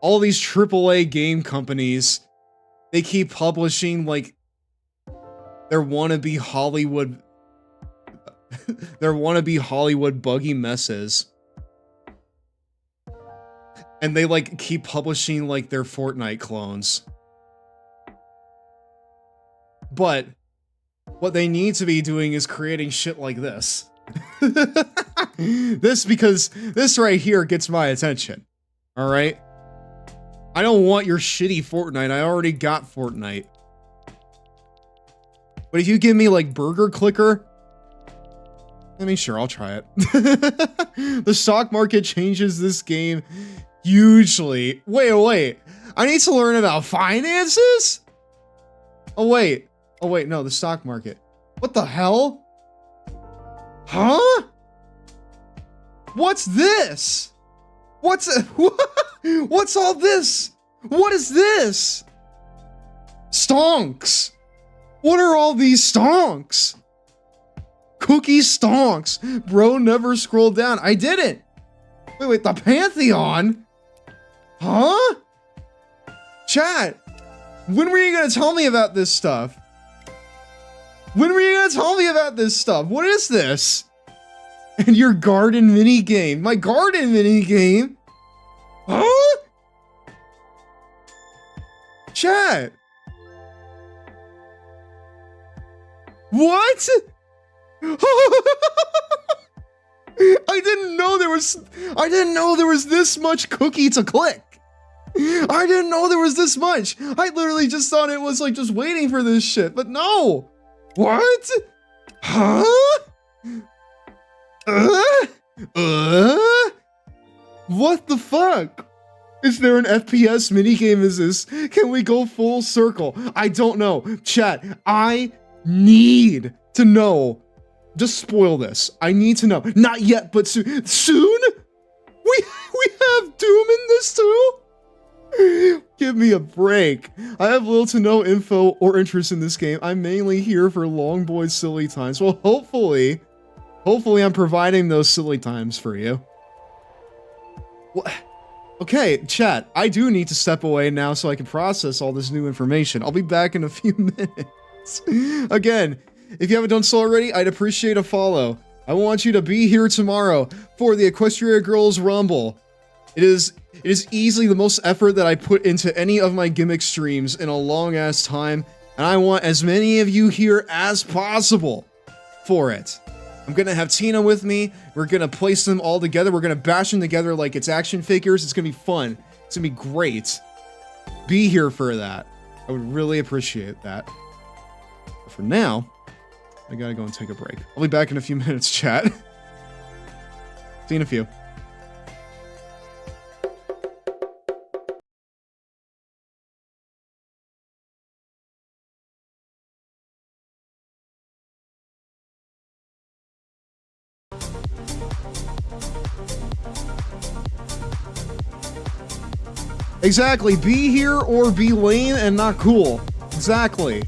All these AAA game companies, they keep publishing like their wannabe Hollywood buggy messes. And they like keep publishing like their Fortnite clones. But what they need to be doing is creating shit like this. Because this right here gets my attention. All right? I don't want your shitty Fortnite. I already got Fortnite. But if you give me like Burger Clicker, I mean, sure, I'll try it. The stock market changes this game hugely. Wait. I need to learn about finances? Oh, wait, no, the stock market. What the hell? Huh? What's this? What's all this? What is this? Stonks. What are all these stonks? Cookie stonks. Bro never scrolled down. I didn't. Wait, the Pantheon? Huh? Chat, when were you gonna tell me about this stuff? When were you gonna tell me about this stuff? What is this? And your garden mini game. My garden mini game? Huh? Chat. What? I didn't know there was this much cookie to click. I didn't know there was this much. I literally just thought it was like just waiting for this shit, but no. What? Huh? What the fuck? Is there an FPS minigame? Is this? Can we go full circle? I don't know. Chat, I need to know. Just spoil this. I need to know. Not yet, but soon. Soon? We have Doom in this too? Give me a break. I have little to no info or interest in this game. I'm mainly here for long boy silly times. Well, hopefully I'm providing those silly times for you. What? Okay, chat, I do need to step away now so I can process all this new information. I'll be back in a few minutes. Again, if you haven't done so already, I'd appreciate a follow. I want you to be here tomorrow for the Equestria Girls Rumble. It is easily the most effort that I put into any of my gimmick streams in a long ass time, and I want as many of you here as possible for it. I'm gonna have Tina with me. We're gonna place them all together. We're gonna bash them together like it's action figures. It's gonna be fun. It's gonna be great. Be here for that. I would really appreciate that. But for now, I gotta go and take a break. I'll be back in a few minutes, chat. See you in a few. Exactly, be here or be lame and not cool. Exactly.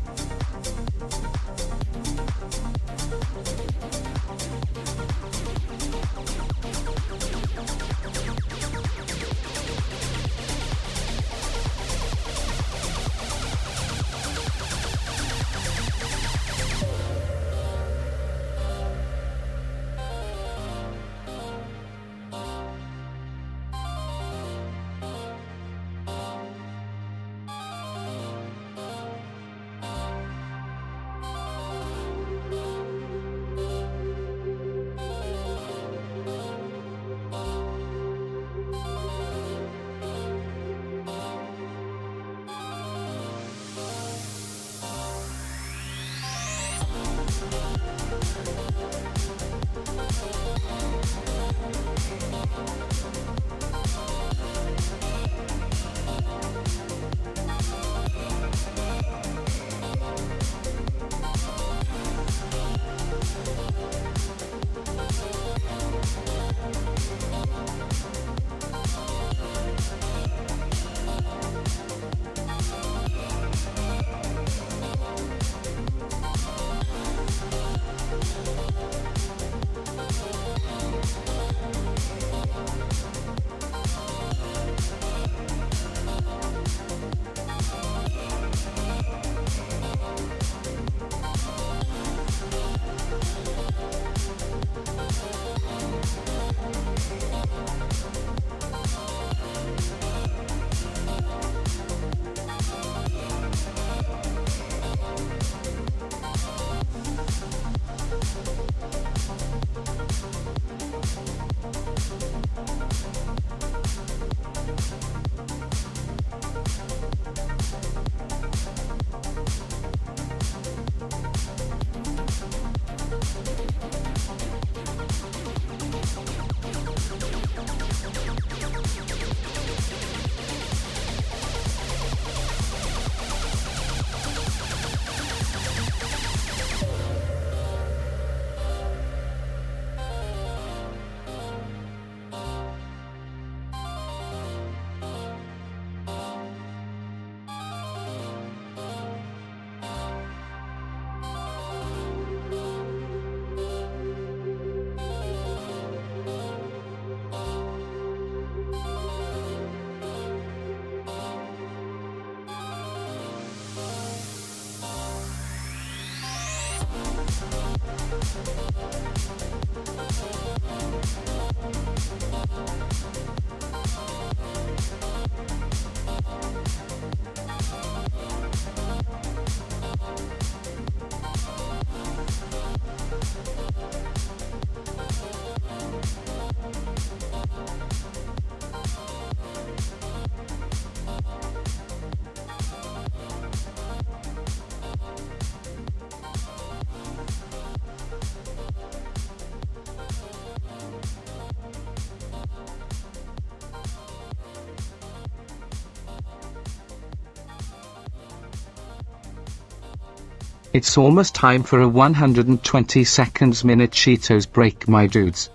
It's almost time for a 120 seconds minute Cheetos break, my dudes.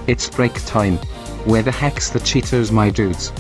It's break time. Where the heck's the Cheetos, my dudes?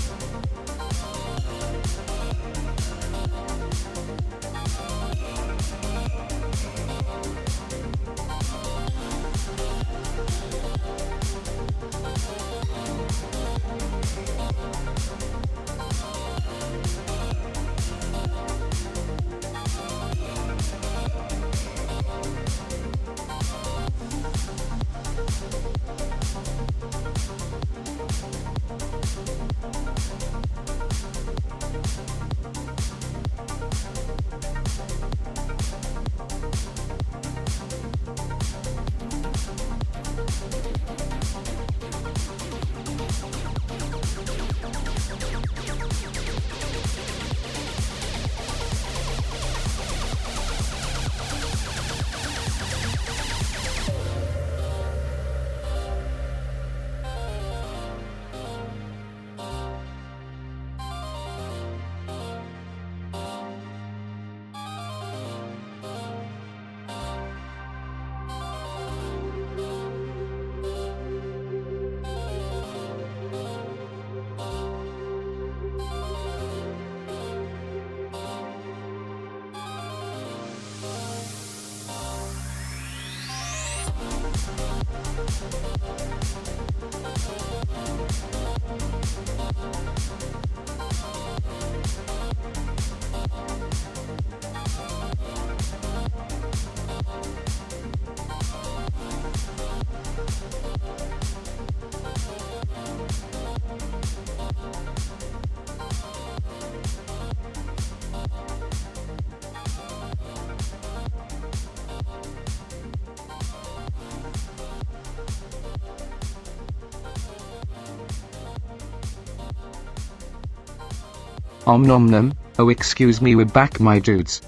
Nom nom. Oh, excuse me, we're back, my dudes.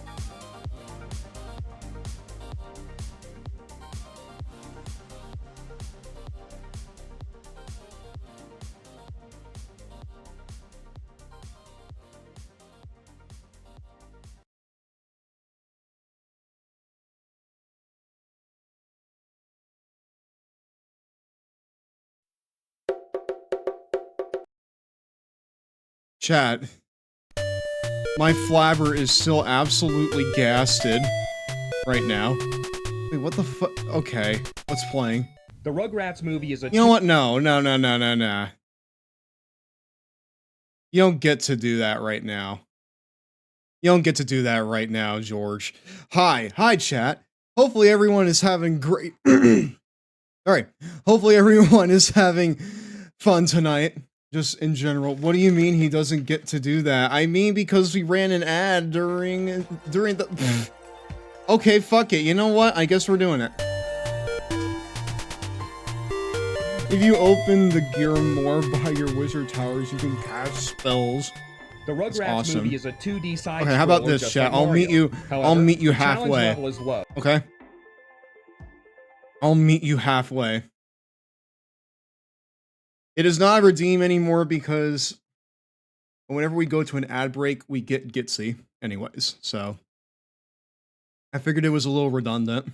Chat. My flabber is still absolutely gasted right now. Wait, what the fuck? Okay, what's playing? The Rugrats movie is a— You know what? No. You don't get to do that right now. You don't get to do that right now, George. Hi, chat. Hopefully everyone is having great... Alright, hopefully everyone is having fun tonight. Just in general. What do you mean he doesn't get to do that? I mean because we ran an ad during the... Okay, fuck it. You know what? I guess we're doing it. If you open the gear more by your wizard towers, you can cast spells. The Rugrats awesome. movie is a 2D side. Okay, how about this, chat? I'll meet you. However, I'll meet you the challenge halfway. level is low. Okay. I'll meet you halfway. It is not a redeem anymore because whenever we go to an ad break, we get Gitsy anyways. So I figured it was a little redundant.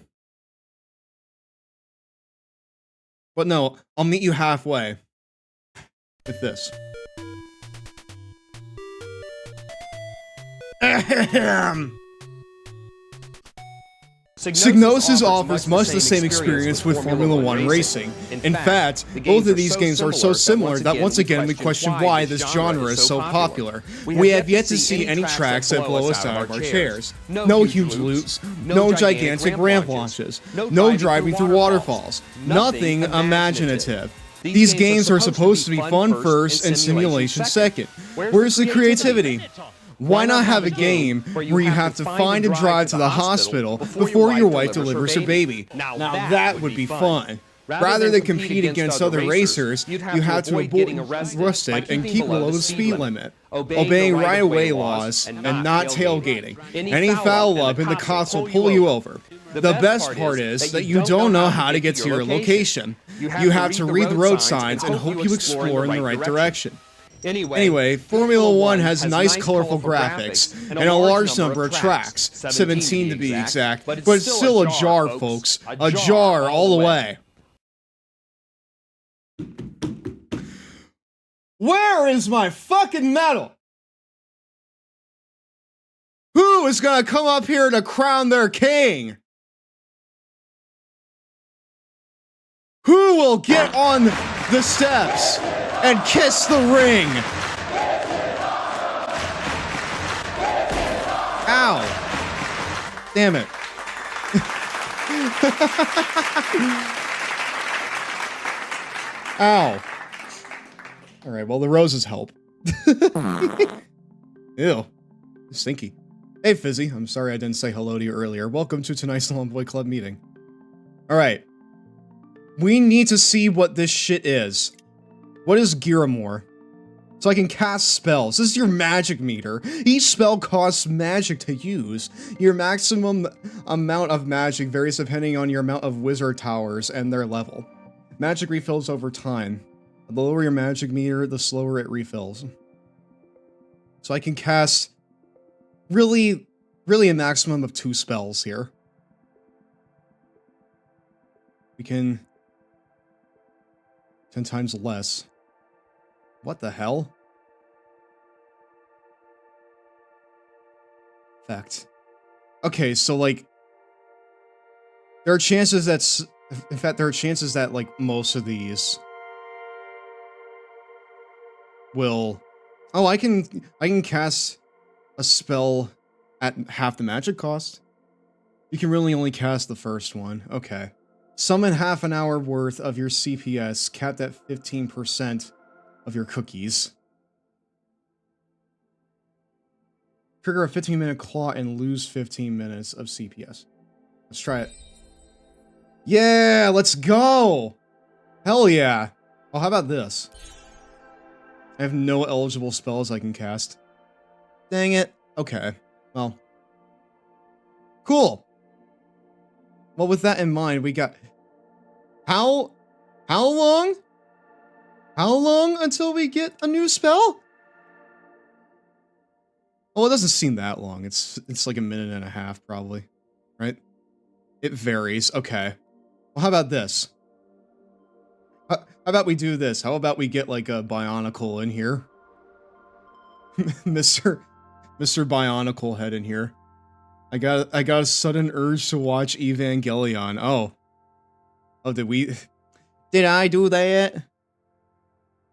But no, I'll meet you halfway with this. Psygnosis offers much the same experience with Formula 1 racing. In fact, both of these games are so similar that once again we question why this genre is so popular. We have yet to see any tracks that blow us out of our chairs. No huge loops, no gigantic ramp launches, no driving through waterfalls, nothing imaginative. These games are supposed to be fun first and simulation second. Where's the creativity? Why not have a game where you have to find and drive to the hospital before your wife delivers her baby? Now that would be fun. Rather than compete against other racers, you have to avoid arrested and keep below the speed limit, obeying right-of-way laws, and not tailgating. Any foul up and the cops will pull you over. The best part is that you don't know how to get to your location. You have to read the road signs and hope you explore in the right direction. Anyway, Formula 1 has nice colorful graphics and a large number of tracks, 17 to be exact, but it's still a jar, folks. A jar all the way. Where is my fucking medal? Who is gonna come up here to crown their king? Who will get on the steps and kiss the ring? Ow. Damn it. Ow. Alright, well, the roses help. Ew. Stinky. Hey, Fizzy. I'm sorry I didn't say hello to you earlier. Welcome to tonight's Long Boy Club meeting. Alright. We need to see what this shit is. What is Giramore? So I can cast spells. This is your magic meter. Each spell costs magic to use. Your maximum amount of magic varies depending on your amount of wizard towers and their level. Magic refills over time. The lower your magic meter, the slower it refills. So I can cast really a maximum of 2 spells here. We can 10 times less. What the hell? Fact. Okay, so like there are chances that in fact there are chances that like most of these will I can cast a spell at half the magic cost. You can really only cast the first one. Okay. Summon half an hour worth of your CPS, capped at 15% of your cookies. Trigger a 15-minute claw and lose 15 minutes of CPS. Let's try it. Yeah, let's go! Hell yeah! Oh, how about this? I have no eligible spells I can cast. Dang it. Okay. Well. Cool. Well, with that in mind, we got... How long? How long until we get a new spell? Well, it doesn't seem that long. It's like a minute and a half, probably. Right? It varies. Okay. Well, how about this? How about we do this? How about we get, like, a Bionicle in here? Mr. Bionicle head in here. I got a sudden urge to watch Evangelion. Oh, did I do that?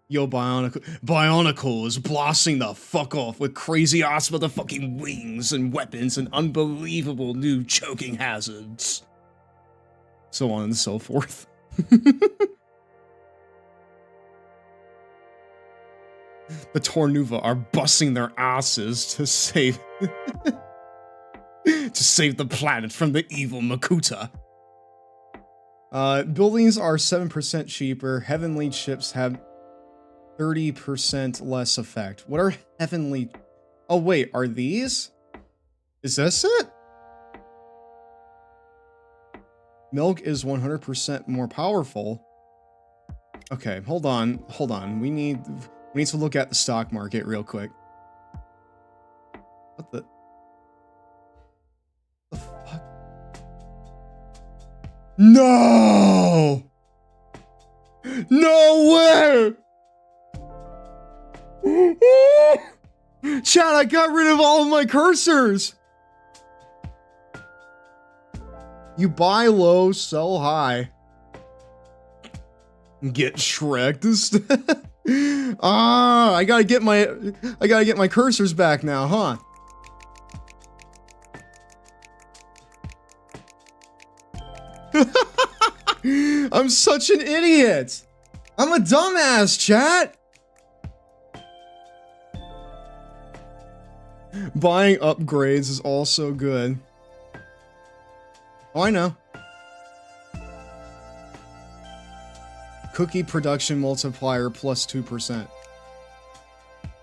Yo, Bionicle is blasting the fuck off with crazy ass motherfucking wings and weapons and unbelievable new choking hazards. So on and so forth. The Tornuva are busting their asses to save to save the planet from the evil Makuta. Buildings are 7% cheaper. Heavenly chips have 30% less effect. What are heavenly... Oh, wait, are these? Is this it? Milk is 100% more powerful. Okay, hold on. We need to look at the stock market real quick. What the fuck? No! No way! Chat, I got rid of all of my cursors! You buy low, sell high. Get Shrek'd instead. Ah, I gotta get my cursors back now, huh? I'm such an idiot. I'm a dumbass, chat. Buying upgrades is also good. Oh, I know. Cookie production multiplier plus 2%.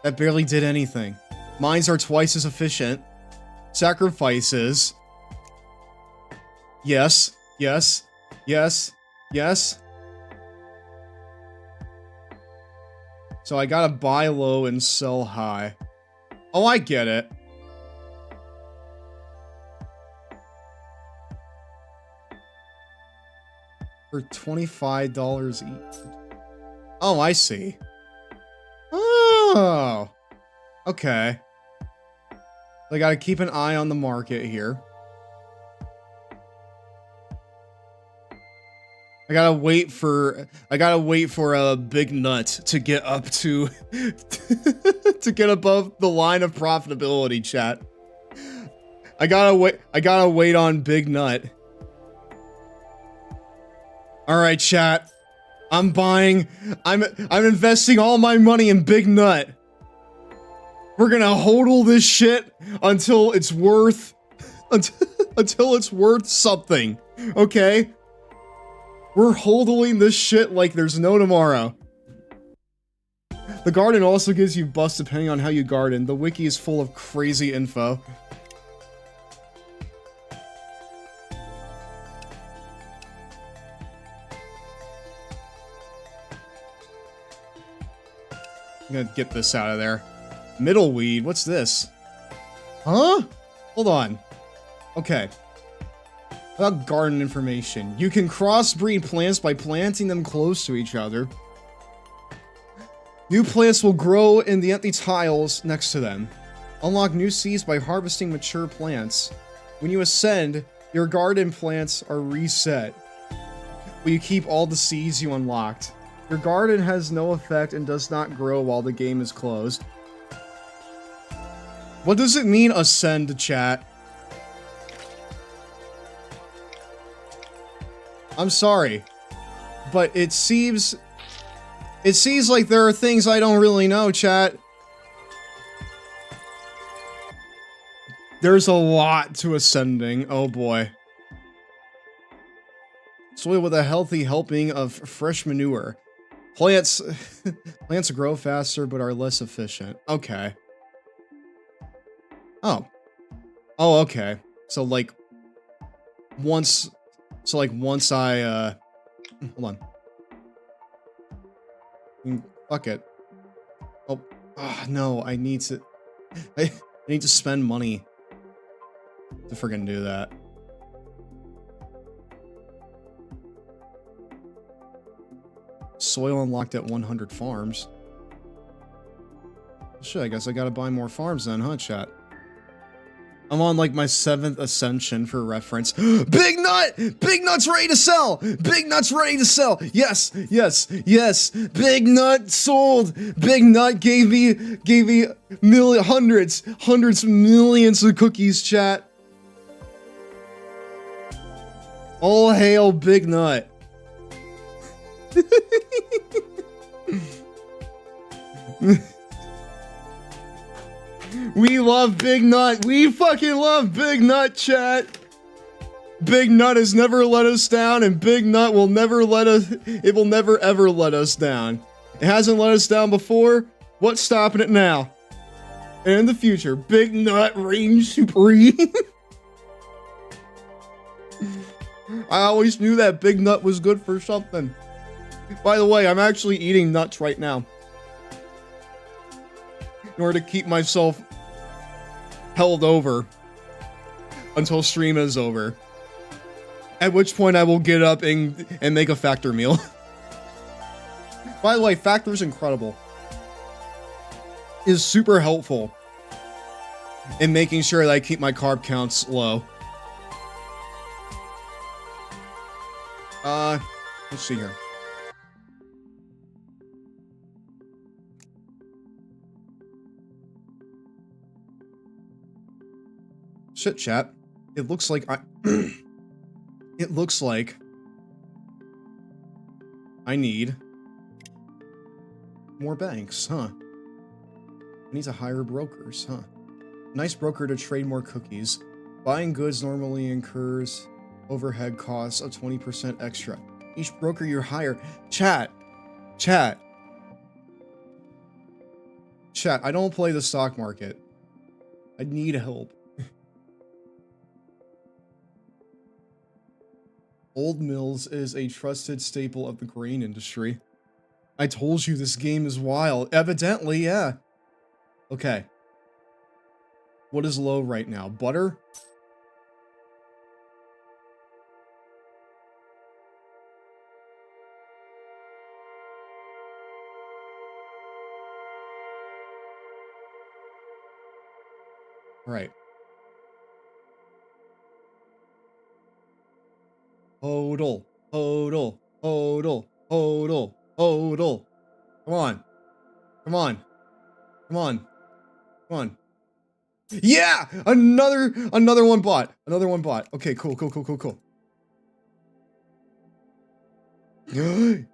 That barely did anything. Mines are twice as efficient. Sacrifices. Yes. Yes. Yes. Yes. So I gotta buy low and sell high. Oh, I get it. For $25 each. Oh, I see. Oh. Okay. I gotta keep an eye on the market here. I gotta wait for a big nut to get up to to get above the line of profitability, chat. I gotta wait on big nut. All right, chat. I'm investing all my money in big nut. We're gonna hodl this shit until it's worth until it's worth something. Okay? We're hodling this shit like there's no tomorrow. The garden also gives you buffs depending on how you garden. The wiki is full of crazy info. I'm gonna get this out of there. Middleweed, what's this? Huh? Hold on. Okay. About garden information. You can crossbreed plants by planting them close to each other. New plants will grow in the empty tiles next to them. Unlock new seeds by harvesting mature plants. When you ascend, your garden plants are reset, but you keep all the seeds you unlocked. Your garden has no effect and does not grow while the game is closed. What does it mean, ascend, chat? I'm sorry, but it seems like there are things I don't really know, chat. There's a lot to ascending. Oh boy. Soil with a healthy helping of fresh manure. Plants grow faster but are less efficient. Okay. Oh. Oh, okay. So like once I hold on. Fuck it. Oh, no, I need to spend money to friggin' do that. Soil unlocked at 100 farms. Shit, I guess I gotta buy more farms then, huh, chat? I'm on like my 7th ascension for reference. Big Nut! Big Nut's ready to sell! Big Nut's ready to sell! Yes, yes, yes! Big Nut sold! Big Nut gave me hundreds of millions of cookies, chat. All hail Big Nut. We love Big Nut. We fucking love Big Nut, chat. Big Nut has never let us down, and Big Nut will never let us. It will never ever let us down. It hasn't let us down before. What's stopping it now? And in the future, Big Nut reigns supreme. I always knew that Big Nut was good for something. By the way, I'm actually eating nuts right now in order to keep myself held over until stream is over. At which point I will get up and make a Factor meal. By the way, Factor is incredible. Is super helpful in making sure that I keep my carb counts low. Let's see here. Shit, chat. It looks like it looks like I need more banks, huh? I need to hire brokers, huh? Nice broker to trade more cookies. Buying goods normally incurs overhead costs of 20% extra. Each broker you hire... Chat, I don't play the stock market. I need help. Old Mills is a trusted staple of the grain industry. I told you this game is wild. Evidently, yeah. Okay. What is low right now? Butter? Right. Hodl. Hodl. Hodl. Hodl. Hodl. Come on. Come on. Come on. Come on. Yeah! Another one bought. Another one bought. Okay, cool.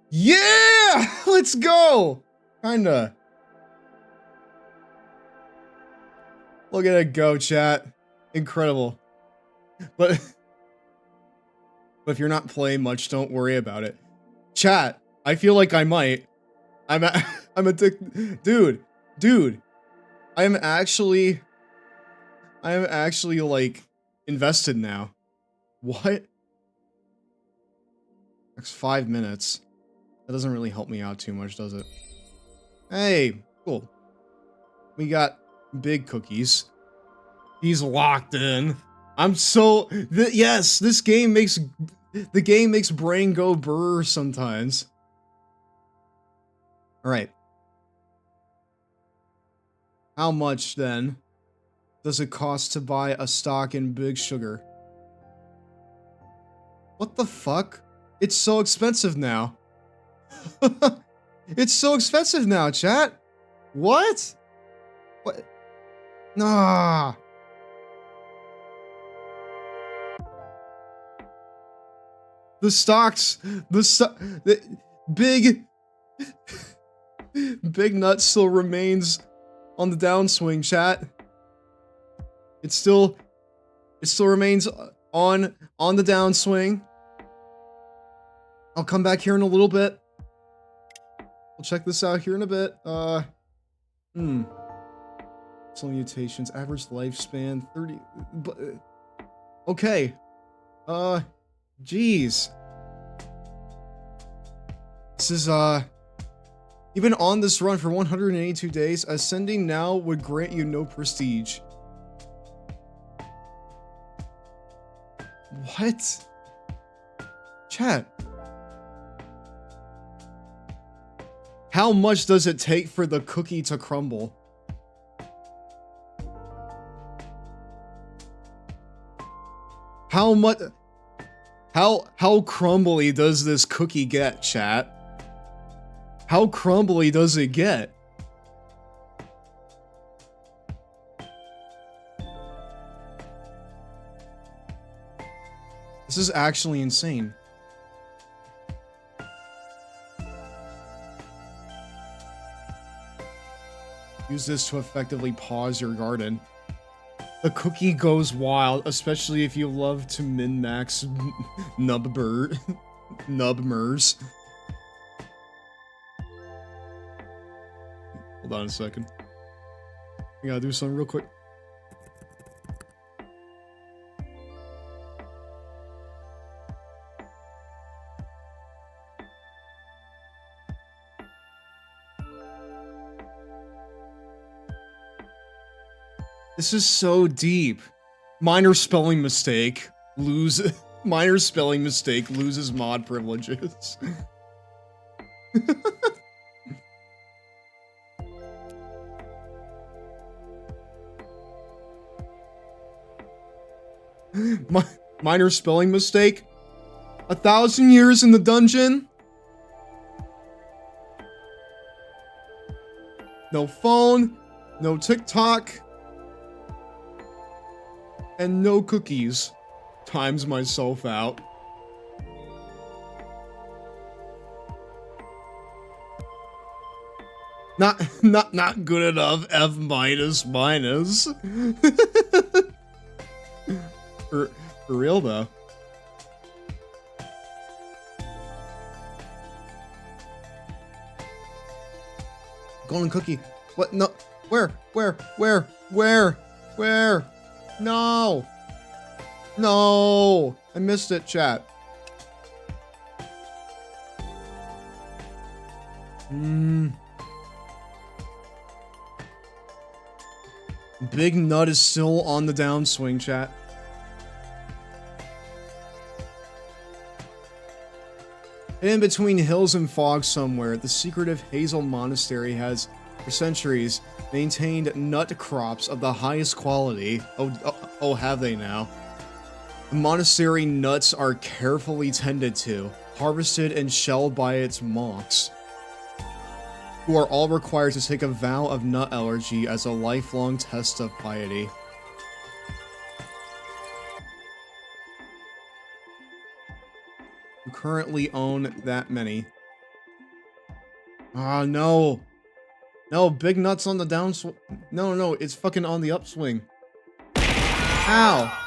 Yeah! Let's go! Kinda. Look at it go, chat. Incredible. But if you're not playing much, don't worry about it. Chat, I feel like I might. I'm addicted. Dude. I am actually like invested now. What? Next 5 minutes. That doesn't really help me out too much, does it? Hey, cool. We got big cookies. He's locked in. I'm so... yes, this game makes... The game makes brain go brr sometimes. Alright. How much, then, does it cost to buy a stock in Big Sugar? What the fuck? It's so expensive now. It's so expensive now, chat. What? What? Nah. The stocks, the Big Nut still remains on the downswing, chat. It still remains on the downswing. I'll come back here in a little bit. We'll check this out here in a bit. Some mutations, average lifespan 30. Okay. Jeez. This is even on this run for 182 days, ascending now would grant you no prestige. What? Chat. How much does it take for the cookie to crumble? How much? How crumbly does this cookie get, chat? How crumbly does it get? This is actually insane. Use this to effectively pause your garden. The cookie goes wild, especially if you love to min-max nubmers. Hold on a second. I gotta do something real quick. This is so deep. Minor spelling mistake. Minor spelling mistake loses mod privileges. Minor spelling mistake? 1,000 years in the dungeon? No phone, no TikTok, and no cookies. Times myself out. Not good enough. F minus minus. For real though. Golden cookie. What? No. Where? No. No. I missed it, chat. Big Nut is still on the downswing, chat. In between hills and fog somewhere, the secretive Hazel Monastery has, for centuries, maintained nut crops of the highest quality. Oh, have they now? The monastery nuts are carefully tended to, harvested and shelled by its monks, who are all required to take a vow of nut allergy as a lifelong test of piety. You currently own that many. Ah, no. No, Big Nut's on the downswing. No, it's fucking on the upswing. Ow!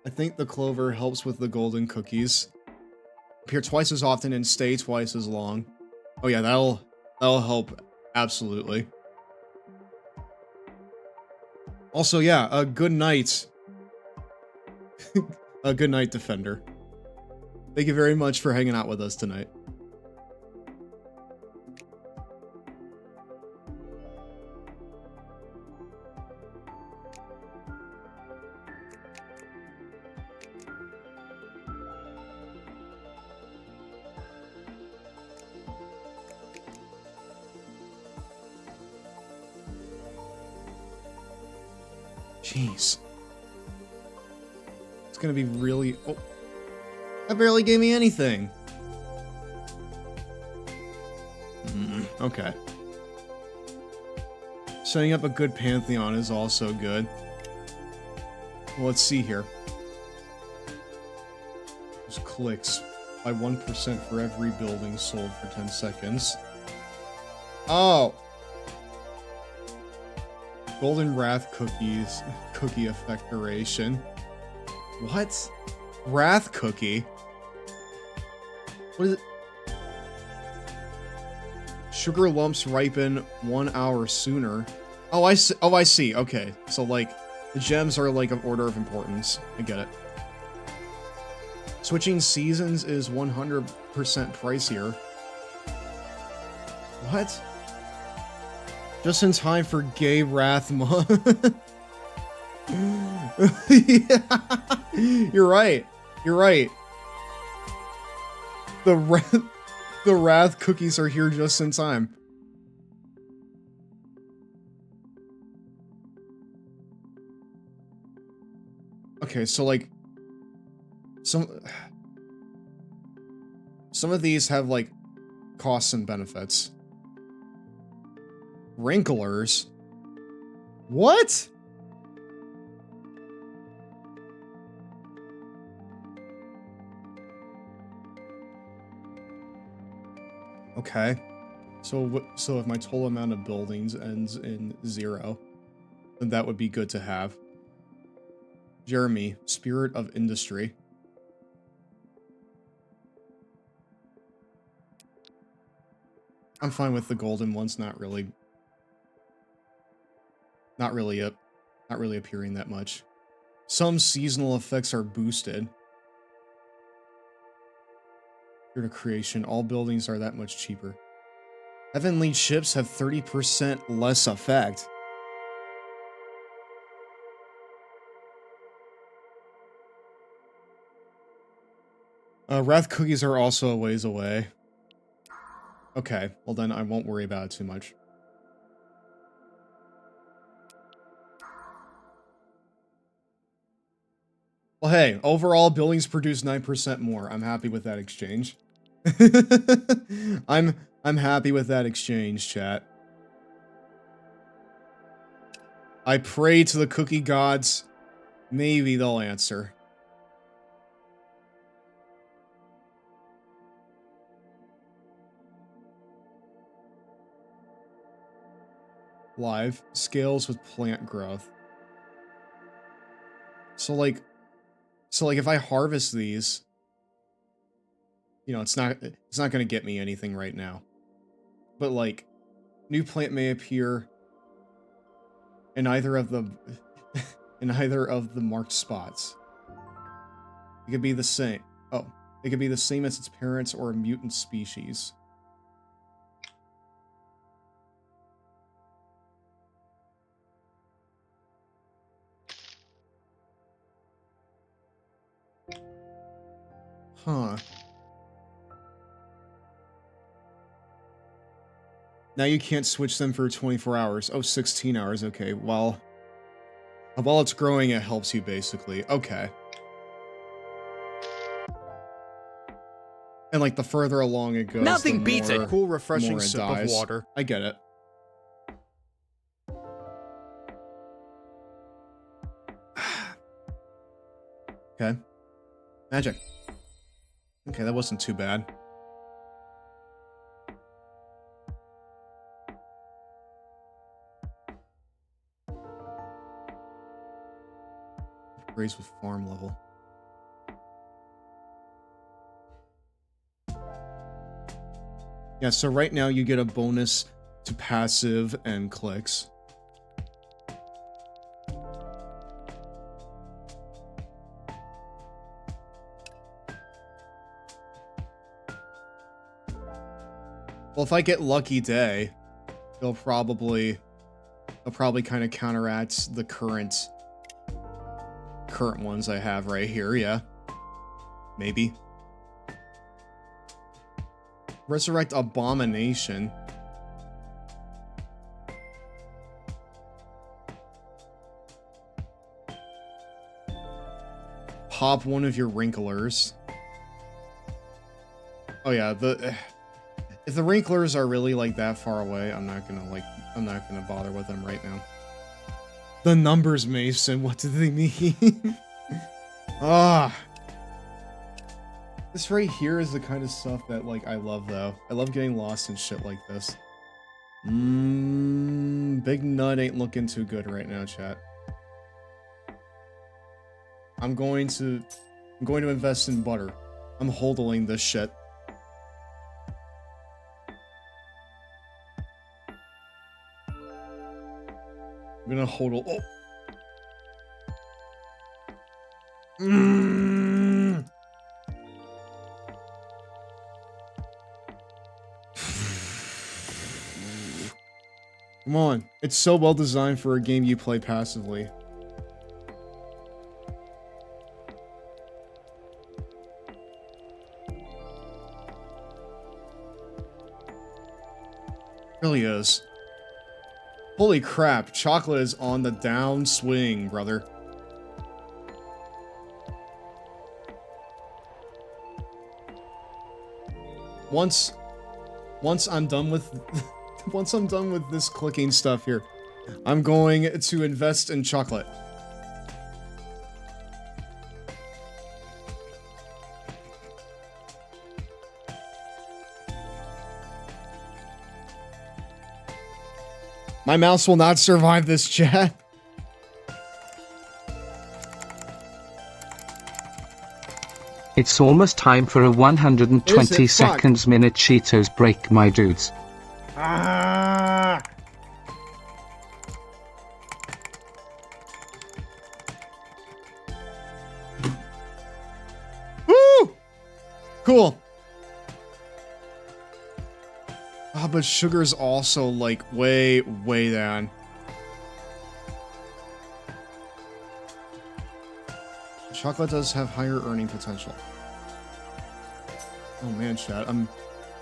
I think the clover helps with the golden cookies. Appear twice as often and stay twice as long. Oh yeah, that'll help. Absolutely. Also, yeah, a good night. A good night, Defender. Thank you very much for hanging out with us tonight. Jeez. It's gonna be really... Oh. That barely gave me anything. Okay. Setting up a good Pantheon is also good. Well, let's see here. Just clicks by 1% for every building sold for 10 seconds. Oh! Golden Wrath cookies. Cookie effect duration. What? Wrath cookie? What is it? Sugar lumps ripen 1 hour sooner. Oh, I see. Okay. So, like, the gems are, like, of order of importance. I get it. Switching seasons is 100% pricier. What? Just in time for Gay Wrath Month. Yeah. You're right. You're right. The Wrath cookies are here just in time. Okay, so like some of these have like costs and benefits. Wrinklers? What? Okay. So if my total amount of buildings ends in 0, then that would be good to have. Jeremy, Spirit of Industry. I'm fine with the golden ones, not really appearing that much. Some seasonal effects are boosted. Spirit of Creation, all buildings are that much cheaper. Heavenly ships have 30% less effect. Wrath cookies are also a ways away. Okay, well then I won't worry about it too much. Well, hey, overall buildings produce 9% more. I'm happy with that exchange. I'm happy with that exchange, chat. I pray to the cookie gods. Maybe they'll answer. Live scales with plant growth. So like if I harvest these, you know, it's not going to get me anything right now. But like, new plant may appear in either of the marked spots. It could be the same. Oh, it could be the same as its parents or a mutant species. Huh. Now you can't switch them for 24 hours. Oh, 16 hours. Okay, well, while it's growing, it helps you, basically. Okay. And, like, the further along it goes, Nothing beats a cool, refreshing sip of water. I get it. Okay. Magic. Okay, that wasn't too bad. Raise with farm level. Yeah, so right now you get a bonus to passive and clicks. Well, if I get Lucky Day, it'll probably kind of counteract the current ones I have right here, yeah. Maybe. Resurrect Abomination. Pop one of your Wrinklers. Oh yeah, if the Wrinklers are really like that far away, I'm not gonna bother with them right now. The numbers, Mason, what do they mean? Ah. This right here is the kind of stuff that, like, I love, though. I love getting lost in shit like this. Big Nut ain't looking too good right now, chat. I'm going to invest in butter. I'm hodling this shit. I'm gonna hodl. Oh. Come on. It's so well designed for a game you play passively. Really is. Holy crap, chocolate is on the downswing, brother. Once I'm done with once I'm done with this clicking stuff here, I'm going to invest in chocolate. My mouse will not survive this, chat. It's almost time for a 120 seconds minute Cheetos break, my dudes. Ah! Woo! Cool. Ah, but sugar's also like way down. Chocolate does have higher earning potential. Oh man, chat, I'm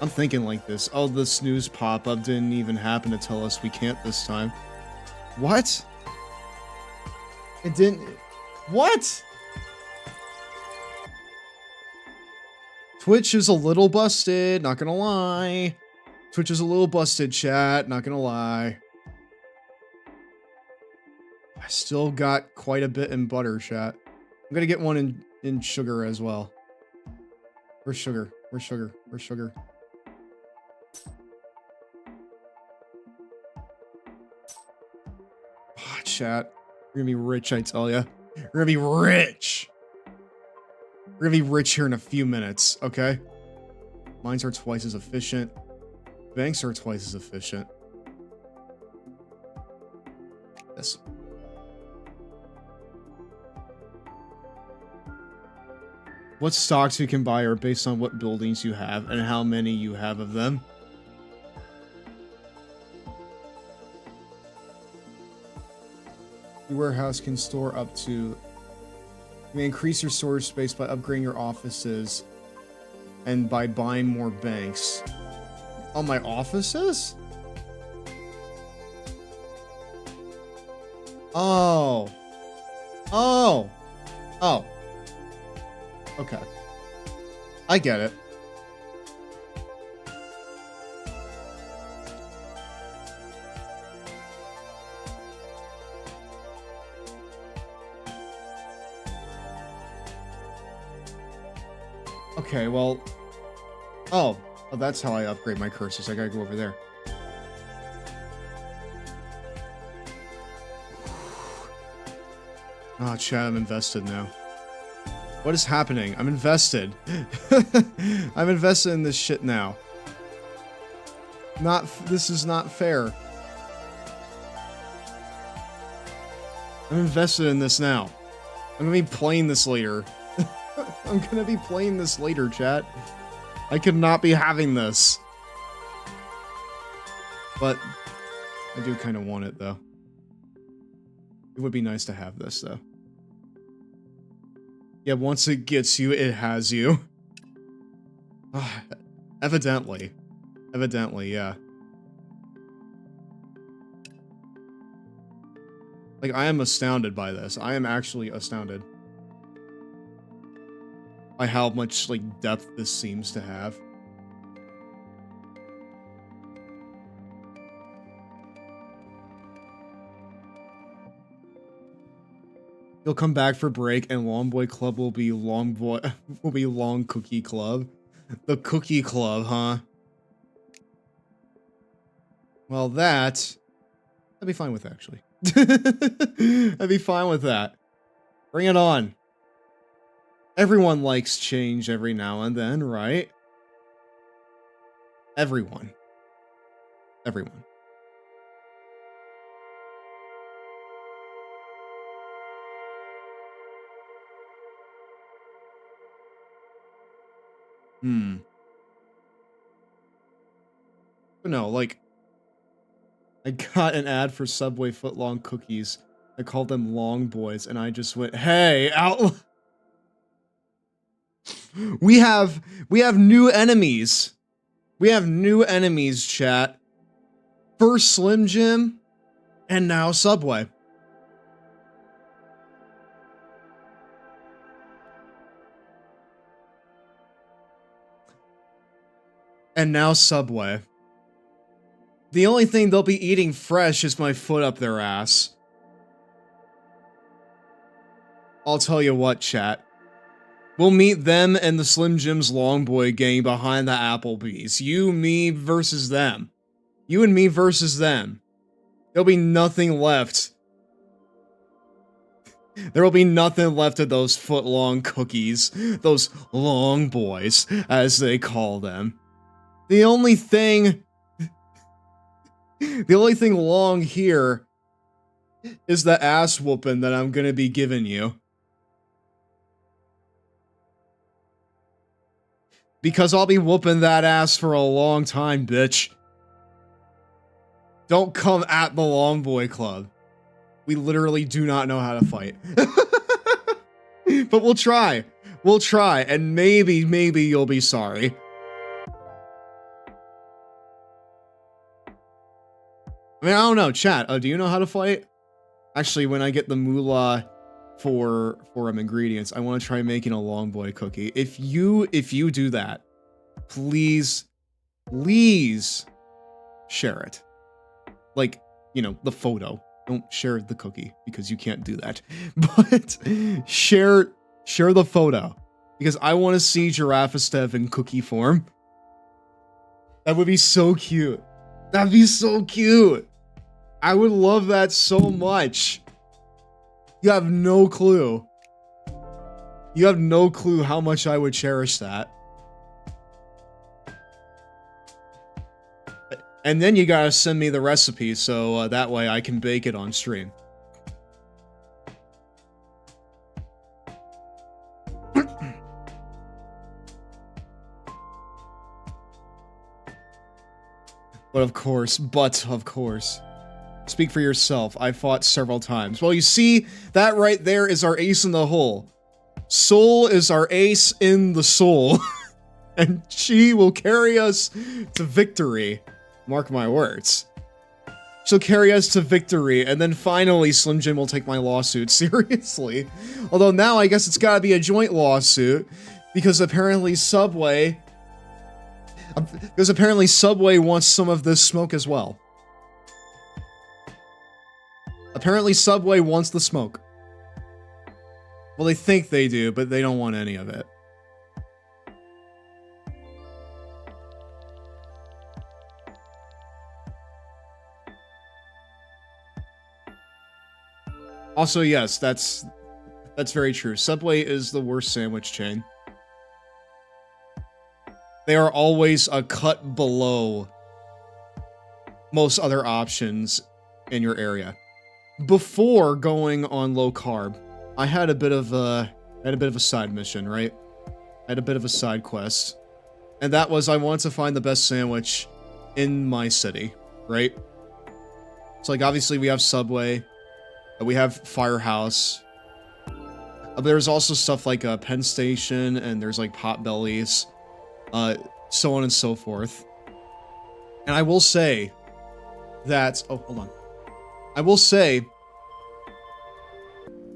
thinking like this. Oh, the snooze pop-up didn't even happen to tell us we can't this time. What? It didn't... What? Twitch is a little busted, not gonna lie. Twitch is a little busted, chat, not gonna lie. I still got quite a bit in butter, chat. I'm gonna get one in sugar as well. Where's sugar? Where's sugar? Where's sugar? Oh, chat. We're gonna be rich, I tell ya. We're gonna be rich! We're gonna be rich here in a few minutes, okay? Mines are twice as efficient. Banks are twice as efficient. This. What stocks you can buy are based on what buildings you have and how many you have of them. Your warehouse can store up to... You may increase your storage space by upgrading your offices and by buying more banks. Oh, my offices? Oh. Oh. Oh. Okay. I get it. Okay, well... Oh, that's how I upgrade my curses. I gotta go over there. Oh, chat, I'm invested now. What is happening? I'm invested. I'm invested in this shit now. This is not fair. I'm invested in this now. I'm gonna be playing this later. I'm gonna be playing this later, chat. I could not be having this. But I do kind of want it, though. It would be nice to have this, though. Yeah, once it gets you, it has you. Evidently. Evidently, yeah. Like, I am astounded by this. I am actually astounded. By how much, like, depth this seems to have. You'll come back for break, and Long Boy Club will be Long Cookie Club. The Cookie Club, huh? Well, I'd be fine with, actually. I'd be fine with that. Bring it on. Everyone likes change every now and then, right? Everyone. Everyone. But no, like, I got an ad for Subway footlong cookies. I called them Long Boys, and I just went, "Hey, out!" We have new enemies. We have new enemies, chat. First Slim Jim, and now Subway. And now Subway. The only thing they'll be eating fresh is my foot up their ass. I'll tell you what, chat. We'll meet them and the Slim Jim's Long Boy gang behind the Applebee's. You, me versus them. You and me versus them. There'll be nothing left. There will be nothing left of those foot-long cookies. Those long boys, as they call them. The only thing long here is the ass whooping that I'm gonna be giving you. Because I'll be whooping that ass for a long time, bitch. Don't come at the Long Boy Club. We literally do not know how to fight. But we'll try. We'll try, and maybe you'll be sorry. I mean, I don't know, chat. Do you know how to fight? Actually, when I get the moolah for ingredients, I want to try making a Long Boy cookie. If you do that, please share it. Like, you know, the photo. Don't share the cookie because you can't do that. But share the photo because I want to see Giraffe in cookie form. That would be so cute. That'd be so cute. I would love that so much. You have no clue. You have no clue how much I would cherish that. And then you gotta send me the recipe so that way I can bake it on stream. But of course. Speak for yourself. I fought several times. Well, you see, that right there is our ace in the hole. Soul is our ace in the soul. And she will carry us to victory. Mark my words. She'll carry us to victory, and then finally Slim Jim will take my lawsuit seriously. Although now I guess it's gotta be a joint lawsuit, because apparently Subway wants some of this smoke as well. Apparently Subway wants the smoke. Well, they think they do, but they don't want any of it. Also, yes, that's very true. Subway is the worst sandwich chain. They are always a cut below most other options in your area. Before going on low carb, I had a bit of a side mission, right? I had a bit of a side quest. And that was I wanted to find the best sandwich in my city, right? So like obviously we have Subway, we have Firehouse. There's also stuff like Penn Station, and there's like Potbellies, so on and so forth. And I will say that, oh, hold on. I will say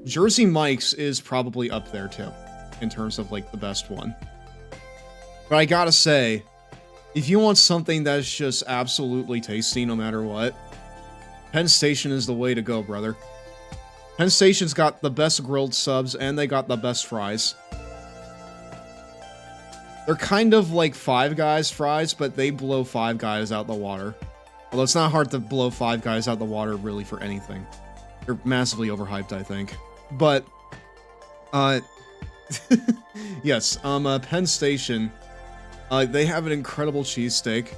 Jersey Mike's is probably up there too, in terms of like the best one. But I gotta say, if you want something that's just absolutely tasty no matter what, Penn Station is the way to go, brother. Penn Station's got the best grilled subs, and they got the best fries. They're kind of like Five Guys fries, but they blow Five Guys out the water. Although it's not hard to blow Five Guys out the water really for anything. They're massively overhyped, I think. But, yes, Penn Station, they have an incredible cheesesteak.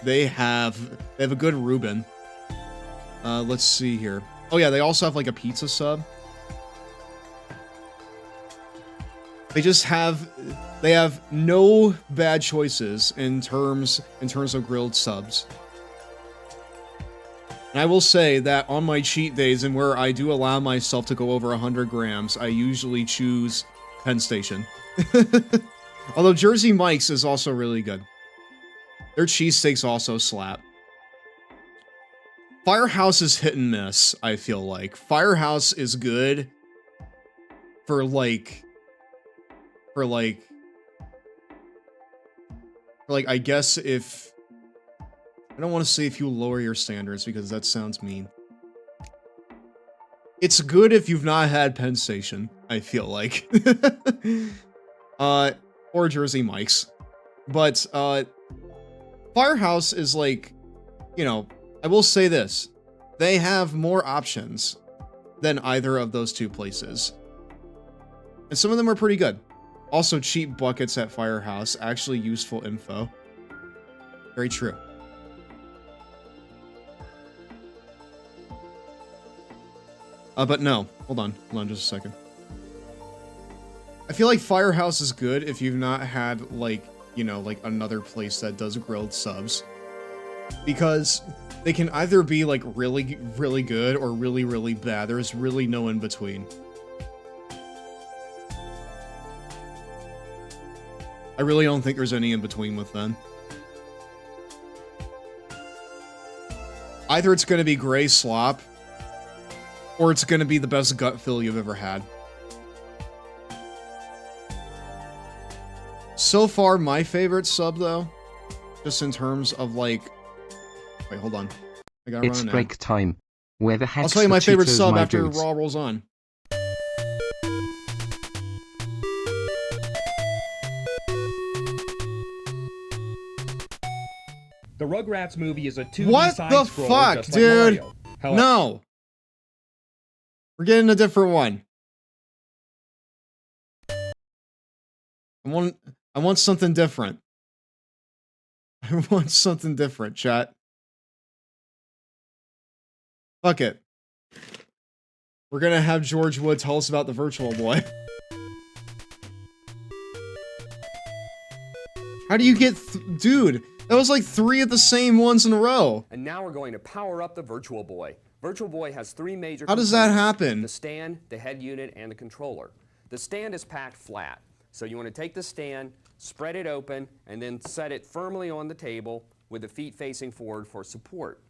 They have a good Reuben. Let's see here. Oh yeah, they also have like a pizza sub. They have no bad choices in terms of grilled subs. And I will say that on my cheat days and where I do allow myself to go over 100 grams, I usually choose Penn Station. Although Jersey Mike's is also really good. Their cheesesteaks also slap. Firehouse is hit and miss, I feel like. Firehouse is good for like, I guess if... I don't want to say if you lower your standards, because that sounds mean. It's good if you've not had Penn Station, I feel like. Or Jersey Mike's. But, Firehouse is like, you know, I will say this. They have more options than either of those two places. And some of them are pretty good. Also, cheap buckets at Firehouse. Actually useful info. Very true. But no. Hold on just a second. I feel like Firehouse is good if you've not had, like, you know, like another place that does grilled subs. Because they can either be, like, really, really good or really, really bad. There's really no in between. I really don't think there's any in between with them. Either it's going to be gray slop, or it's going to be the best gut fill you've ever had. So far, my favorite sub, though, just in terms of, like... Wait, hold on. I gotta It's run it break time. Where the heck's I'll tell you my favorite Cheetos, sub my after dudes? Raw rolls on. The Rugrats movie is a 2D What the side-scroller fuck, just dude? like Mario. However, No! We're getting a different one. I want something different. I want something different, chat. Fuck it. We're gonna have George Wood tell us about the Virtual Boy. How do you get... Dude, that was like 3 of the same ones in a row. And now we're going to power up the Virtual Boy. Virtual Boy has 3 major How does that components: happen? the stand, the head unit, and the controller. The stand is packed flat, so you want to take the stand, spread it open, and then set it firmly on the table with the feet facing forward for support.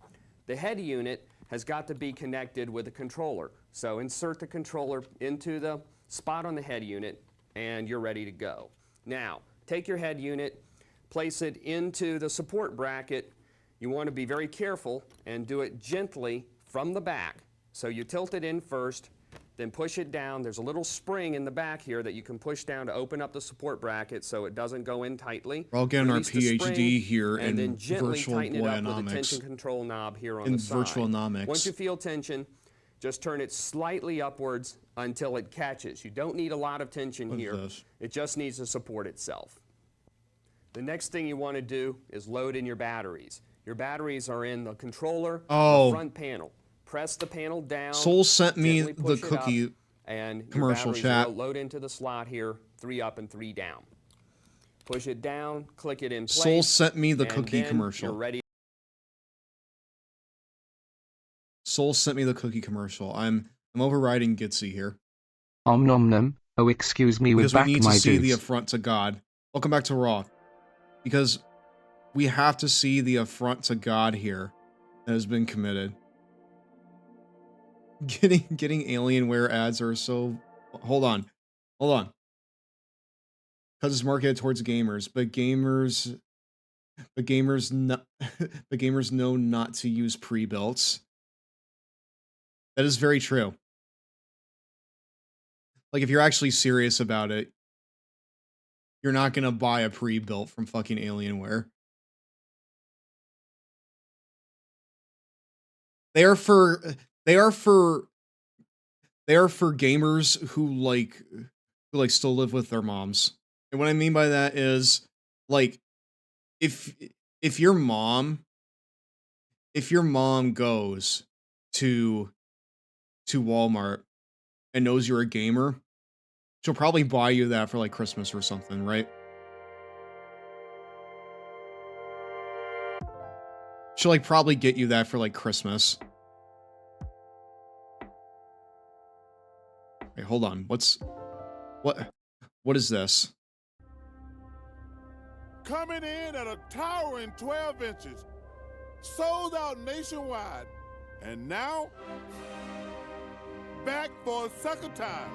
The head unit has got to be connected with the controller, so insert the controller into the spot on the head unit, and you're ready to go. Now, take your head unit, place it into the support bracket. You want to be very careful and do it gently from the back. So you tilt it in first, then push it down. There's a little spring in the back here that you can push down to open up the support bracket so it doesn't go in tightly. We're all getting our Release the spring, PhD here and then in gently Virtual tighten it up with the Boyonomics. tension control knob here on In the side. Virtualonomics. Once you feel tension, just turn it slightly upwards until it catches. You don't need a lot of tension What is here. this? It just needs to support itself. The next thing you want to do is load in your batteries. Your batteries are in the controller, Oh. the front panel. Press the panel down. Soul sent me gently the push it up, cookie and commercial your batteries chat. will load into the slot here, 3 up and 3 down. Push it down, click it in place. Soul sent me the and cookie then commercial. You're ready. Soul sent me the cookie commercial. I'm overriding Gitsy here. Om nom nom. Oh, excuse me, we're Because we back, need my to see the dudes. affront to God. Welcome back to Raw. Because we have to see the affront to God here that has been committed. Getting Alienware ads are so... Hold on. Because it's marketed towards gamers, but gamers know not to use pre-builts. That is very true. Like, if you're actually serious about it, you're not gonna buy a pre-built from fucking Alienware. They are for gamers who still live with their moms. And what I mean by that is, like, if your mom goes to Walmart and knows you're a gamer, she'll probably buy you that for, like, Christmas or something, right? She'll, like, probably get you that for, like, Christmas. Wait, hold on. What is this? Coming in at a towering 12 inches. Sold out nationwide. And now, back for a second time.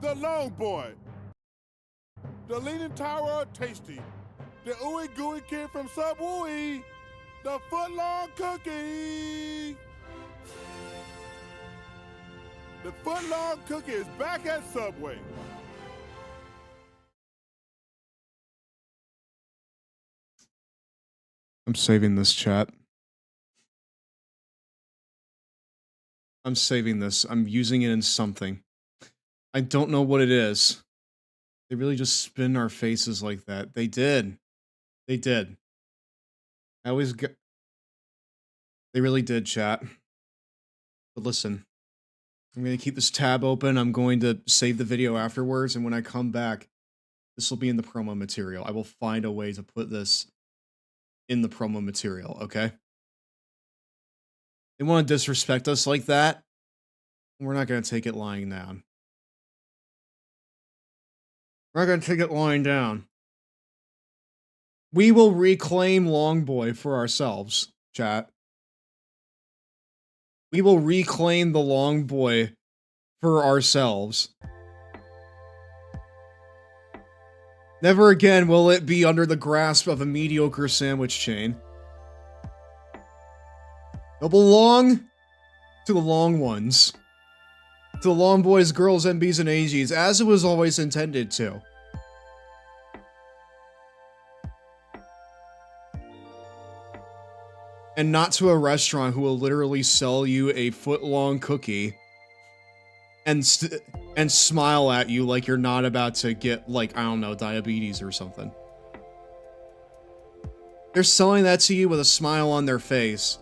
The Long Boy. The Leaning Tower of Tasty. The Ooey Gooey Kid from Subwooey. The Footlong Cookie. The Footlong Cookie is back at Subway. I'm saving this chat. I'm saving this. I'm using it in something. I don't know what it is. They really just spin our faces like that. They did. They did. I always get... They really did, chat. But listen. I'm going to keep this tab open. I'm going to save the video afterwards. And when I come back, this will be in the promo material. I will find a way to put this in the promo material, okay? They want to disrespect us like that. We're not going to take it lying down. We're not going to take it lying down. We will reclaim Longboy for ourselves, chat. We will reclaim the Longboy for ourselves. Never again will it be under the grasp of a mediocre sandwich chain. It'll belong to the long ones. To the long boys, girls, MBs, and AGs, as it was always intended to. And not to a restaurant who will literally sell you a foot-long cookie and smile at you like you're not about to get, like, I don't know, diabetes or something. They're selling that to you with a smile on their face.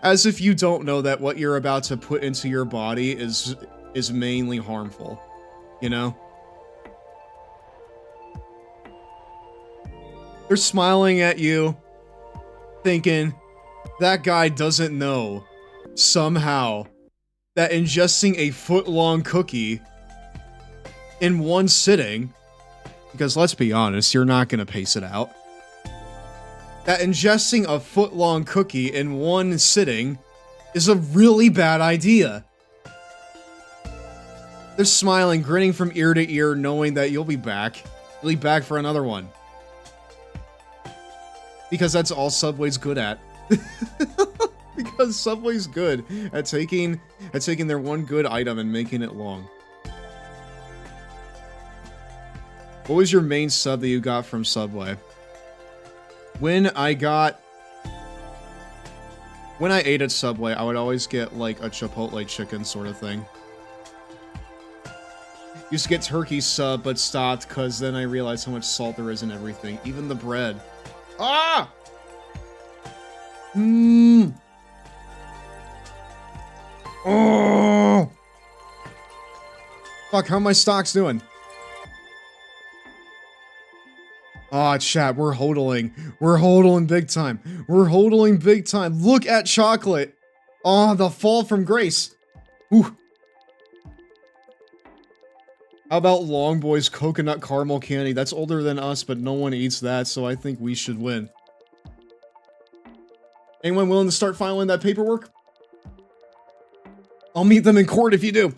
As if you don't know that what you're about to put into your body is mainly harmful, you know? They're smiling at you, thinking, that guy doesn't know, somehow, that ingesting a foot-long cookie in one sitting, because let's be honest, you're not gonna pace it out, that ingesting a foot-long cookie in one sitting is a really bad idea. They're smiling, grinning from ear to ear, knowing that you'll be back. You'll be back for another one. Because that's all Subway's good at. Because Subway's good at taking their one good item and making it long. What was your main sub that you got from Subway? When I ate at Subway, I would always get like a Chipotle chicken sort of thing. Used to get turkey sub, but stopped because then I realized how much salt there is in everything, even the bread. Ah! Oh! Fuck, how are my stocks doing? Aw, chat, we're hodling. We're hodling big time. We're hodling big time. Look at chocolate. Aw, the fall from grace. Ooh. How about Longboy's coconut caramel candy? That's older than us, but no one eats that, so I think we should win. Anyone willing to start filing that paperwork? I'll meet them in court if you do.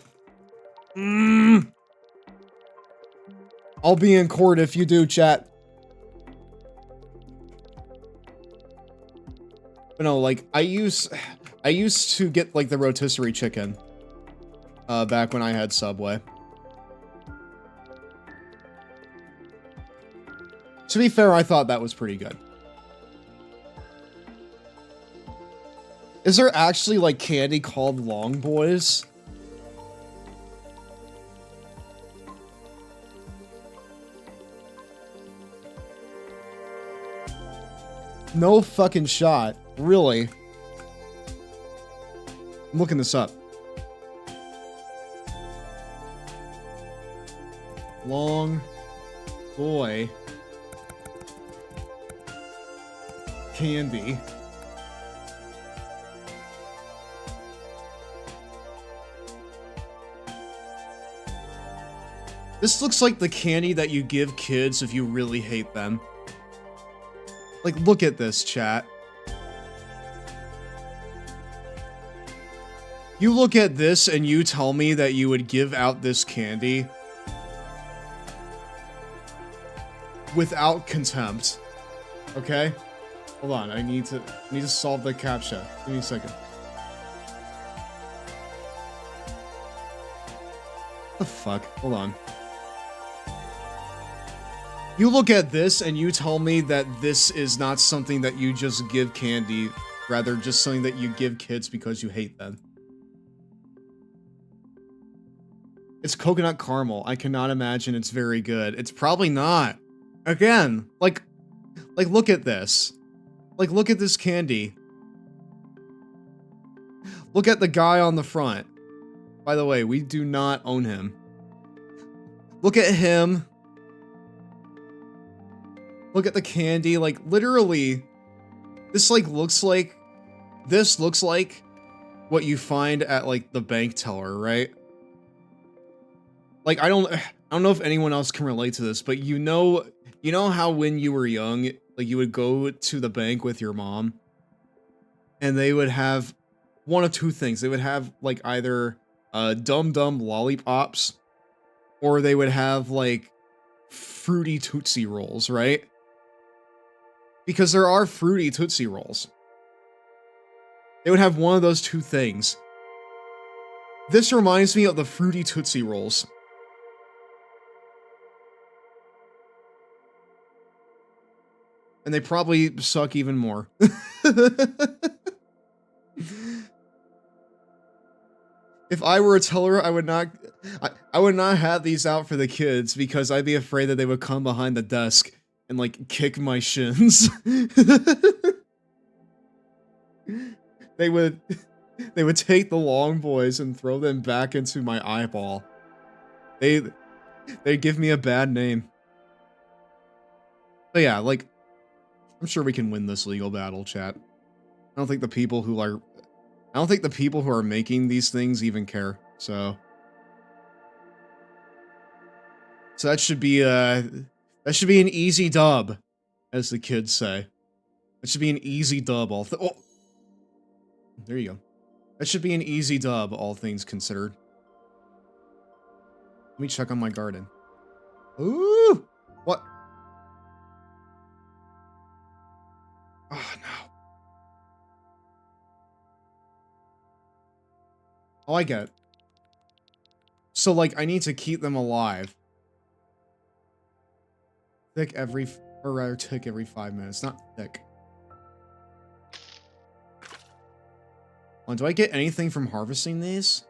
I'll be in court if you do, chat. But no, like, I used to get, like, the rotisserie chicken. Back when I had Subway. To be fair, I thought that was pretty good. Is there actually, like, candy called Long Boys? No fucking shot. Really? I'm looking this up. Long Boy candy. This looks like the candy that you give kids if you really hate them. Like, look at this, chat. You look at this and you tell me that you would give out this candy without contempt. Okay? Hold on, I need to solve the CAPTCHA. Give me a second. What the fuck? Hold on. You look at this and you tell me that this is not something that you just give candy, rather just something that you give kids because you hate them. It's coconut caramel. I cannot imagine it's very good. It's probably not. Again, like look at this. Like, look at this candy. Look at the guy on the front. By the way, we do not own him. Look at him. Look at the candy. Like, literally, this, like, looks like what you find at, like, the bank teller, right? Like, I don't know if anyone else can relate to this, but you know how when you were young, like, you would go to the bank with your mom, and they would have one of two things. They would have, like, either Dum Dum lollipops, or they would have, like, fruity Tootsie Rolls, right? Because there are fruity Tootsie Rolls. They would have one of those two things. This reminds me of the fruity Tootsie Rolls. And they probably suck even more. If I were a teller, I would not have these out for the kids because I'd be afraid that they would come behind the desk and, like, kick my shins. They would take the long boys and throw them back into my eyeball. They'd give me a bad name. But yeah, like, I'm sure we can win this legal battle, chat. I don't think the people who are making these things even care. So that should be an easy dub, as the kids say. That should be an easy dub. Oh, there you go. That should be an easy dub, all things considered. Let me check on my garden. Ooh, what? Oh, no. Oh, I get it. So, like, I need to keep them alive. Tick every 5 minutes. Not thick. Oh, do I get anything from harvesting these?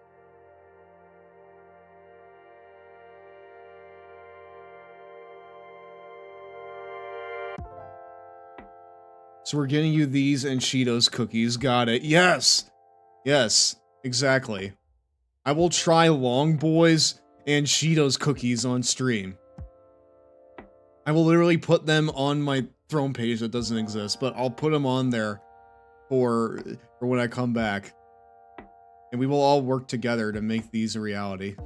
So we're getting you these and Cheetos cookies. Got it. Yes! Yes, exactly. I will try Long Boys and Cheetos cookies on stream. I will literally put them on my throne page that doesn't exist, but I'll put them on there for when I come back. And we will all work together to make these a reality.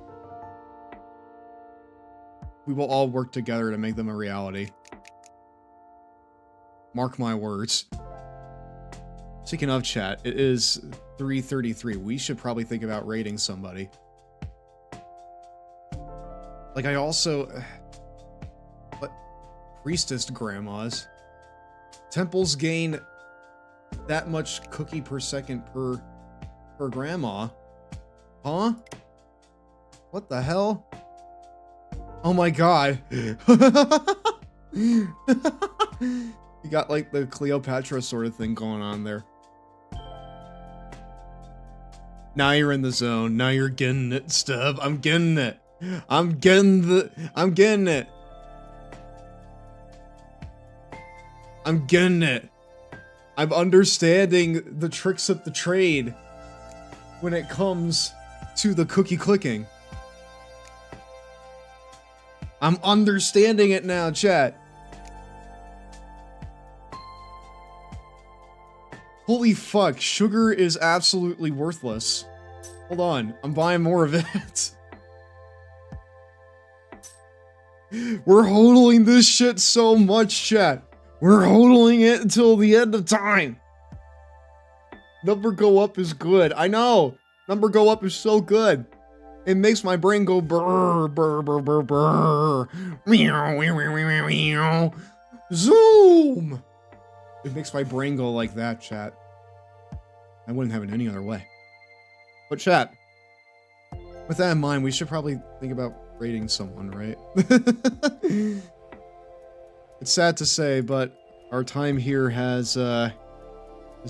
We will all work together to make them a reality. Mark my words. Speaking of chat, it is 3:33. We should probably think about raiding somebody. Like, I also... What? Priestess grandmas? Temples gain that much cookie per second per grandma? Huh? What the hell? Oh my god. You got, like, the Cleopatra sort of thing going on there. Now you're in the zone. Now you're getting it, Stub. I'm getting it. I'm getting it. I'm getting it. I'm understanding the tricks of the trade when it comes to the cookie clicking. I'm understanding it now, chat. Holy fuck, sugar is absolutely worthless. Hold on, I'm buying more of it. We're hodling this shit so much, chat. We're hodling it until the end of time. Number go up is good. I know. Number go up is so good. It makes my brain go brr, brr, brr, brr, brr. Meow, meow, meow, meow, meow. Zoom! It makes my brain go like that, chat. I wouldn't have it any other way. But chat, with that in mind, we should probably think about raiding someone, right? It's sad to say, but our time here has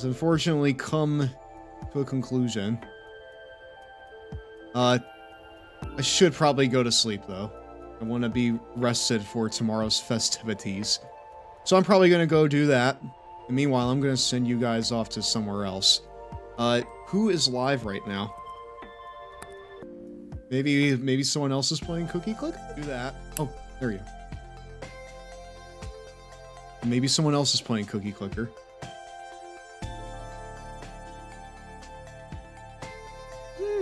unfortunately come to a conclusion. I should probably go to sleep, though. I want to be rested for tomorrow's festivities. So I'm probably going to go do that. And meanwhile, I'm going to send you guys off to somewhere else. Who is live right now? Maybe someone else is playing Cookie Click? Do that. Oh, there you go. Maybe someone else is playing Cookie Clicker.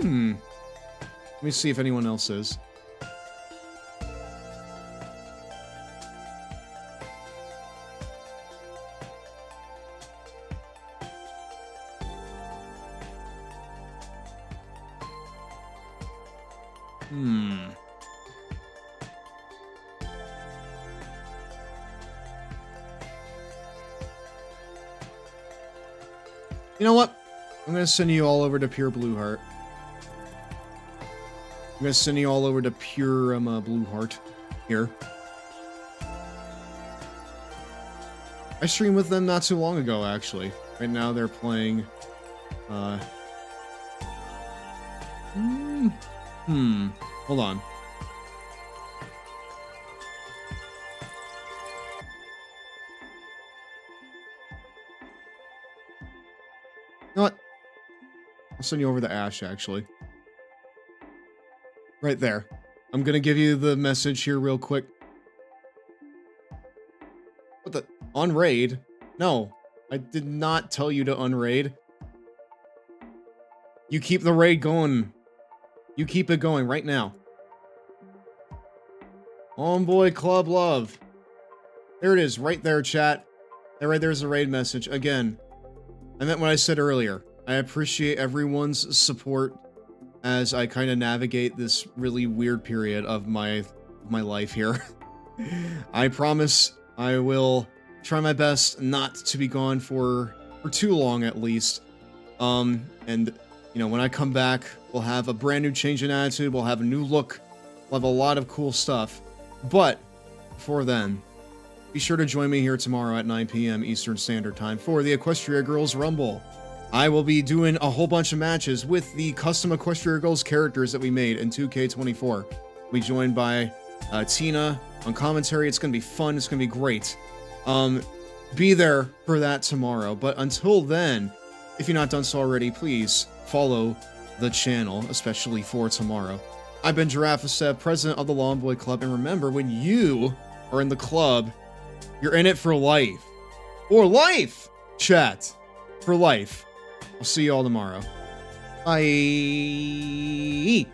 Let me see if anyone else is. You know what? I'm gonna send you all over to Pure Blue Heart. I'm gonna send you all over to Pure Blue Heart here. I streamed with them not too long ago, actually. Right now they're playing, hold on. You know what? I'll send you over to Ash, actually. Right there. I'm gonna give you the message here real quick. What the? Unraid? No. I did not tell you to unraid. You keep the raid going. You keep it going right now. Homeboy Club Love. There it is, right there, chat. Right there's the raid message. Again, I meant what I said earlier. I appreciate everyone's support as I kind of navigate this really weird period of my life here. I promise I will try my best not to be gone for too long at least. And you know, when I come back, we'll have a brand new change in attitude, we'll have a new look, we'll have a lot of cool stuff. But before then, be sure to join me here tomorrow at 9 p.m. Eastern Standard Time for the Equestria Girls Rumble. I will be doing a whole bunch of matches with the custom Equestria Girls characters that we made in 2K24. We'll be joined by Tina on commentary. It's going to be fun. It's going to be great. Be there for that tomorrow. But until then, if you're not done so already, please follow the channel, especially for tomorrow. I've been Giraffe, president of the Lawn Boy Club, and remember, when you are in the club, you're in it for life. For life, chat. For life. I'll see you all tomorrow. Bye.